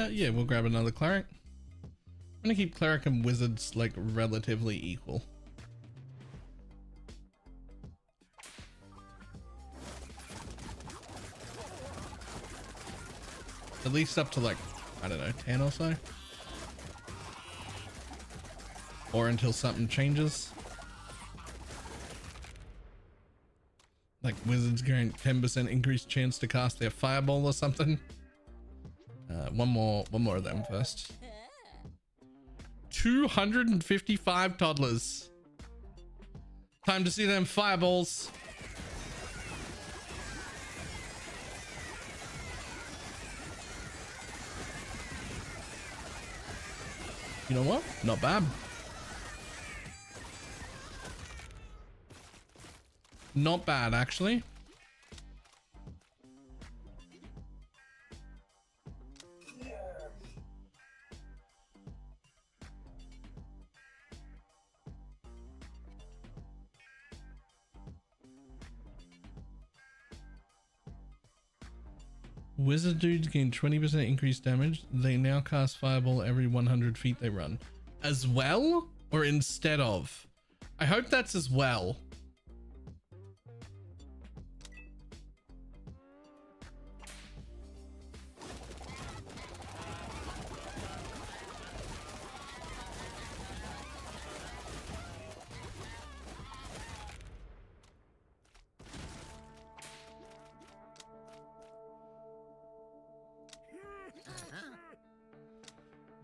Yeah, we'll grab another cleric. I'm gonna keep cleric and wizards like relatively equal. At least up to like, I don't know, 10 or so. Or until something changes. Like wizards gain 10% increased chance to cast their fireball or something. One more of them first. 255 toddlers. Time to see them fireballs. You know what? Not bad. Not bad, actually. Wizard dudes gain 20% increased damage. They now cast fireball every 100 feet they run. As well? Or instead of? I hope that's as well.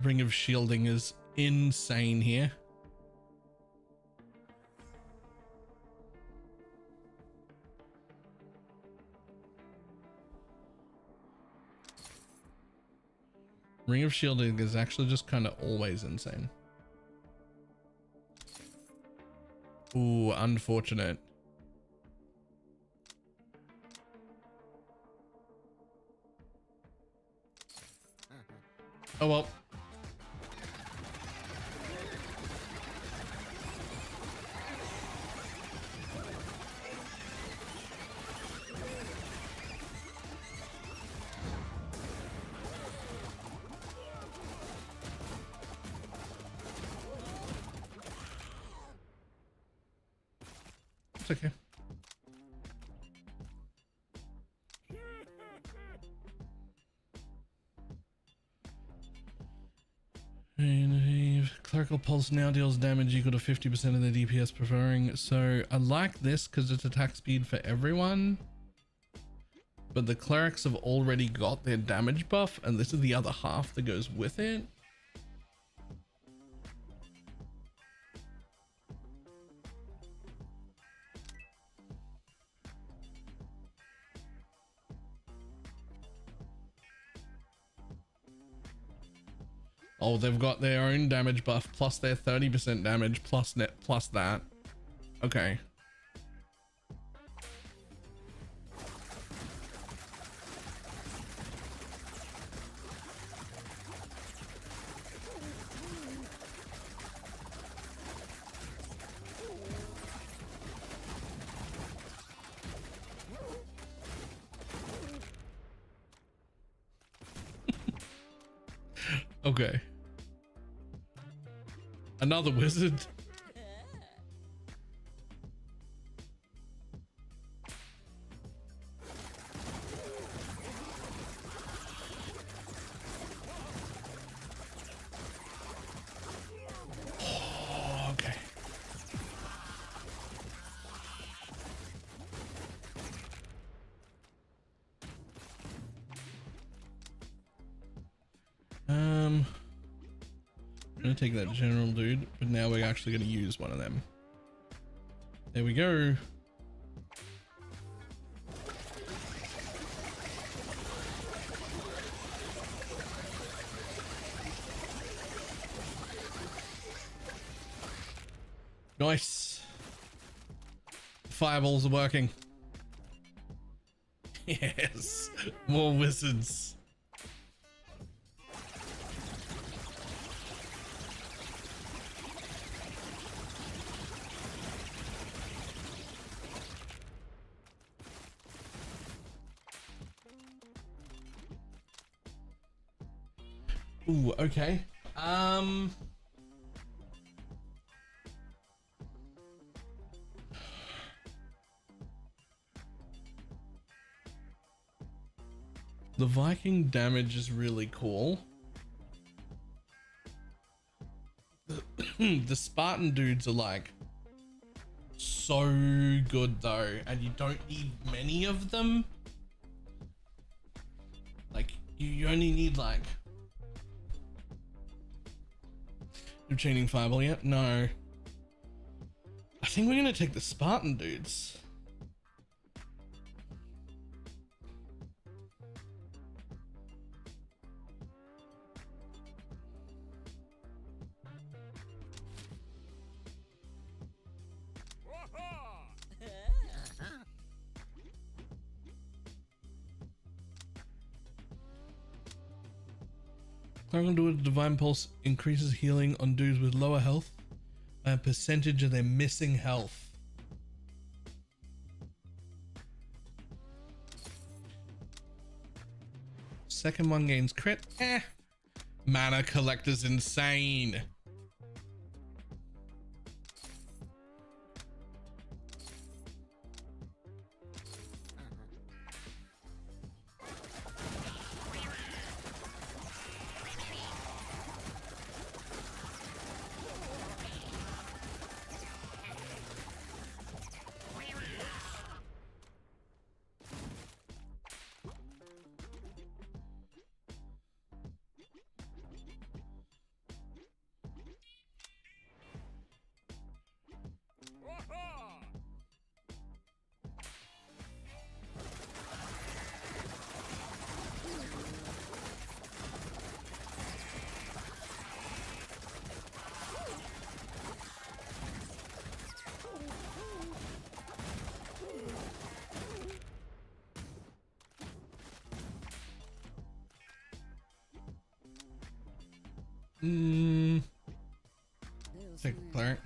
Ring of Shielding is insane here. Ring of Shielding is actually just kind of always insane. Ooh, unfortunate. Oh well. It's okay. Clerical Pulse now deals damage equal to 50% of their DPS preferring. So I like this because it's attack speed for everyone. But the clerics have already got their damage buff, and this is the other half that goes with it. Oh, they've got their own damage buff plus their 30% damage plus net plus that. Okay. Okay. Another wizard. Oh, okay. I'm gonna take that general dude, but now we're actually gonna use one of them. There we go. Nice. Fireballs are working. Yes, more wizards. Ooh, okay. The Viking damage is really cool. The Spartan dudes are like so good though, and you don't need many of them. Like you only need like. You're chaining fireball yet? No. I think we're gonna take the Spartan dudes. Clerical Druid Divine Pulse increases healing on dudes with lower health by a percentage of their missing health. Second one gains crit. Mana Collector's insane. Take a cleric.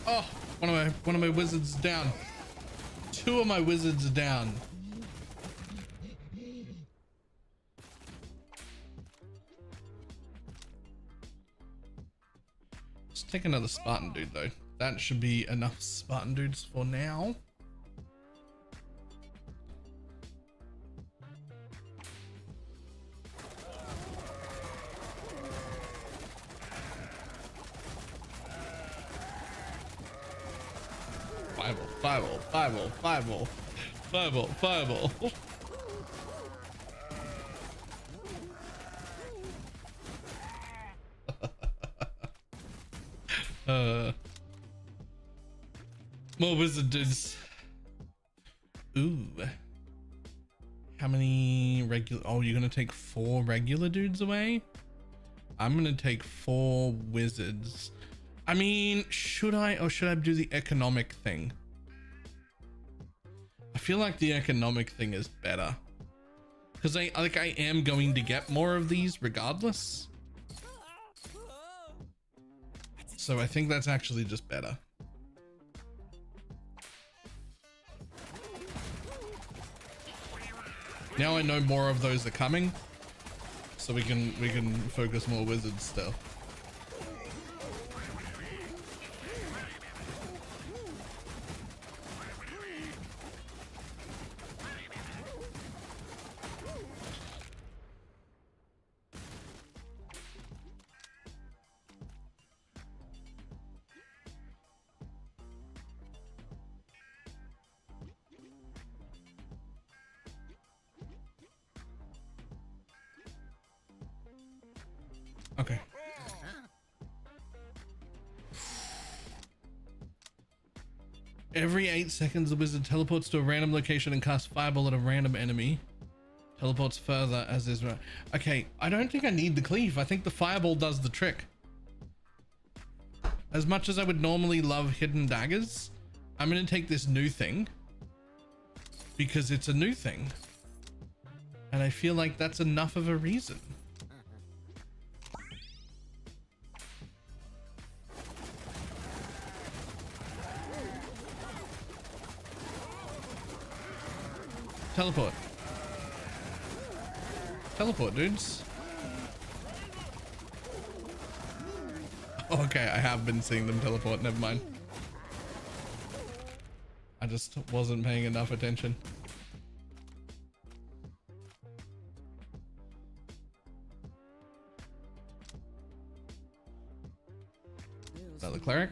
Oh, one of my wizards down. Two of my wizards down. Let's take another Spartan dude though. That should be enough Spartan dudes for now. Fireball. More wizard dudes. Ooh. How many regular? Oh, you're gonna take 4 regular dudes away? I'm gonna take 4 wizards. I mean, should I, or should I do the economic thing? I feel like the economic thing is better because I am going to get more of these regardless. So I think that's actually just better. Now I know more of those are coming, so we can focus more wizards still. Okay. Every 8 seconds, the wizard teleports to a random location and casts fireball at a random enemy. Teleports further as is. Okay, I don't think I need the cleave. I think the fireball does the trick. As much as I would normally love hidden daggers, I'm going to take this new thing because it's a new thing. And I feel like that's enough of a reason. Teleport. Teleport, dudes. Okay, I have been seeing them teleport, never mind. I just wasn't paying enough attention. Another cleric.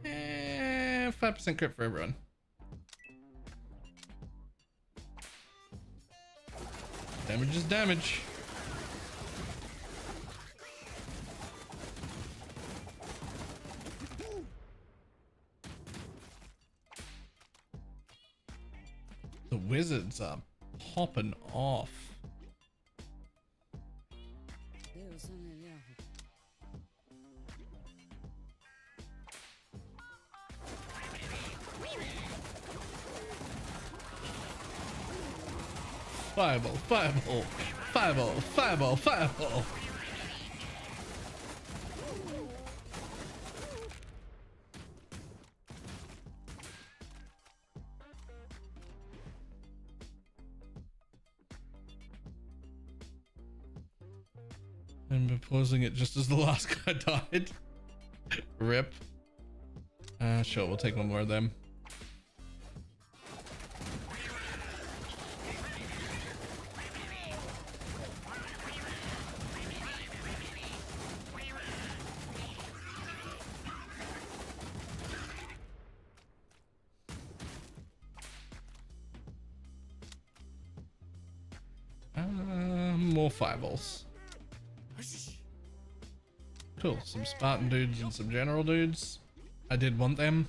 And 5% crit for everyone. Damage is damage. The wizards are popping off. Fireball, fireball, fireball, fireball, fireball. I'm pausing it just as the last guy died. Rip. Sure, we'll take one more of them. More fireballs. Cool, some Spartan dudes and some general dudes. I did want them.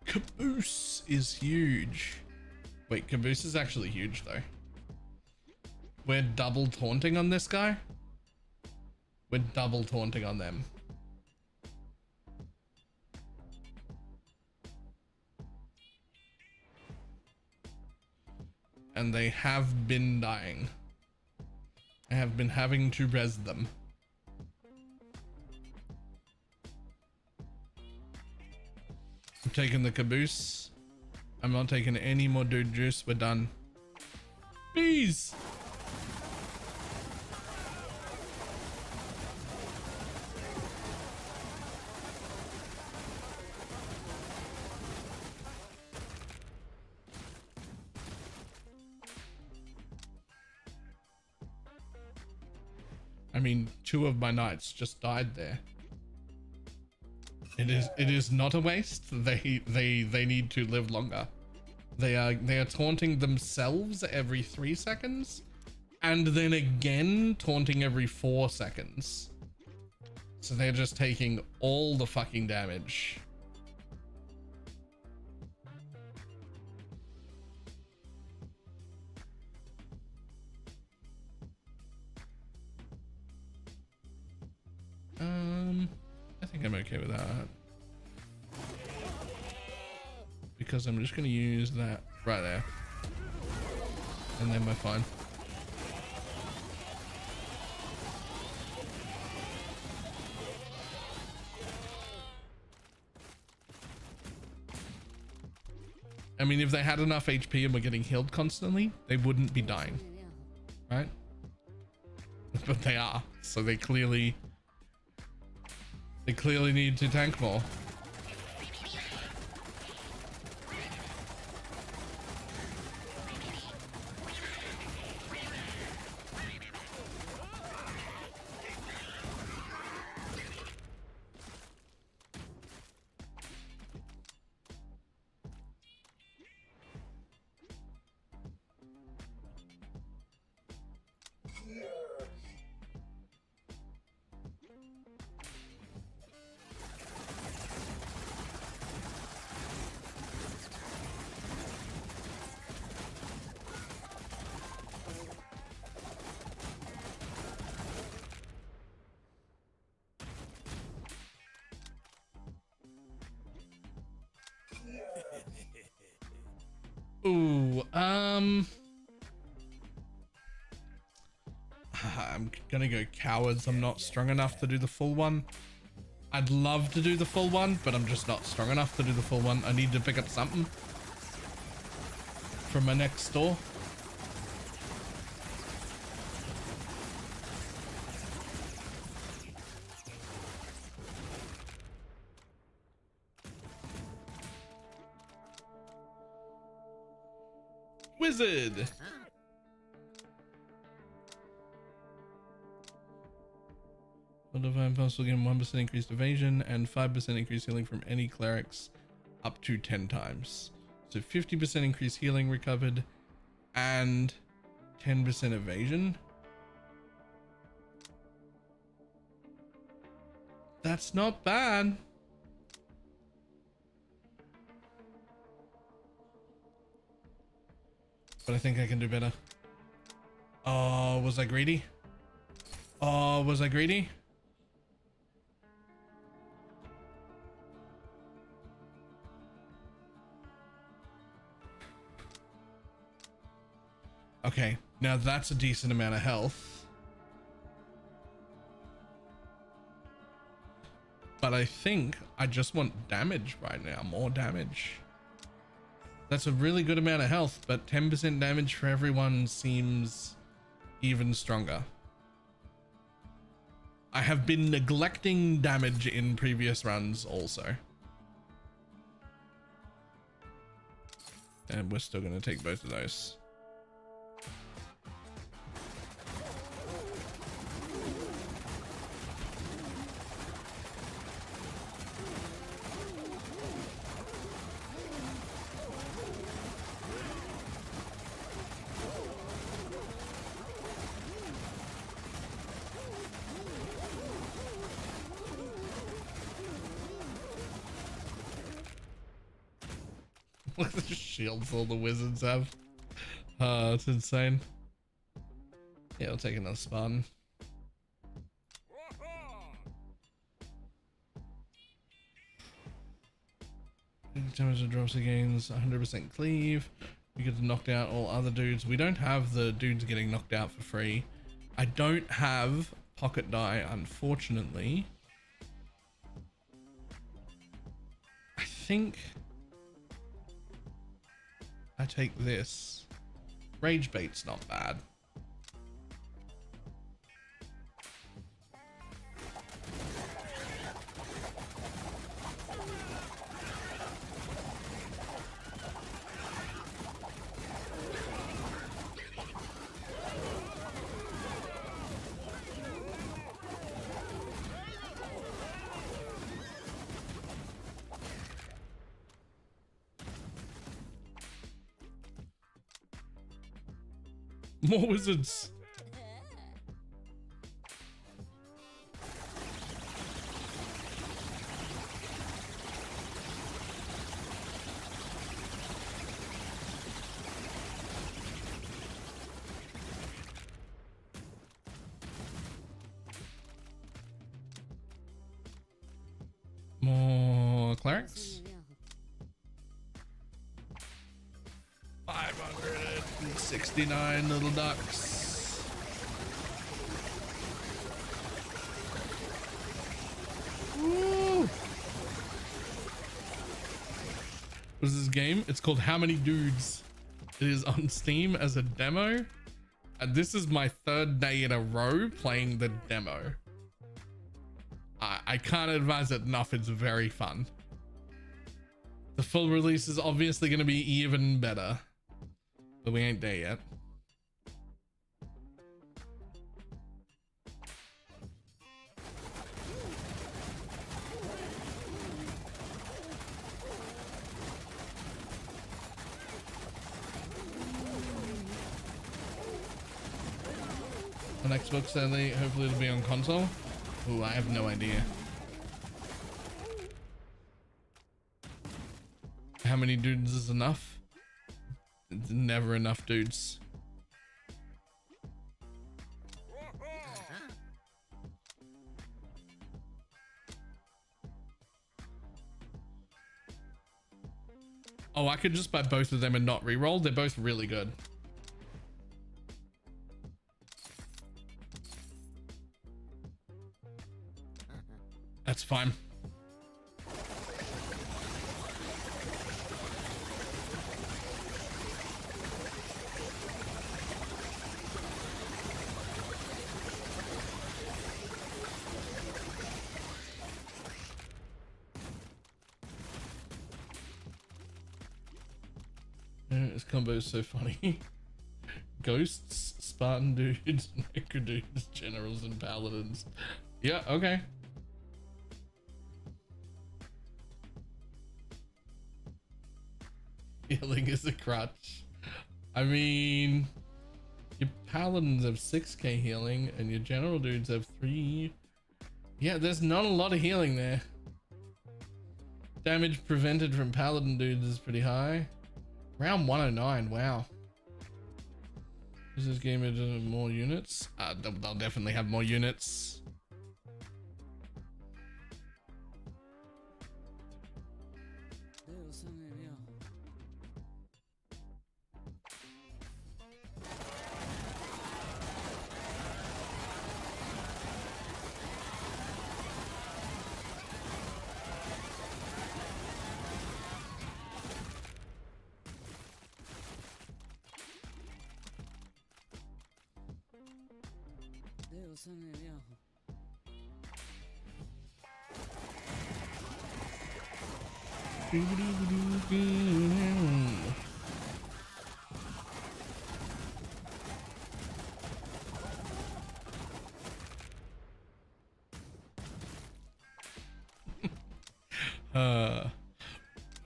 Caboose is huge. Wait, Caboose is actually huge though. We're double taunting on this guy. We're double taunting on them. And they have been dying. I have been having to res them. I'm taking the Caboose. I'm not taking any more dude juice. We're done. Bees! I mean, 2 of my knights just died there. It is not a waste. They need to live longer. They are taunting themselves every 3 seconds, and then again taunting every 4 seconds. So they're just taking all the fucking damage. I think I'm okay with that. Because I'm just gonna use that right there. And then we're fine. I mean, if they had enough HP and were getting healed constantly, they wouldn't be dying. Right? But they are. So they clearly need to tank more. Ooh, I'm gonna go cowards. I'm not strong enough to do the full one. I'd love to do the full one, but I'm just not strong enough to do the full one. I need to pick up something from my next store. Wizard. The divine pulse will give 1% increased evasion and 5% increased healing from any clerics up to 10 times. So 50% increased healing recovered and 10% evasion. That's not bad. But I think I can do better. Oh, was I greedy? Oh, was I greedy? Okay, now that's a decent amount of health. But I think I just want damage right now, more damage. That's a really good amount of health, but 10% damage for everyone seems even stronger. I have been neglecting damage in previous runs also. And we're still going to take both of those. Look at the shields all the wizards have. It's insane. Yeah, I'll take another Spartan. Damage and drops against 100% cleave. We get to knock out all other dudes. We don't have the dudes getting knocked out for free. I don't have pocket die, unfortunately. I think I take this. Rage bait's not bad. More wizards. More clerics. 569 little ducks. Woo! What is this game? It's called How Many Dudes. It is on Steam as a demo. And this is my 3rd day in a row playing the demo. I can't advise it enough. It's very fun. The full release is obviously going to be even better. But we ain't there yet. On Xbox only, hopefully it'll be on console. Ooh, I have no idea. How many dudes is enough? It's never enough dudes. Oh, I could just buy both of them and not reroll. They're both really good. That's fine. This combo is so funny. Ghosts, Spartan dudes, Necro dudes, generals, and paladins. Yeah, okay. Healing is a crutch. I mean, your paladins have 6k healing and your general dudes have 3. Yeah, there's not a lot of healing there. Damage prevented from paladin dudes is pretty high. Round 109, wow. Is this game more units? They'll definitely have more units.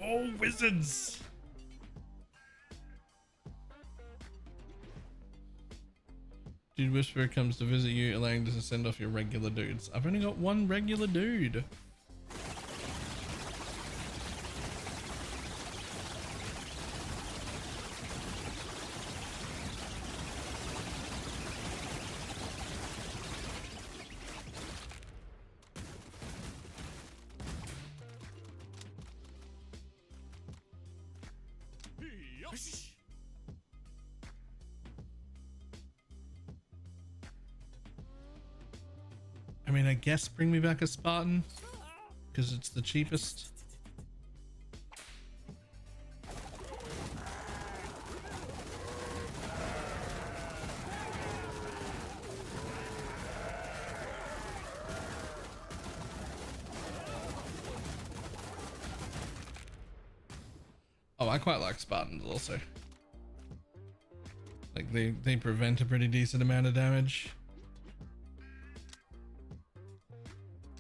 Oh, wizards. Dude Whisperer comes to visit you, allowing you to send off your regular dudes. I've only got one regular dude. I mean, I guess bring me back a Spartan because it's the cheapest. Oh, I quite like Spartans also. Like they prevent a pretty decent amount of damage.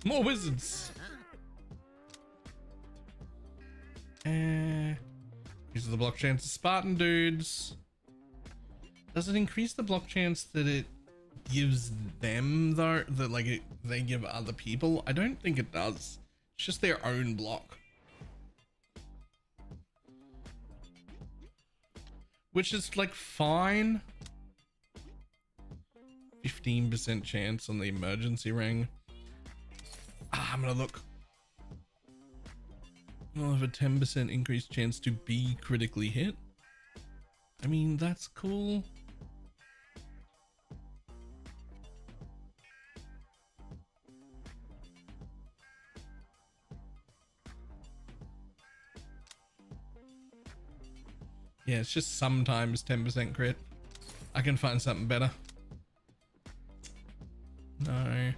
More wizards. These are the block chance of Spartan dudes. Does it increase the block chance that it gives them though? That like they give other people? I don't think it does. It's just their own block. Which is like fine. 15% chance on the emergency ring. I'm gonna look. I'll have a 10% increased chance to be critically hit. I mean, that's cool. Yeah, it's just sometimes 10% crit. I can find something better. No.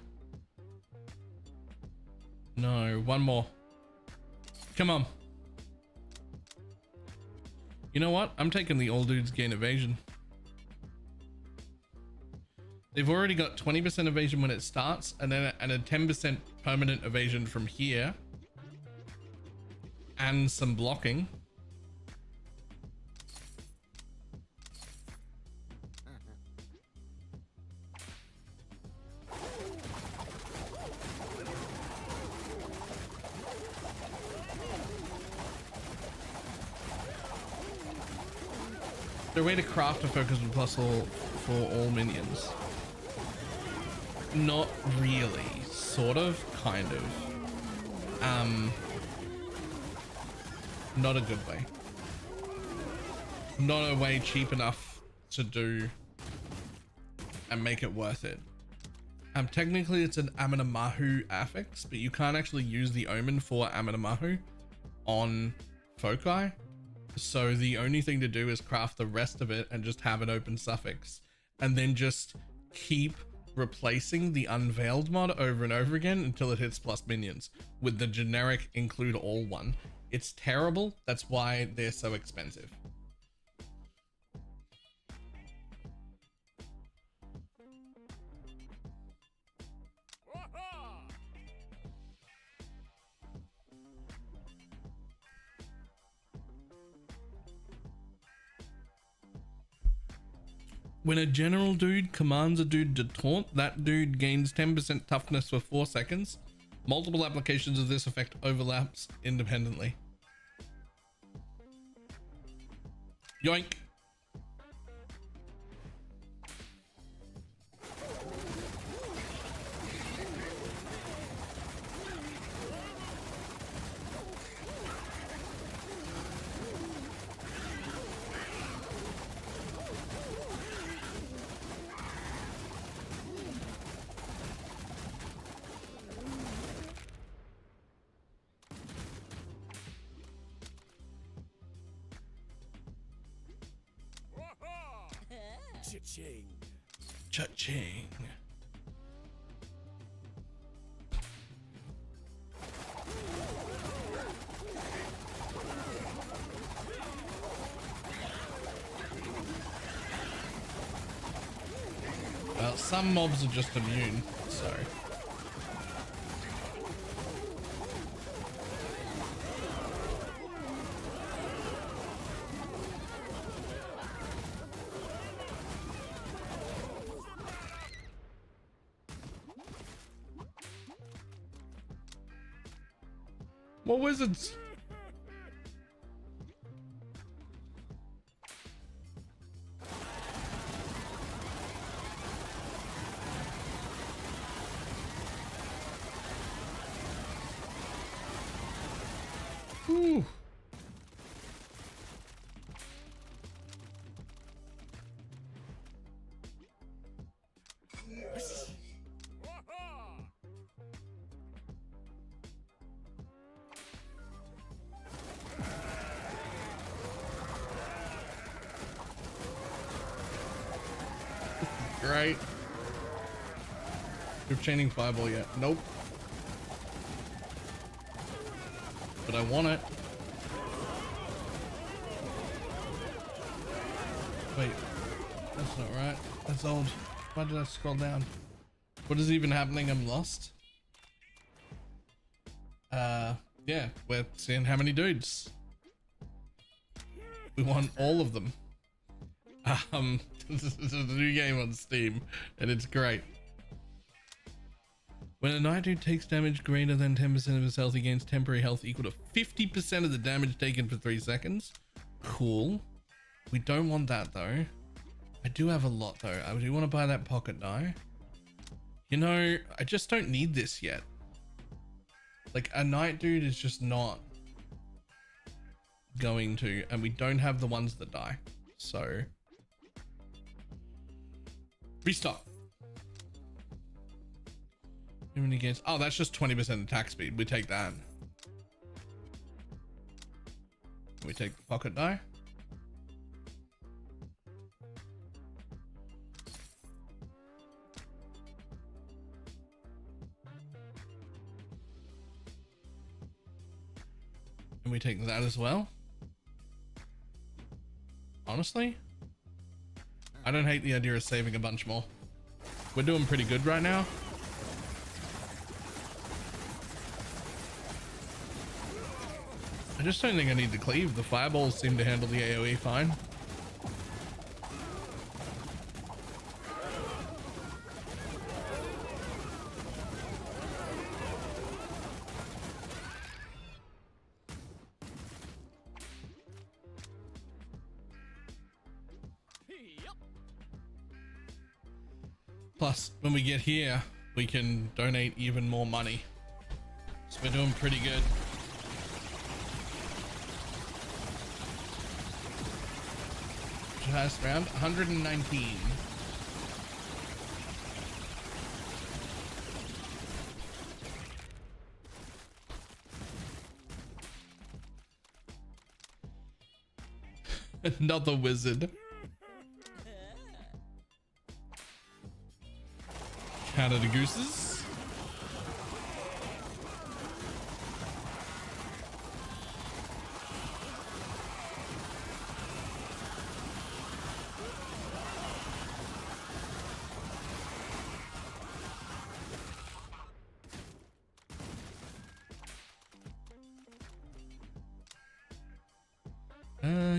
No, one more. Come on. You know what? I'm taking the all dudes gain evasion. They've already got 20% evasion when it starts, and then a 10% permanent evasion from here. And some blocking. Their way to craft a focus with plus all for all minions. Not really. Sort of, kind of. Not a good way. Not a way cheap enough to do and make it worth it. Technically it's an Aminamahu affix, but you can't actually use the omen for Aminamahu on foci. So the only thing to do is craft the rest of it and just have an open suffix, and then just keep replacing the unveiled mod over and over again until it hits plus minions with the generic include all one. It's terrible. That's why they're so expensive. When a general dude commands a dude to taunt, that dude gains 10% toughness for 4 seconds. Multiple applications of this effect overlaps independently. Yoink. Cha-ching. Cha-ching. Well, some mobs are just immune, so. More wizards. Ooh. great. You're chaining fireball yet? Nope. But I want it. Wait, that's not right. That's old. Why did I scroll down? What is even happening? I'm lost. Yeah, we're seeing how many dudes. We want all of them. This is a new game on Steam, and it's great. When a night dude takes damage greater than 10% of his health, he gains temporary health equal to 50% of the damage taken for 3 seconds. Cool. We don't want that though. I do have a lot though. I do want to buy that pocket die. You know, I just don't need this yet. Like, a night dude is just not going to, and we don't have the ones that die. So restock. How many games? Oh, that's just 20% attack speed. We take that. We take the pocket die. And we take that as well. Honestly, I don't hate the idea of saving a bunch more. We're doing pretty good right now. I just don't think I need to cleave. The fireballs seem to handle the AoE fine. Plus, when we get here, we can donate even more money. So we're doing pretty good. Highest round, 119. Another wizard. Canada Gooses.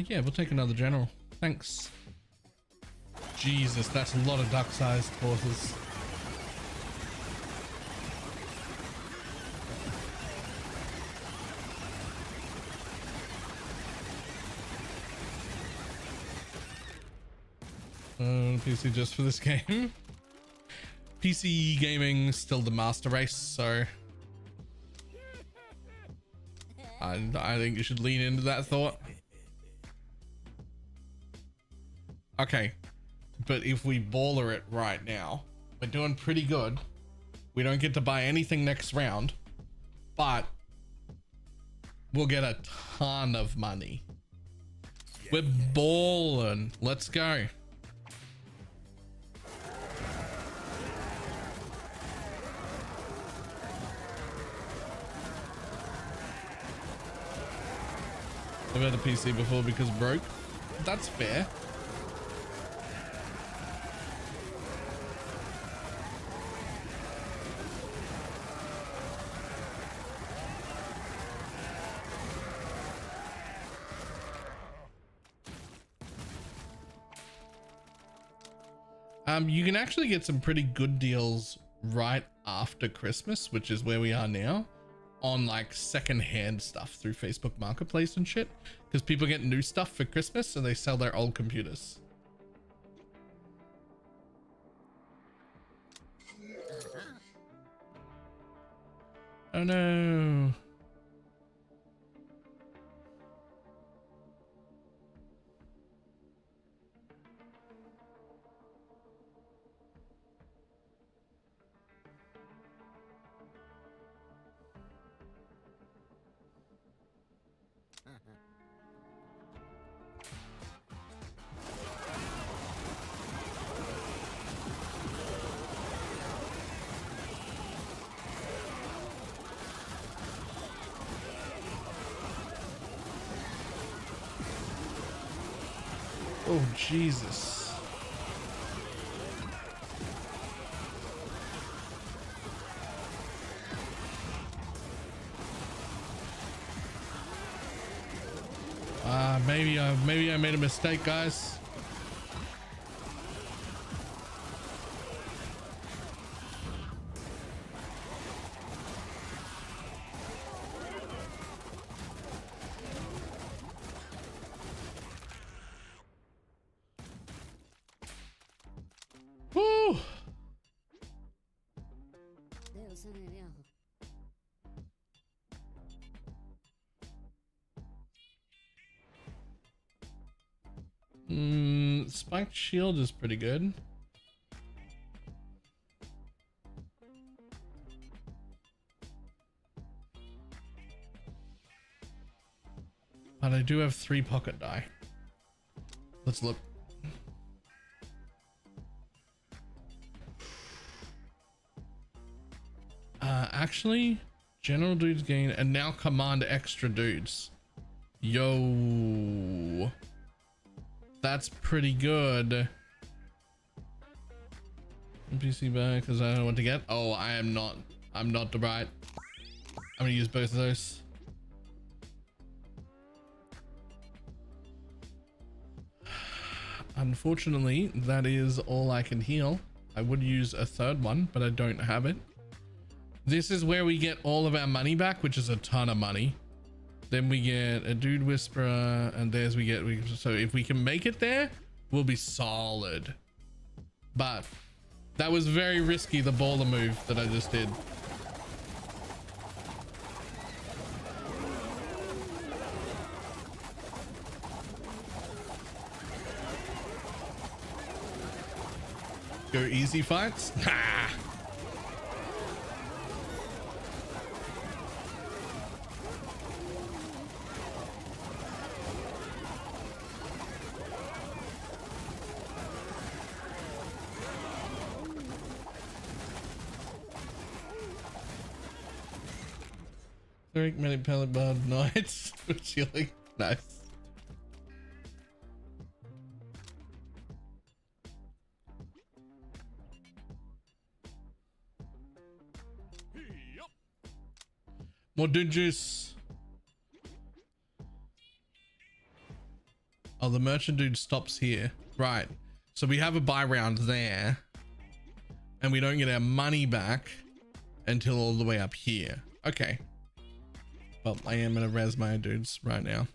Yeah, we'll take another general. Thanks. Jesus, that's a lot of duck-sized horses. PC just for this game. PC gaming still the master race, so I think you should lean into that thought. Okay, but if we baller it right now, we're doing pretty good. We don't get to buy anything next round, but we'll get a ton of money. We're balling. Let's go. I've had a PC before because broke. That's fair. You can actually get some pretty good deals right after Christmas, which is where we are now, on like secondhand stuff through Facebook Marketplace and shit, because people get new stuff for Christmas, so they sell their old computers. Oh no. Oh, Jesus. Maybe I made a mistake, guys. Woo! Spiked shield is pretty good. But I do have 3 pocket die. Let's look. Actually, general dudes gain and now command extra dudes. Yo. That's pretty good. NPC back because I don't know what to get. Oh, I'm not the right. I'm gonna use both of those. Unfortunately, that is all I can heal. I would use a third one, but I don't have it. This is where we get all of our money back, which is a ton of money. Then we get a dude whisperer, and there's so if we can make it there, we'll be solid. But that was very risky, the baller move that I just did. Go easy fights? Nah. Many pellet bud knights with shielding. Nice. More dude juice. Oh, the merchant dude stops here. Right. So we have a buy round there. And we don't get our money back until all the way up here. Okay. Well, I am gonna res my dudes right now.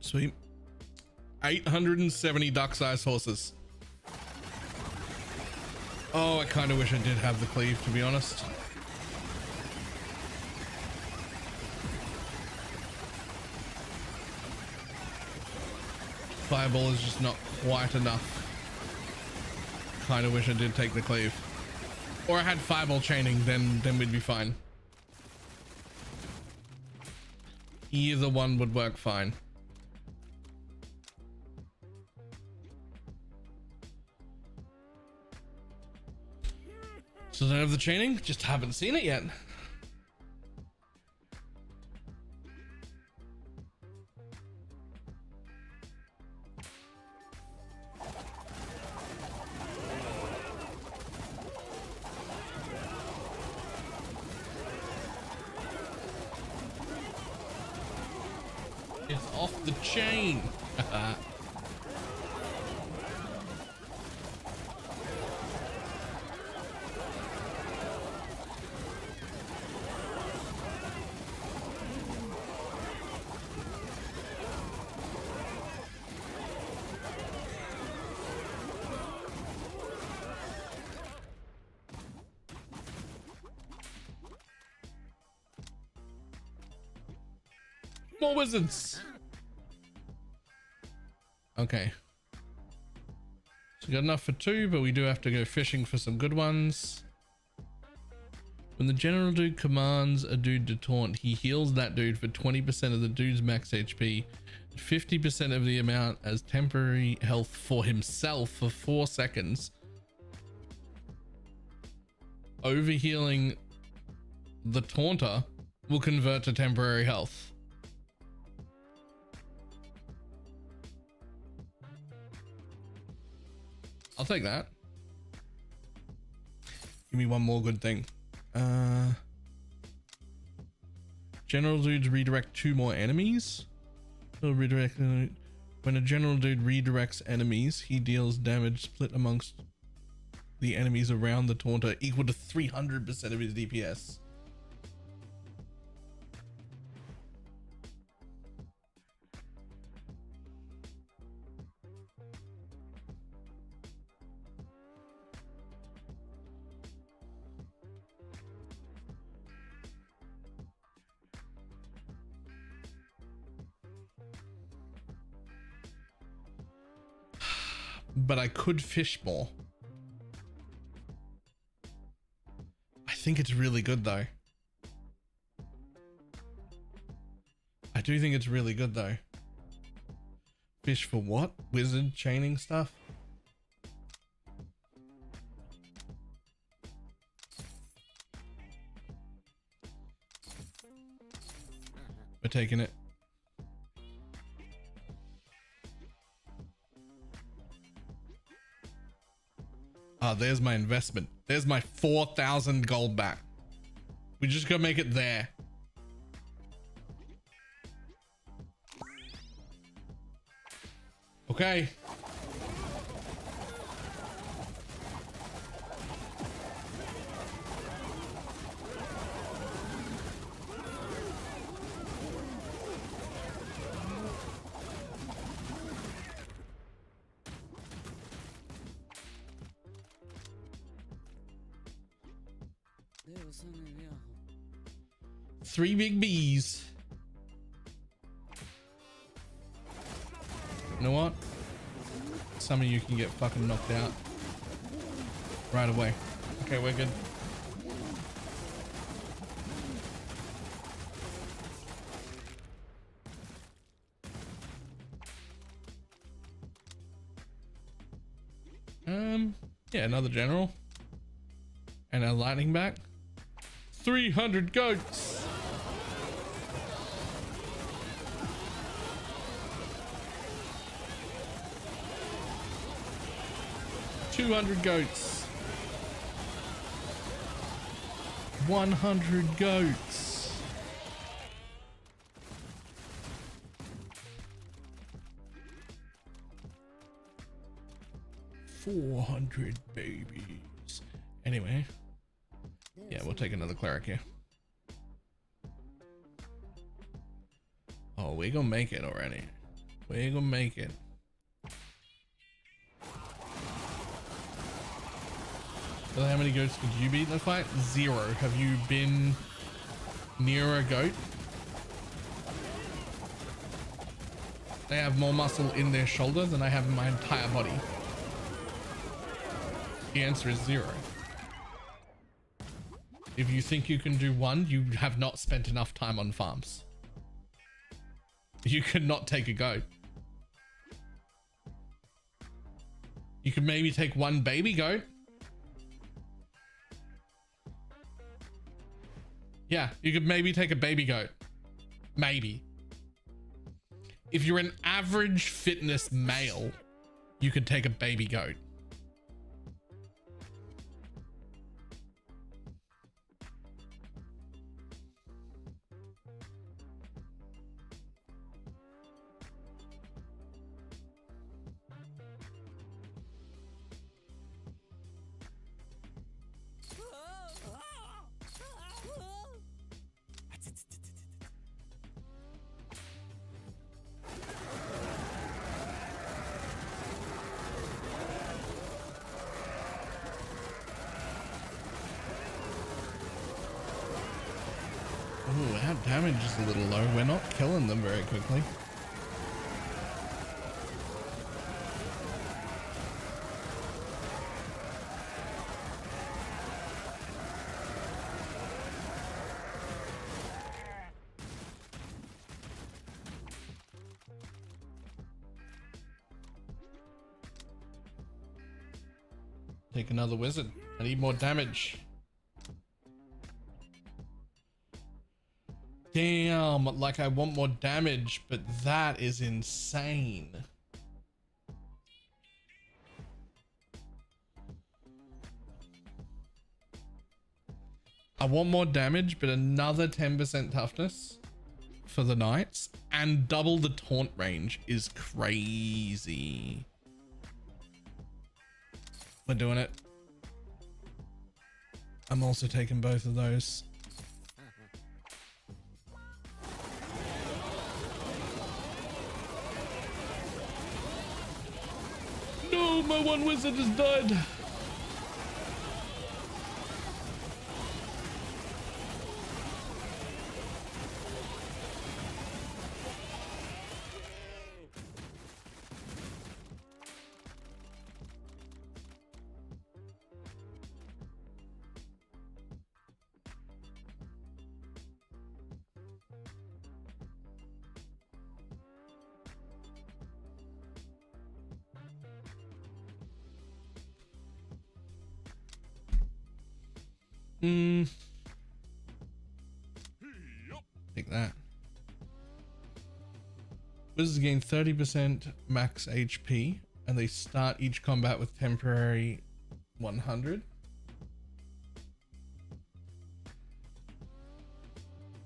Sweet. 870 duck-sized horses. Oh, I kind of wish I did have the cleave, to be honest. Fireball is just not quite enough. Kind of wish I did take the cleave. Or I had fireball chaining, then we'd be fine. Either one would work fine. So I don't have the chaining, just haven't seen it yet. It's off the chain. More wizards. Okay. So we got enough for 2, but we do have to go fishing for some good ones. When the general dude commands a dude to taunt, he heals that dude for 20% of the dude's max HP, 50% of the amount as temporary health for himself for 4 seconds. Overhealing the taunter will convert to temporary health. I'll take that. Give me one more good thing. General dudes redirect 2 more enemies. He'll redirect when a general dude redirects enemies, he deals damage split amongst the enemies around the taunter equal to 300% of his DPS. But I could fish more. I think it's really good though. I do think it's really good though. Fish for what? Wizard chaining stuff? We're taking it. Ah, there's my investment. There's my 4,000 gold back. We just gotta make it there. Okay. Three big bees. You know what? Some of you can get fucking knocked out right away. Okay, we're good. Yeah, another general. And a lightning back. 300 goats. $200 goats. 100 goats. $400 babies. Anyway. Yeah, we'll take another cleric here. Oh, we're gonna make it already. We're gonna make it. So how many goats could you beat in the fight? 0. Have you been near a goat? They have more muscle in their shoulder than I have in my entire body. The answer is 0. If you think you can do 1, you have not spent enough time on farms. You could not take a goat. You could maybe take 1 baby goat. Yeah, you could maybe take a baby goat. Maybe. If you're an average fitness male, you could take a baby goat. Oh, our damage is a little low. We're not killing them very quickly. Take another wizard. I need more damage. Damn, like I want more damage, but that is insane. I want more damage, but another 10% toughness for the knights and double the taunt range is crazy. We're doing it. I'm also taking both of those. No, my one wizard has died. Take that. Wizards gain 30% max HP and they start each combat with temporary 100.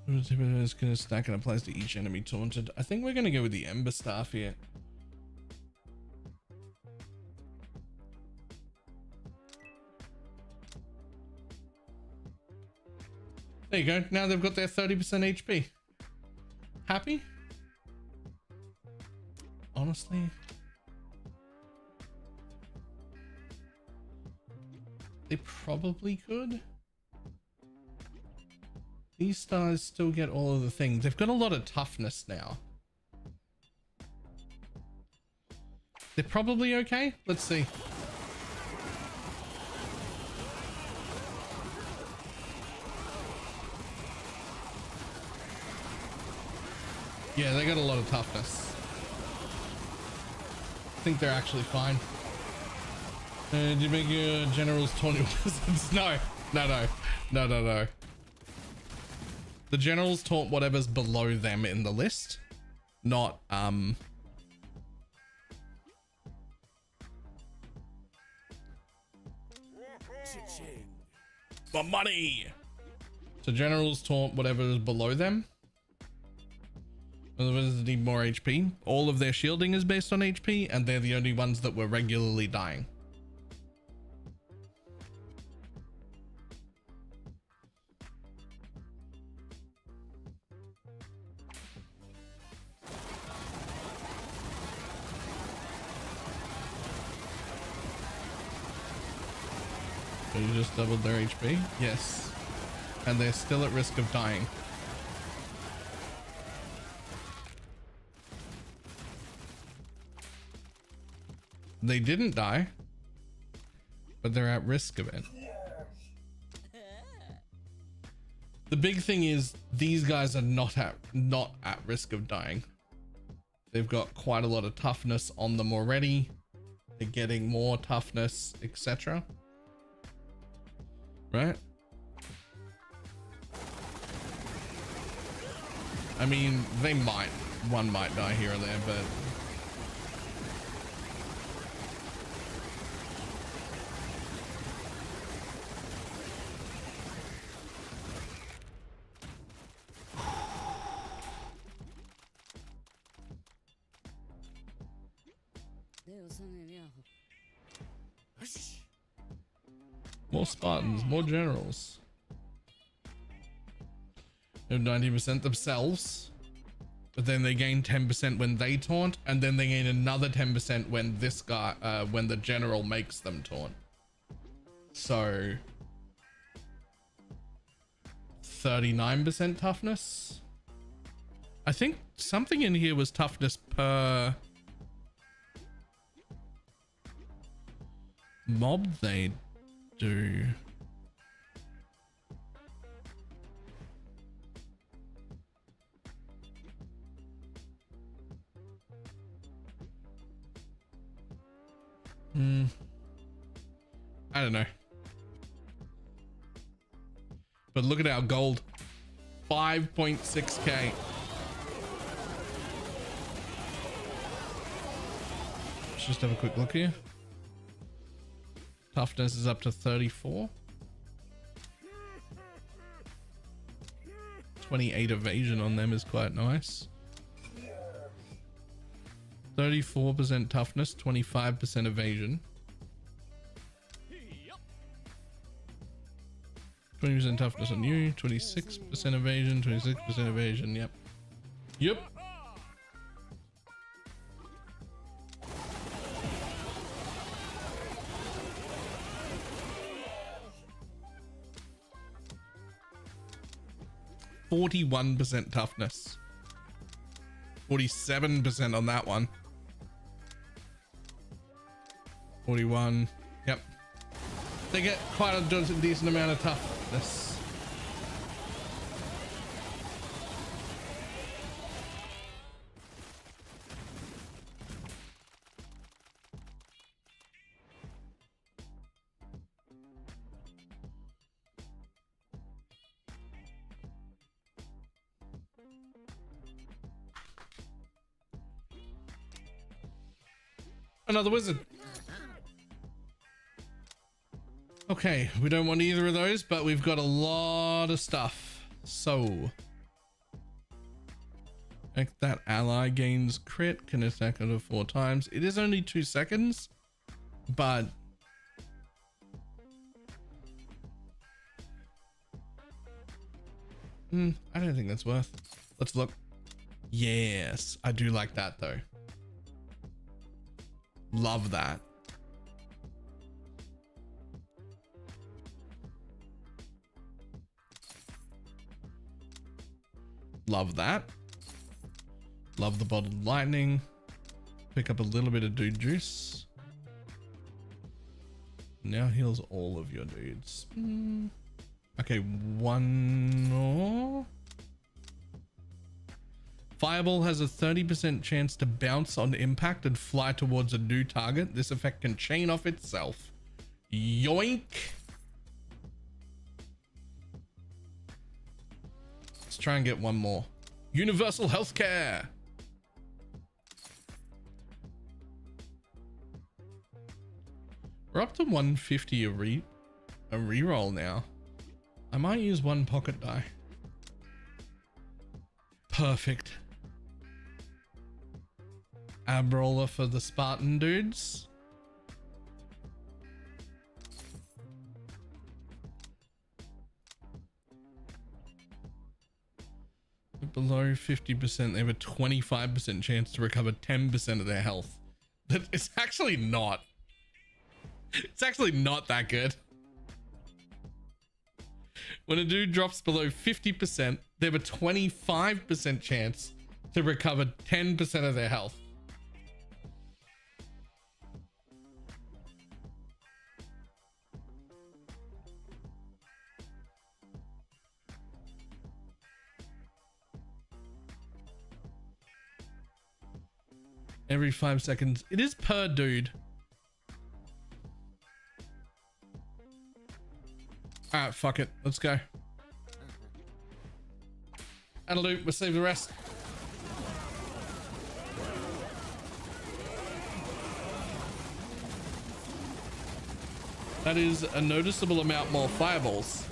Is going to stack and applies to each enemy taunted. I think we're going to go with the Ember Staff here. There you go. Now they've got their 30% HP. Happy? Honestly, they probably could. These stars still get all of the things. They've got a lot of toughness now. They're probably okay. Let's see. Yeah, they got a lot of toughness. I think they're actually fine. Did you make your generals taunt your wizards? No. The generals taunt whatever's below them in the list, not my money. So generals taunt whatever is below them. Otherwise, they need more HP. All of their shielding is based on HP, and they're the only ones that were regularly dying. So you just doubled their HP? Yes. And they're still at risk of dying. They didn't die, but they're at risk of it. The big thing is these guys are not at risk of dying. They've got quite a lot of toughness on them already. They're getting more toughness, etc. Right? I mean, one might die here or there, but more Spartans, more generals. They have 90% themselves, but then they gain 10% when they taunt, and then they gain another 10% when this guy, when the general makes them taunt. So 39% toughness. I think something in here was toughness per mob they do. I don't know. But look at our gold. 5.6k. Let's just have a quick look here. Toughness is up to 34. 28 evasion on them is quite nice. 34% toughness, 25% evasion. 20% toughness on you, 26% evasion, 26% evasion, yep. Yep. %41 toughness. 47% on that one. 41. Yep. They get quite a decent amount of toughness. Another wizard. Okay, we don't want either of those, but we've got a lot of stuff. So, like that ally gains crit, can attack it 4 times. It is only 2 seconds, but I don't think that's worth. Let's look. Yes, I do like that though. Love that. Love that. Love the bottled lightning. Pick up a little bit of dude juice. Now heals all of your dudes. Okay, one more. Fireball has a 30% chance to bounce on impact and fly towards a new target. This effect can chain off itself. Yoink. Let's try and get one more. Universal healthcare. We're up to 150 a reroll now. I might use one pocket die. Perfect. Ab roller for the Spartan dudes. Below 50%, they have a 25% chance to recover 10% of their health. It's actually not. It's actually not that good. When a dude drops below 50%, they have a 25% chance to recover 10% of their health. Every 5 seconds. It is per dude. Alright, fuck it. Let's go. That'll do. We'll save the rest. That is a noticeable amount more fireballs.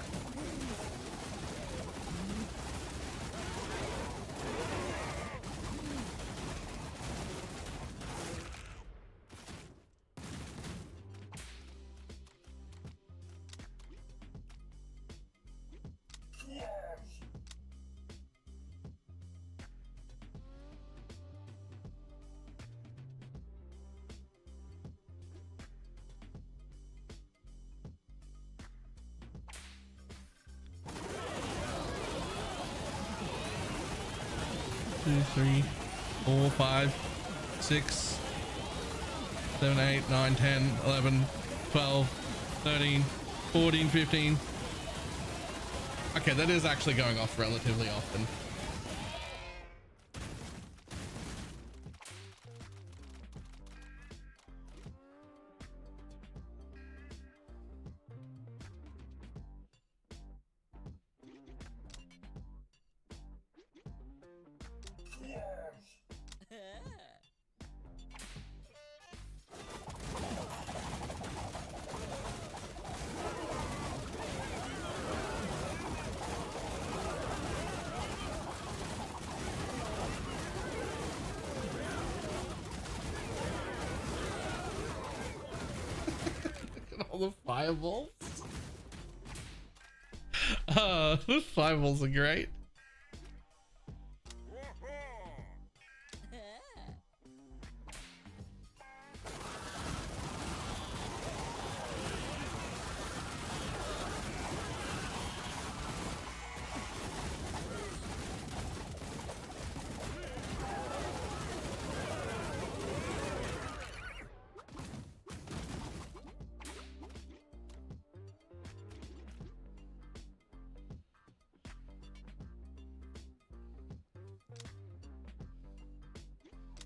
2, 3, 4, 5, 6, 7, 8, 9, 10, 11, 12, 13, 14, 15. Okay, that is actually going off relatively often. All the fireballs. The fireballs are great.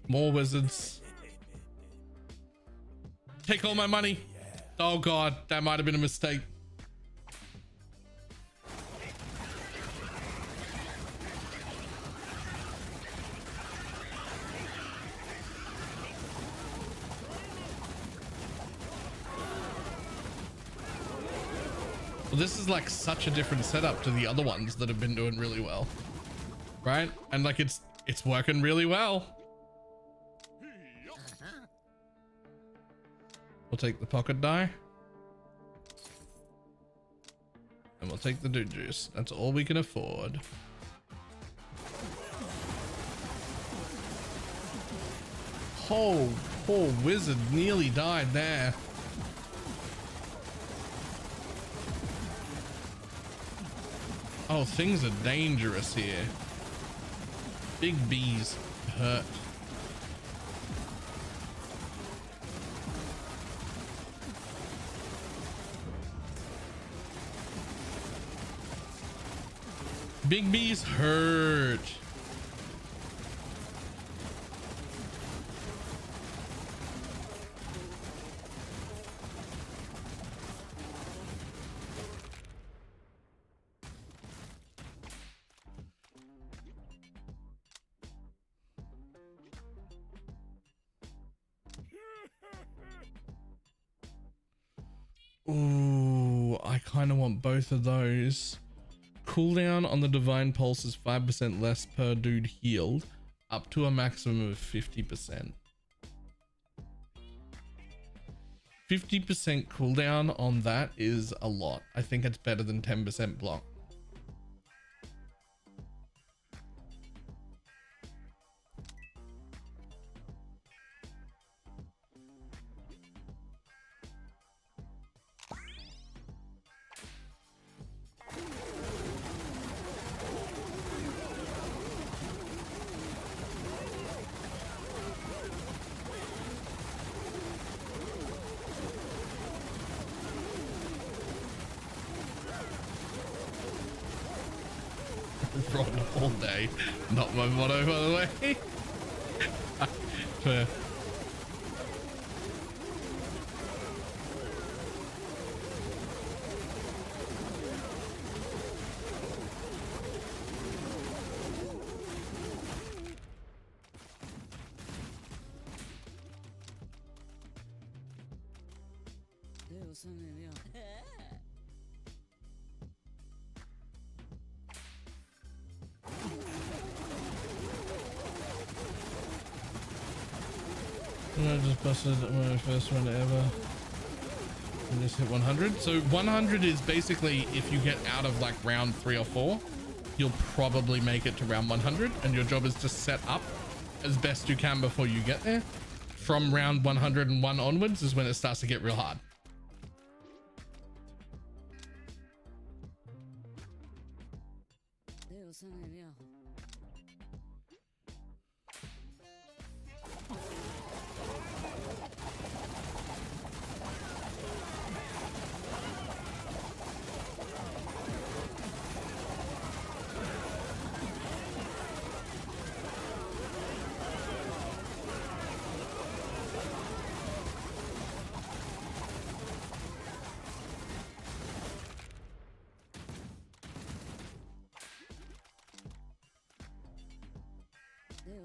More wizards. Take all my money. Oh god, that might have been a mistake. Well, this is like such a different setup to the other ones that have been doing really well, right? And like it's working really well. We'll take the pocket die. And we'll take the dude juice. That's all we can afford. Oh, poor wizard nearly died there. Oh, things are dangerous here. Big bees hurt. Big bees hurt. Ooh, I kind of want both of those. Cooldown on the divine pulse is 5% less per dude healed, up to a maximum of 50%. 50% cooldown on that is a lot. I think it's better than 10% block. Run all day. Not my motto, by the way. Fair. I just busted my first one ever and just hit 100. So 100 is basically if you get out of like round 3 or 4, you'll probably make it to round 100, and your job is to set up as best you can before you get there. From round 101 onwards is when it starts to get real hard.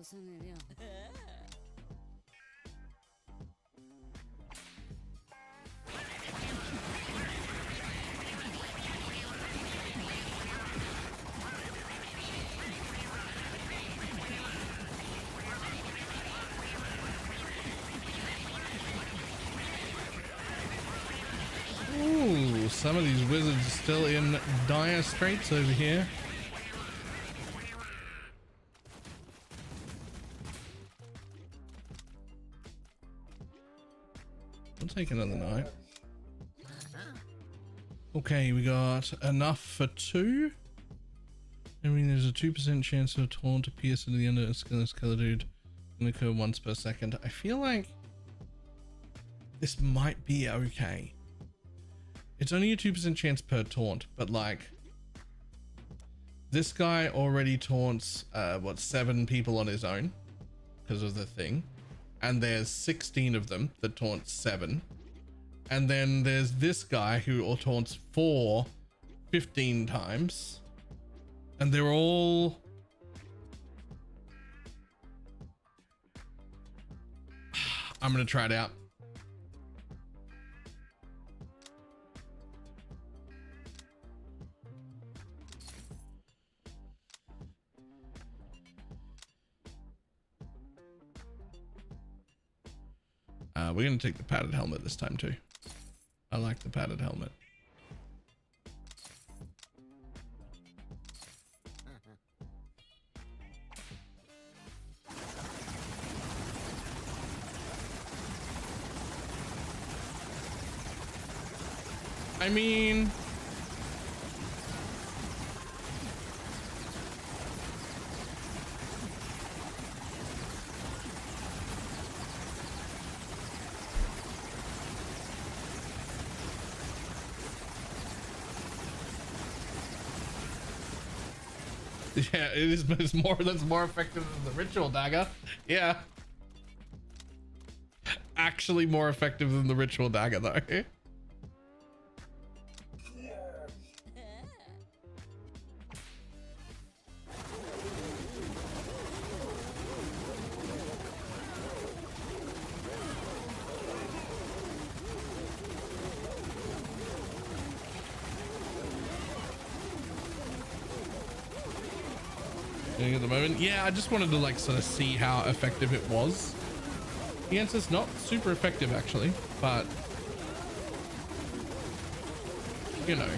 Ooh, some of these wizards are still in dire straits over here. We'll take another night. Okay, we got enough for 2. I mean, there's a 2% chance of a taunt to pierce into the end of a skeleton dude. Can occur once per second. I feel like this might be okay. It's only a 2% chance per taunt, but like this guy already taunts 7 people on his own because of the thing, and there's 16 of them that taunt 7, and then there's this guy who taunts 4 15 times, and they're all I'm gonna try it out. We're gonna take the padded helmet this time too. I like the padded helmet. I mean, yeah, it's more, that's more effective than the ritual dagger. Yeah. Actually more effective than the ritual dagger though. At the moment, yeah, I just wanted to like sort of see how effective it was. The answer's not super effective actually, but you know,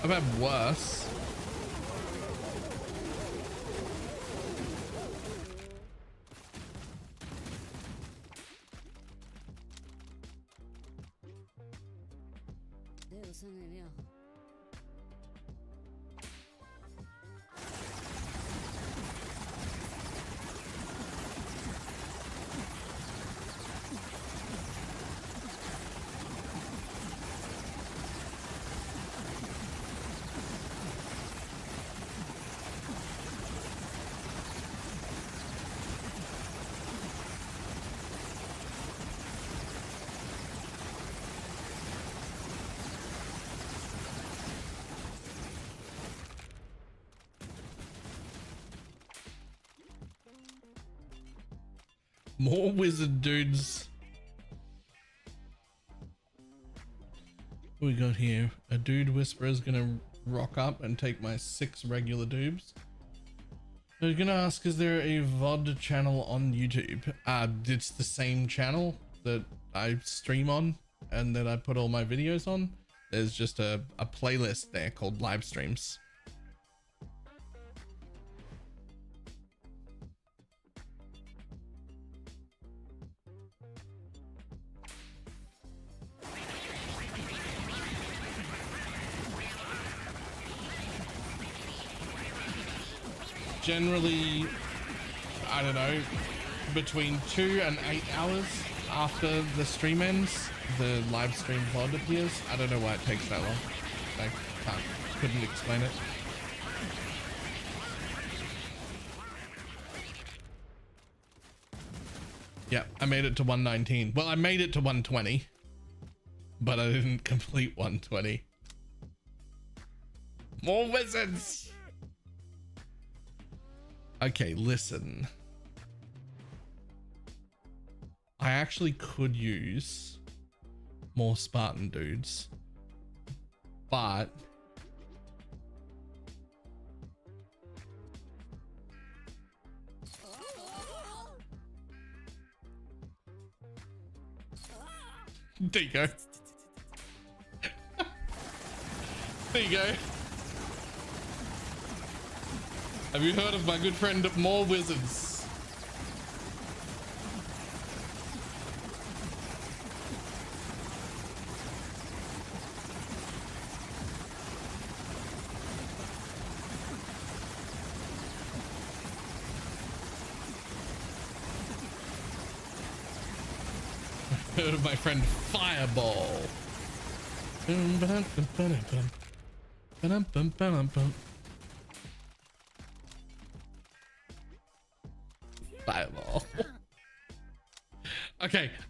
I've had worse. More wizard dudes. What we got here? A dude whisperer is gonna rock up and take my 6 regular dubes. I was gonna ask, is there a VOD channel on YouTube? It's the same channel that I stream on and that I put all my videos on. There's just a playlist there called live streams. Generally, I don't know, between 2 and 8 hours after the stream ends, the live stream VOD appears. I don't know why it takes that long. I couldn't explain it. Yeah, I made it to 119. Well, I made it to 120, but I didn't complete 120. More wizards! Okay, listen. I actually could use more Spartan dudes, but there you go. There you go. Have you heard of my good friend More Wizards? Heard of my friend Fireball. Fireball.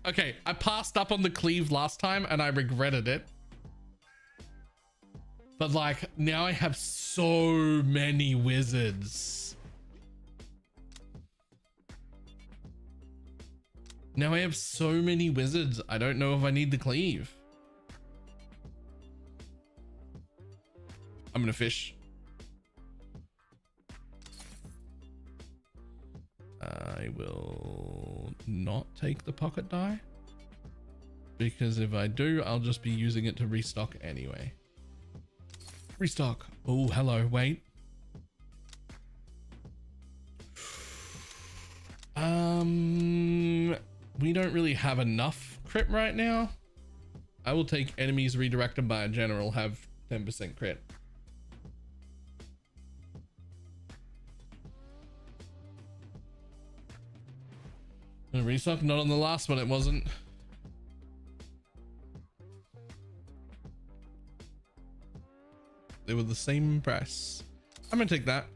Okay, I passed up on the cleave last time and I regretted it. But like, now I have so many wizards. Now I have so many wizards. I don't know if I need the cleave. I'm gonna fish. I will not take the pocket die, because if I do, I'll just be using it to restock anyway. Restock. Oh, hello. Wait. We don't really have enough crit right now. I will take enemies redirected by a general have 10% crit. A restock? Not on the last one, it wasn't. They were the same price. I'm gonna take that.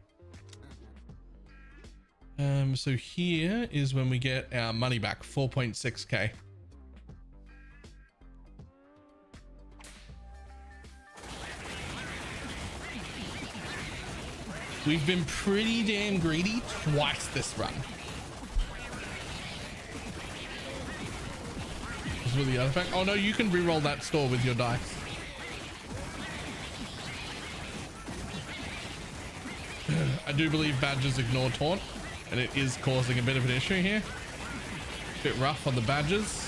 So here is when we get our money back, 4.6k. We've been pretty damn greedy twice this run. This is the artifact. Oh no, you can re-roll that store with your dice. I do believe badges ignore taunt, and it is causing a bit of an issue here. Bit rough on the badges.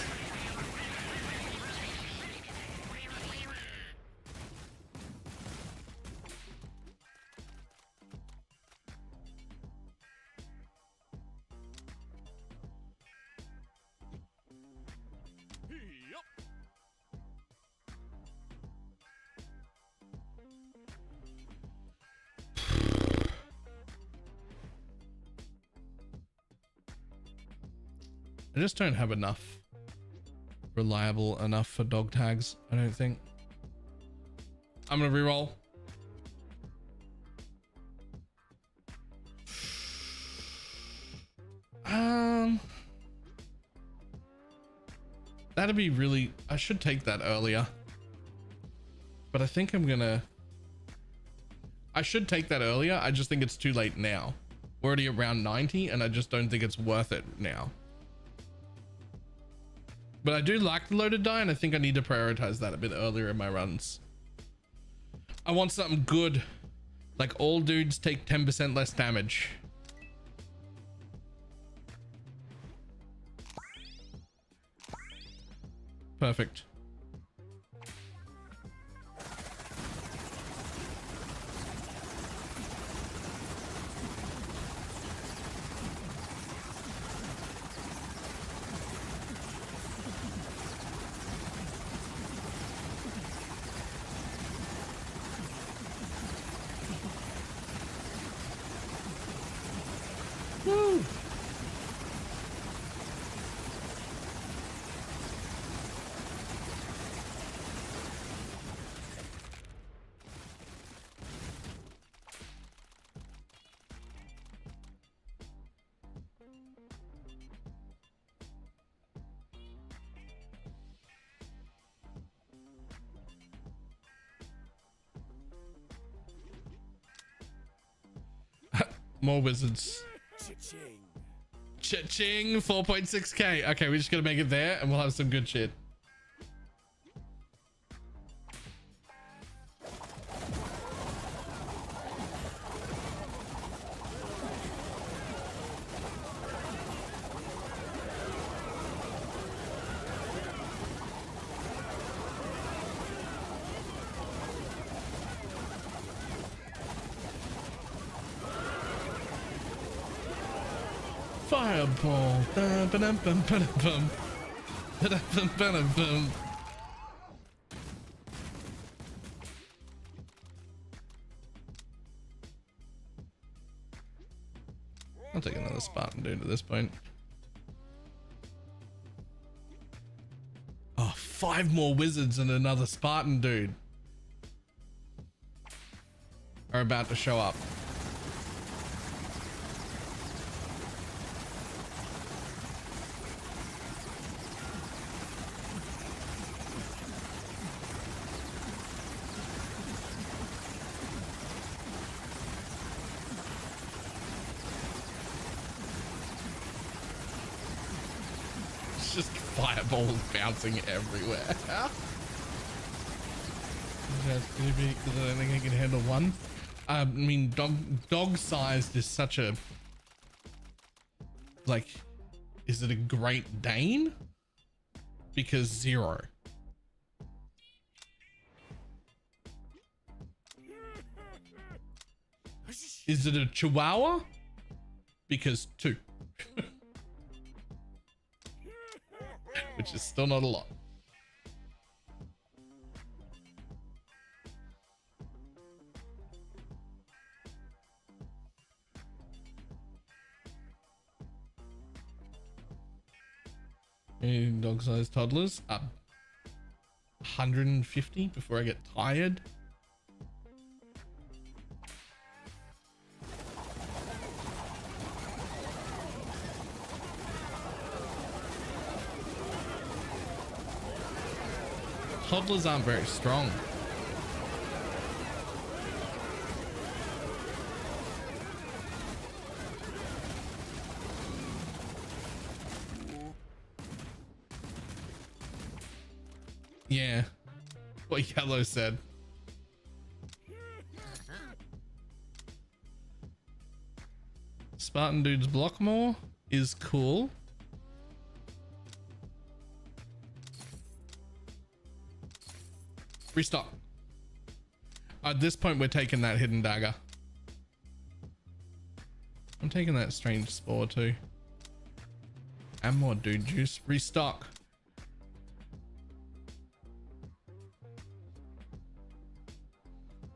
I just don't have enough reliable enough for dog tags, I don't think. I'm gonna reroll. That'd be really, I should take that earlier, but I think I should take that earlier. I just think it's too late now. We're already around 90 and I just don't think it's worth it now. But I do like the loaded die, and I think I need to prioritize that a bit earlier in my runs. I want something good, like all dudes take 10% less damage. Perfect. Woo. More wizards. Cha-ching, 4.6k. Okay, we're just gonna make it there and we'll have some good shit. Fireball. Ba-dum-bum-bum-bum. Ba-dum-bum-bum-bum. I'll take another Spartan dude at this point. Oh, 5 more wizards and another Spartan dude are about to show up. Just fireballs bouncing everywhere. That's pretty big because I don't think I can handle one. I mean, dog sized is such a, like, is it a Great Dane? Because 0. Is it a Chihuahua? Because 2. Which is still not a lot. Dog-sized toddlers up 150 before I get tired. Toddlers aren't very strong. Yeah, what Yellow said. Spartan dudes block more is cool. Restock. At this point, we're taking that hidden dagger. I'm taking that strange spore too. And more dude juice. Restock.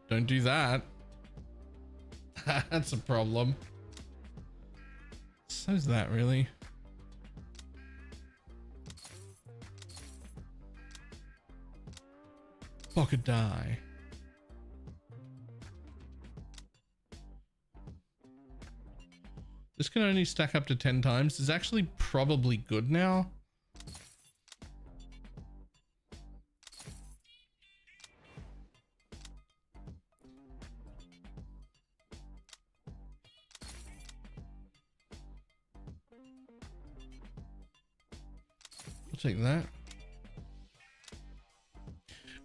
Don't do that. That's a problem. So's that really. Pocket die. This can only stack up to 10 times. It's actually probably good now. I'll take that.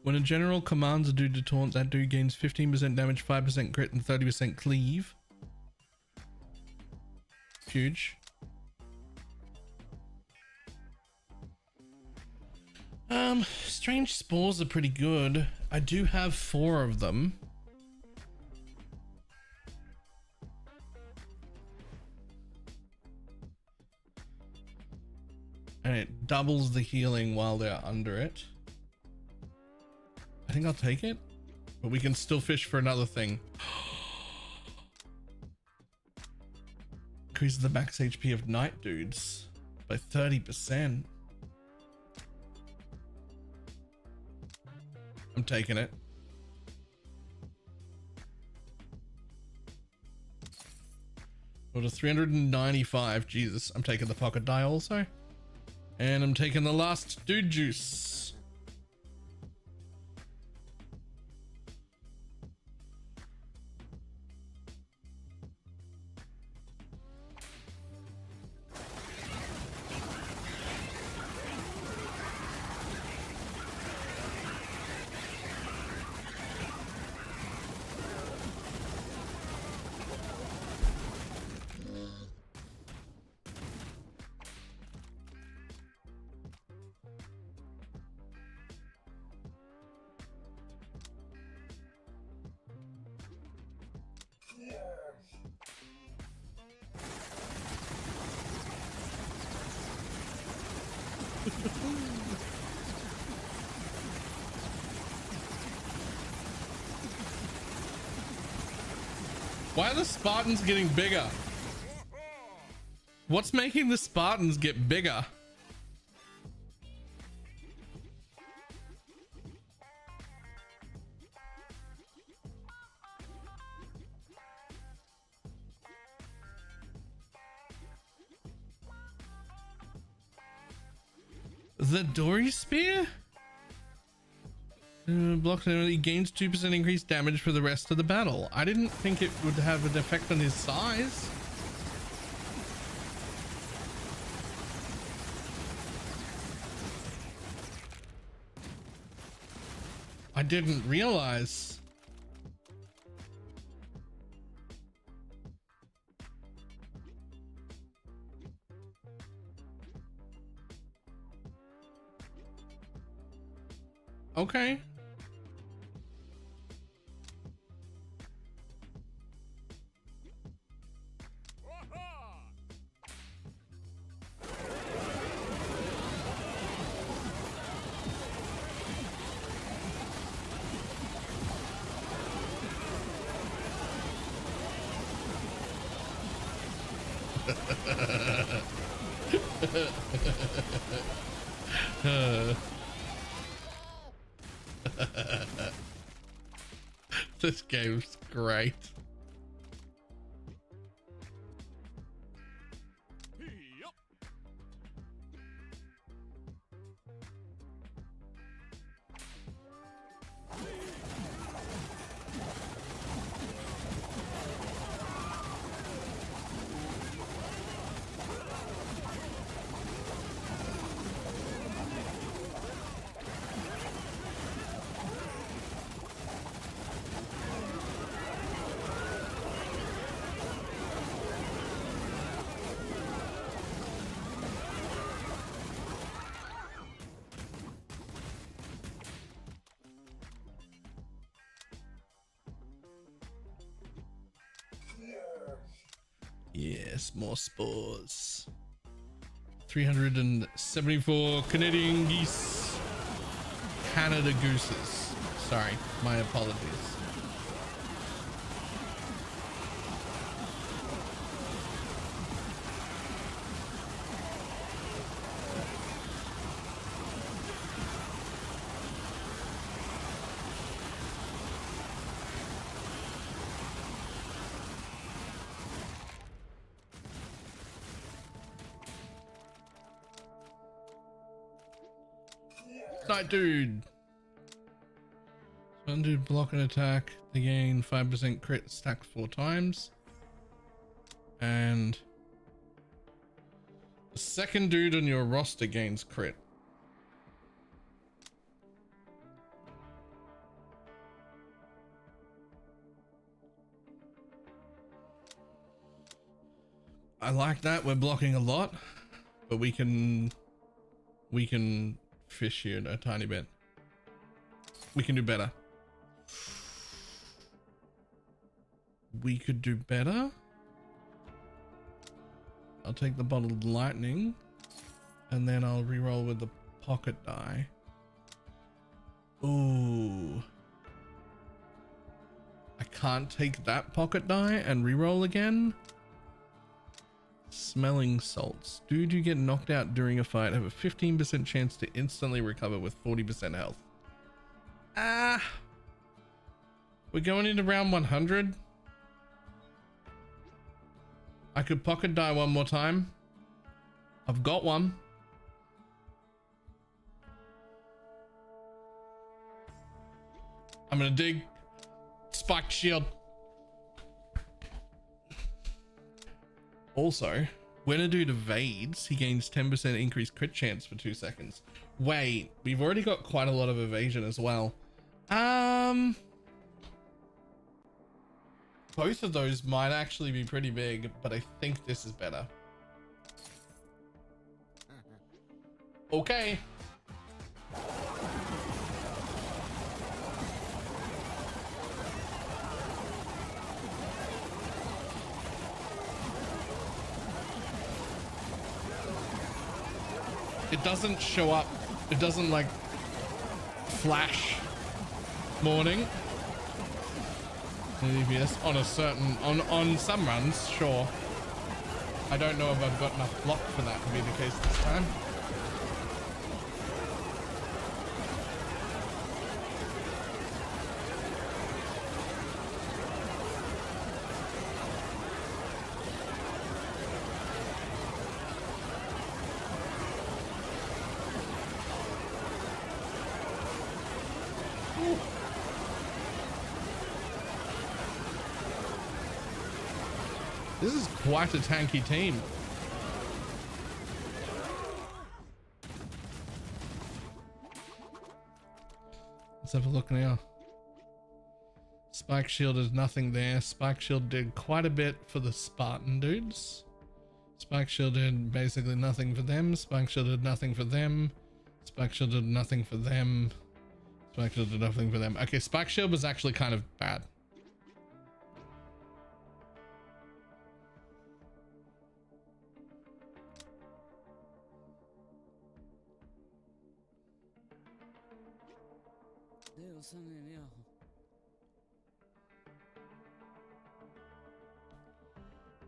When a general commands a dude to taunt, that dude gains 15% damage, 5% crit, and 30% cleave. Huge. Strange spores are pretty good. I do have 4 of them. And it doubles the healing while they're under it. I think I'll take it, but we can still fish for another thing. Increases the max HP of night dudes by 30%. I'm taking it. Go to 395. Jesus, I'm taking the pocket die also. And I'm taking the last dude juice. Why are the Spartans getting bigger? What's making the Spartans get bigger? The Dory Spear? Blocks enemy gains 2% increased damage for the rest of the battle. I didn't think it would have an effect on his size. I didn't realize. Okay. This game's great. Yes, more spores. 374 Canadian geese. Canada gooses. Sorry, my apologies. Night dude. One dude block an attack. They gain 5% crit stacked 4 times. And the second dude on your roster gains crit. I like that. We're blocking a lot, but we can fish here a tiny bit. We can do better. We could do better. I'll take the bottled lightning and then I'll reroll with the pocket die. Ooh. I can't take that pocket die and reroll again. Smelling salts. Dude, you get knocked out during a fight have a 15% chance to instantly recover with 40% health. Ah, we're going into round 100. I could pocket die one more time. I've got one. I'm gonna dig. Spike shield. Also, when a dude evades, he gains 10% increased crit chance for 2 seconds. Wait, we've already got quite a lot of evasion as well. Both of those might actually be pretty big, but I think this is better. Okay. it doesn't show up. It doesn't like flash morning DPS on a certain on some runs, sure. I don't know if I've got enough block for that to be the case this time. This is quite a tanky team. Let's have a look now. Spike Shield is nothing there. Spike Shield did quite a bit for the Spartan dudes. Spike Shield did basically nothing for them. Spike Shield did nothing for them. Spike Shield did nothing for them. Spike Shield did nothing for them. Okay, Spike Shield was actually kind of bad.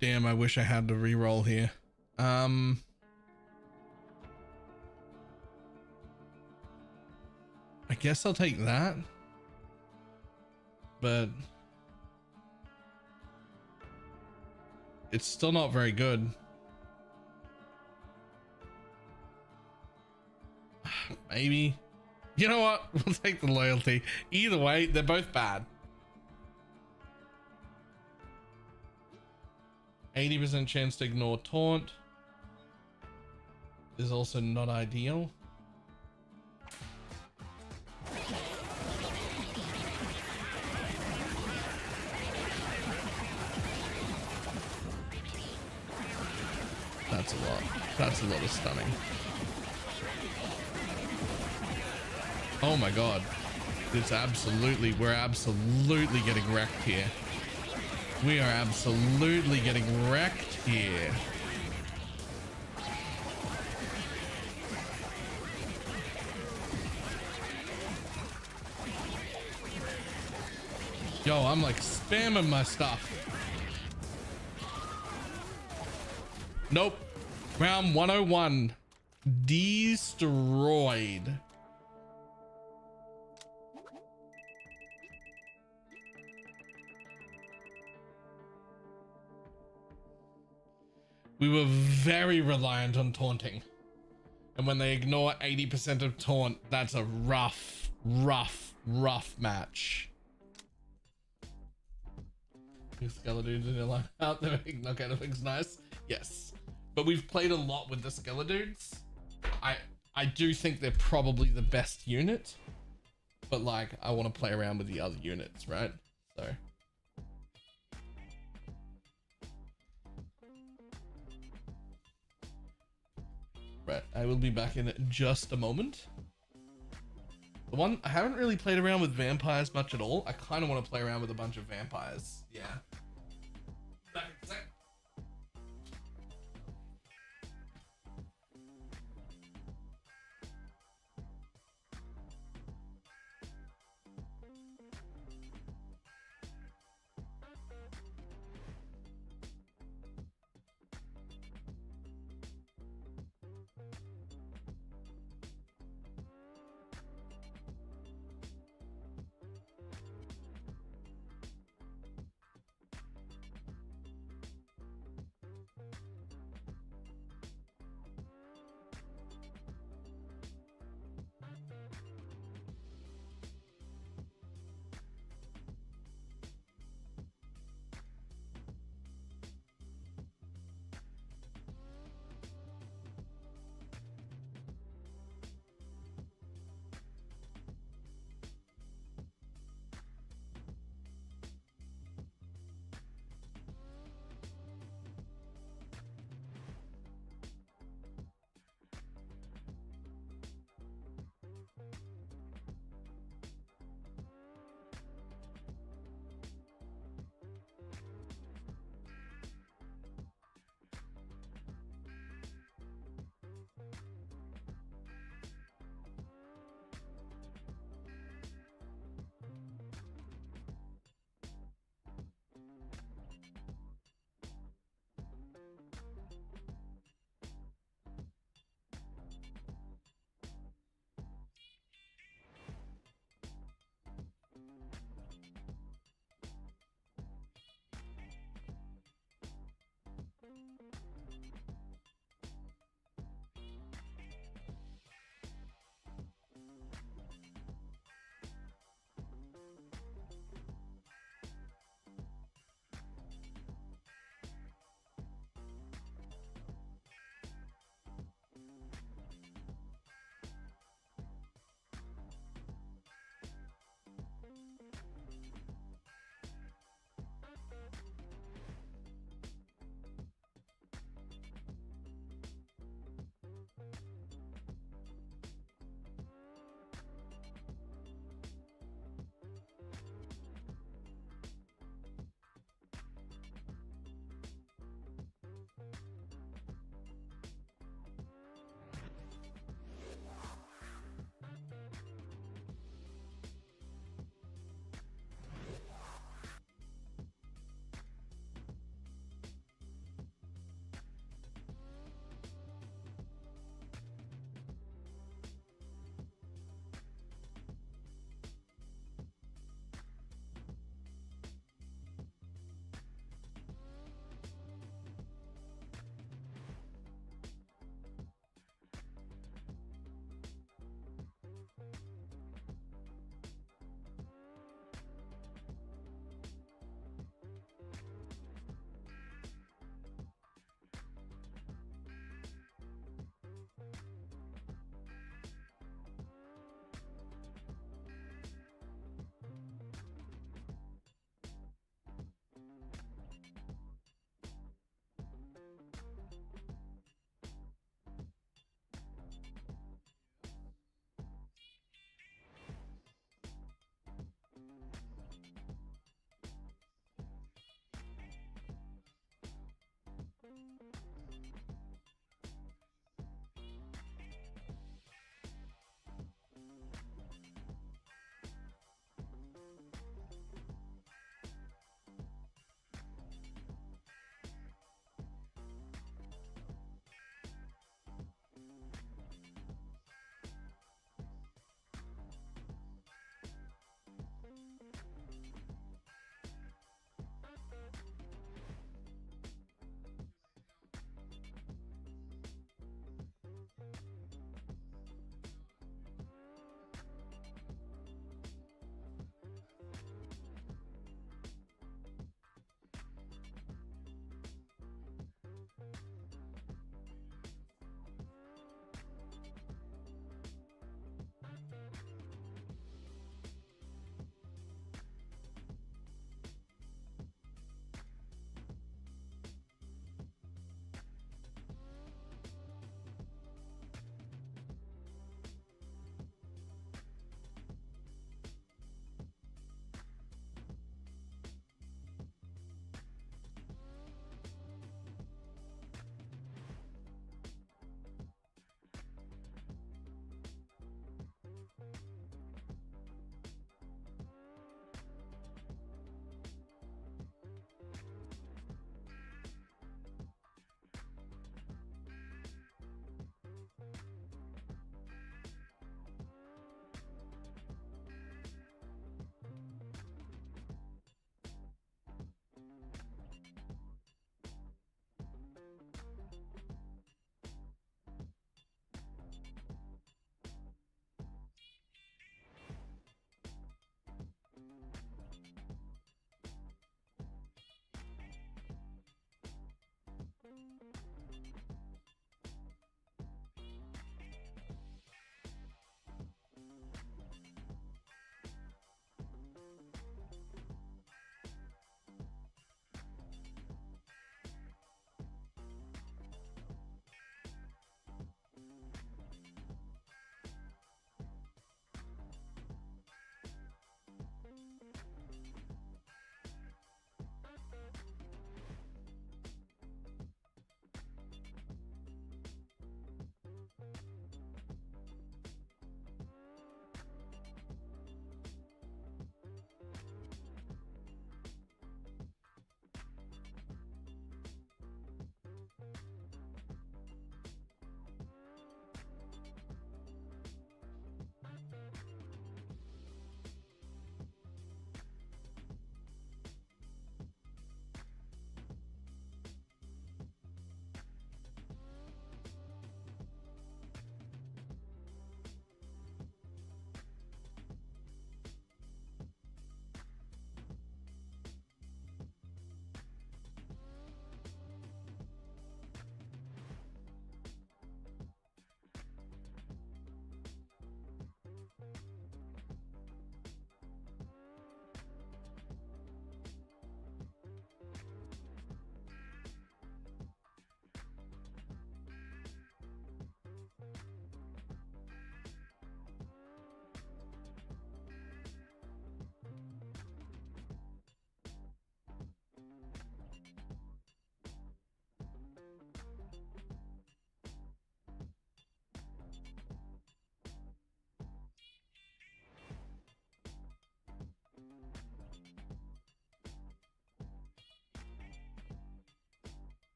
Damn, I wish I had the reroll here. I guess I'll take that. But it's still not very good. Maybe. You know what? We'll take the loyalty. Either way, they're both bad. 80% chance to ignore taunt is also not ideal. That's a lot. That's a lot of stunning. Oh my god. It's absolutely, we're absolutely getting wrecked here. We are absolutely getting wrecked here. Yo, I'm like spamming my stuff. Nope. Round 101. Destroyed. We were very reliant on taunting. And when they ignore 80% of taunt, that's a rough match. Skeledudes in your line out there, knockout effects nice. Yes. But we've played a lot with the Skeledudes. I do think they're probably the best unit. But like, I want to play around with the other units, right? So. Right, I will be back in just a moment. The one, I haven't really played around with vampires much at all. I kind of want to play around with a bunch of vampires. Yeah. Back in a sec.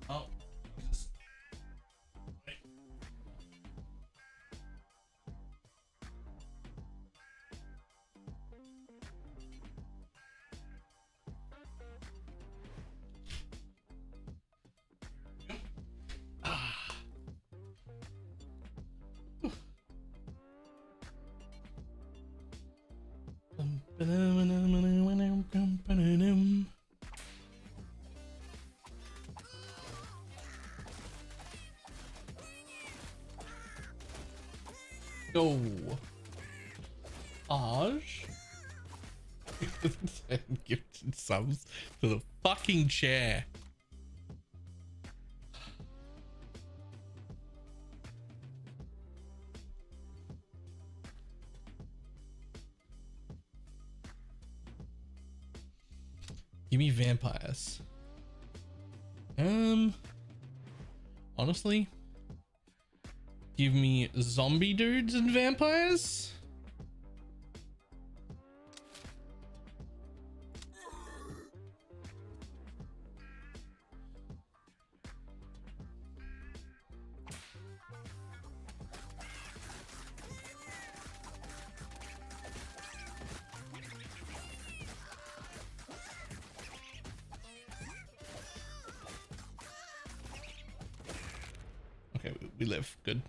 Oh, Jesus. Wait. Ah. Go. Aj. Gifted subs to the fucking chair. Give me vampires. Honestly, give me zombie dudes and vampires. Okay, we live. Good.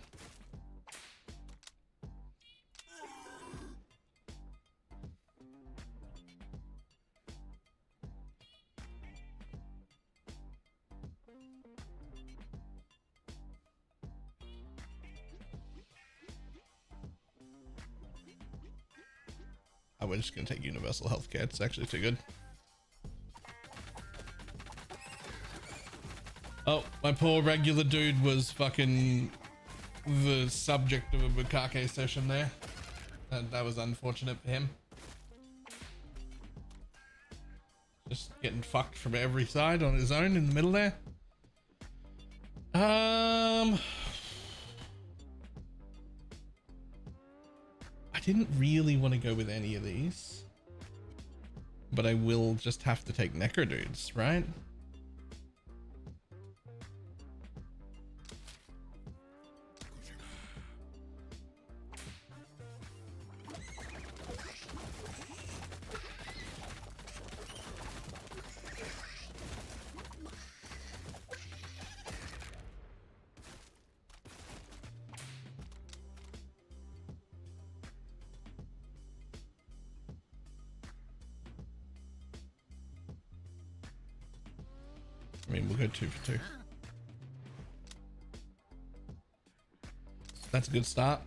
We're just gonna take universal healthcare. It's actually too good. Oh, my poor regular dude was fucking the subject of a Bukake session there. That was unfortunate for him. Just getting fucked from every side on his own in the middle there. I didn't really want to go with any of these, but I will just have to take Necro dudes, right? I mean, we'll go 2 for 2. That's a good start.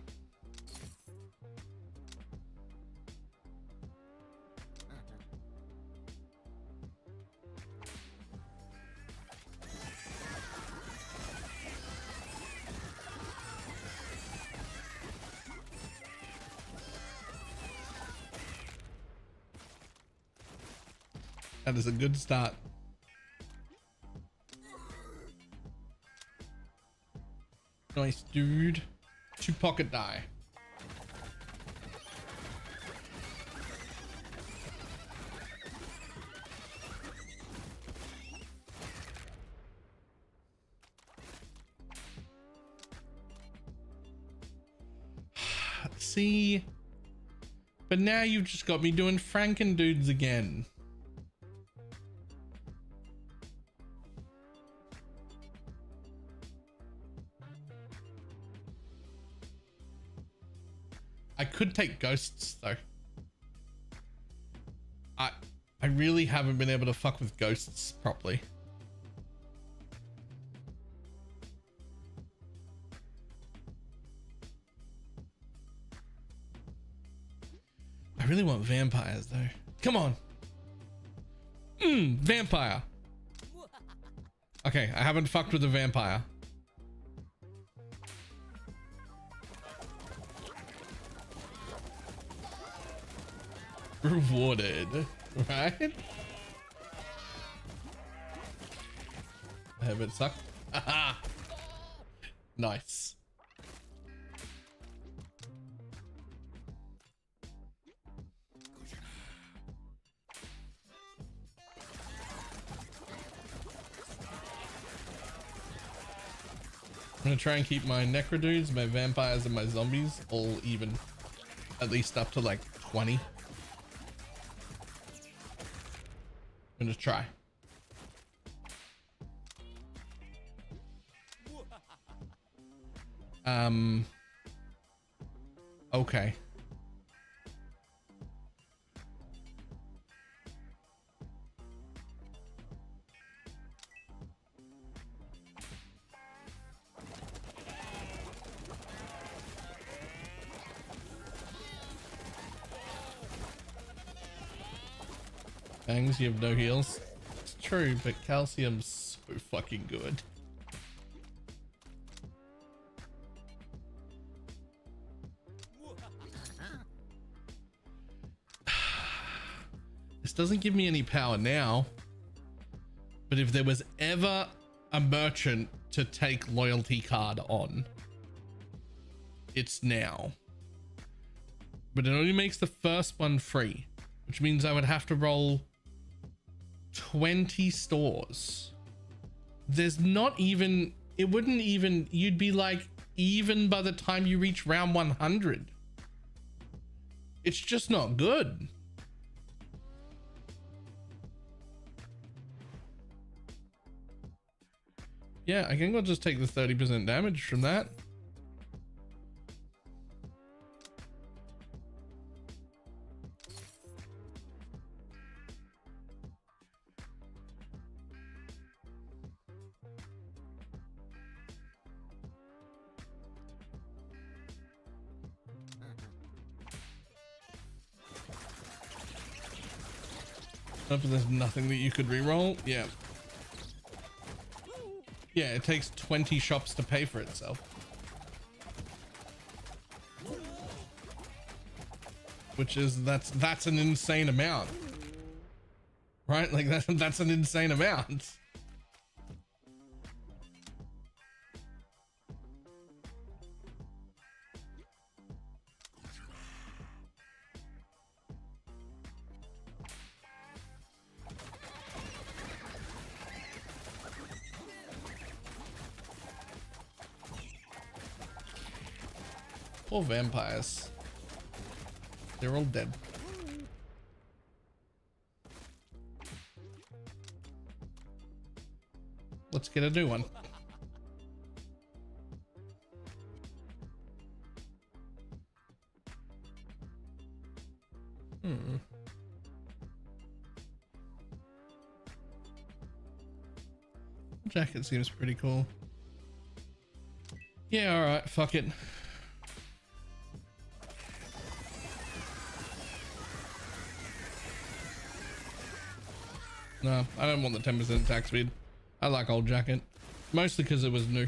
That is a good start. Nice, dude. 2 pocket die. See? But now you've just got me doing Franken dudes again. I could take ghosts though. I really haven't been able to fuck with ghosts properly. I really want vampires though. Come on. Vampire. Okay, I haven't fucked with a vampire. Rewarded, right? Have it suck. Nice. gonna try and keep my necro dudes, my vampires, and my zombies all even, at least up to like 20. I'm gonna try. Okay. Bangs, you have no heals. It's true, but calcium's so fucking good. This doesn't give me any power now, but if there was ever a merchant to take loyalty card on, it's now. But it only makes the first one free, which means I would have to roll 20 stores. There's not even, it wouldn't even, you'd be like even by the time you reach round 100. It's just not good. Yeah, I think I'll just take the 30% damage from that. But there's nothing that you could reroll. Yeah. Yeah, it takes 20 shops to pay for itself. Which is, that's an insane amount. Right? Like that's an insane amount. Poor vampires. They're all dead. Let's get a new one. Jacket seems pretty cool. Yeah, alright, fuck it. No, I don't want the 10% attack speed. I like old jacket. Mostly because it was new.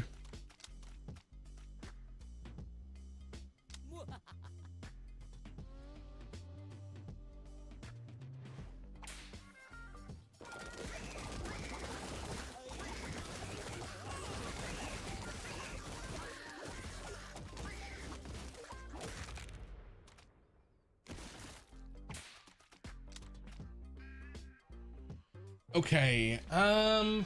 Okay, I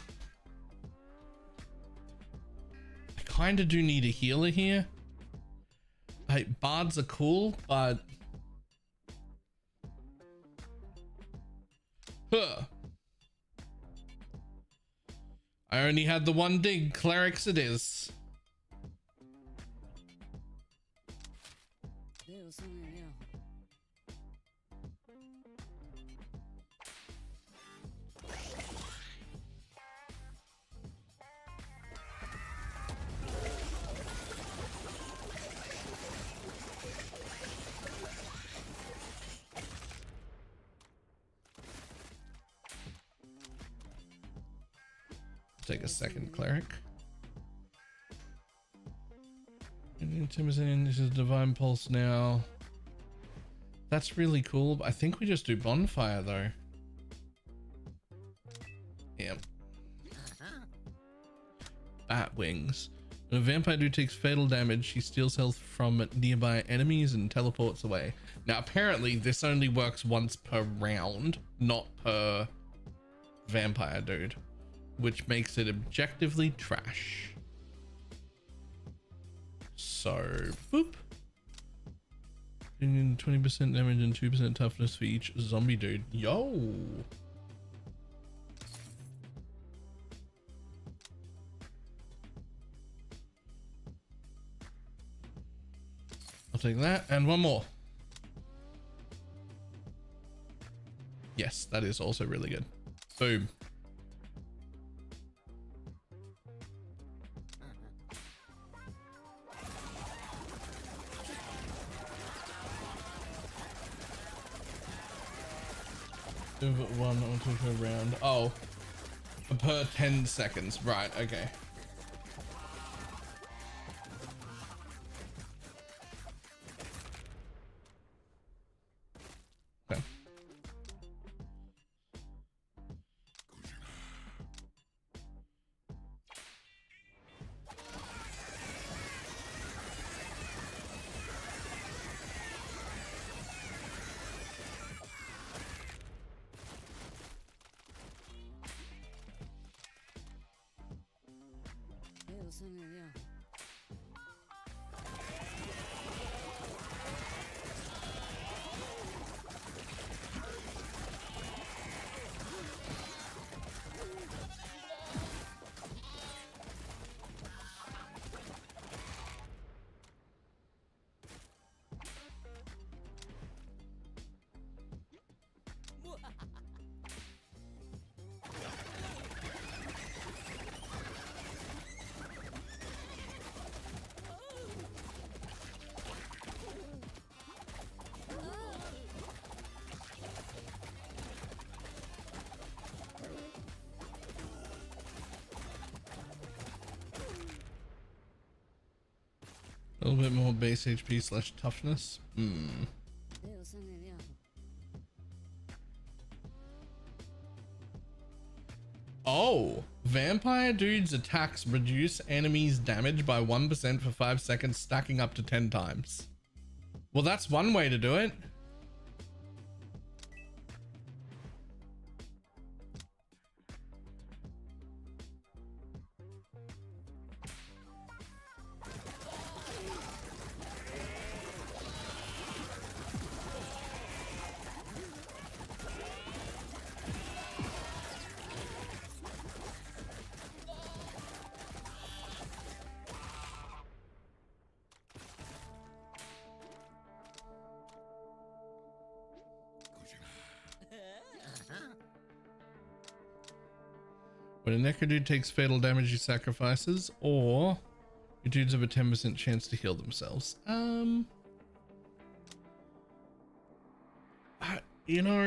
kind of do need a healer here. Like, bards are cool, but I only had the one dig. Clerics it is. Take a second cleric. Intimidating. This is divine pulse now. That's really cool. I think we just do bonfire though. Yeah. Bat wings. When a vampire dude takes fatal damage, he steals health from nearby enemies and teleports away. Now apparently this only works once per round, not per vampire dude, which makes it objectively trash. So, boop. Doing 20% damage and 2% toughness for each zombie dude. Yo. I'll take that and one more. Yes, that is also really good. Boom. One onto per round. Oh, per 10 seconds. Right. Okay. Okay. A little bit more base HP slash toughness. Oh, vampire dude's attacks reduce enemies' damage by 1% for 5 seconds, stacking up to 10 times. Well, that's one way to do it. When a Necro dude takes fatal damage, he sacrifices, or your dudes have a 10% chance to heal themselves. You know,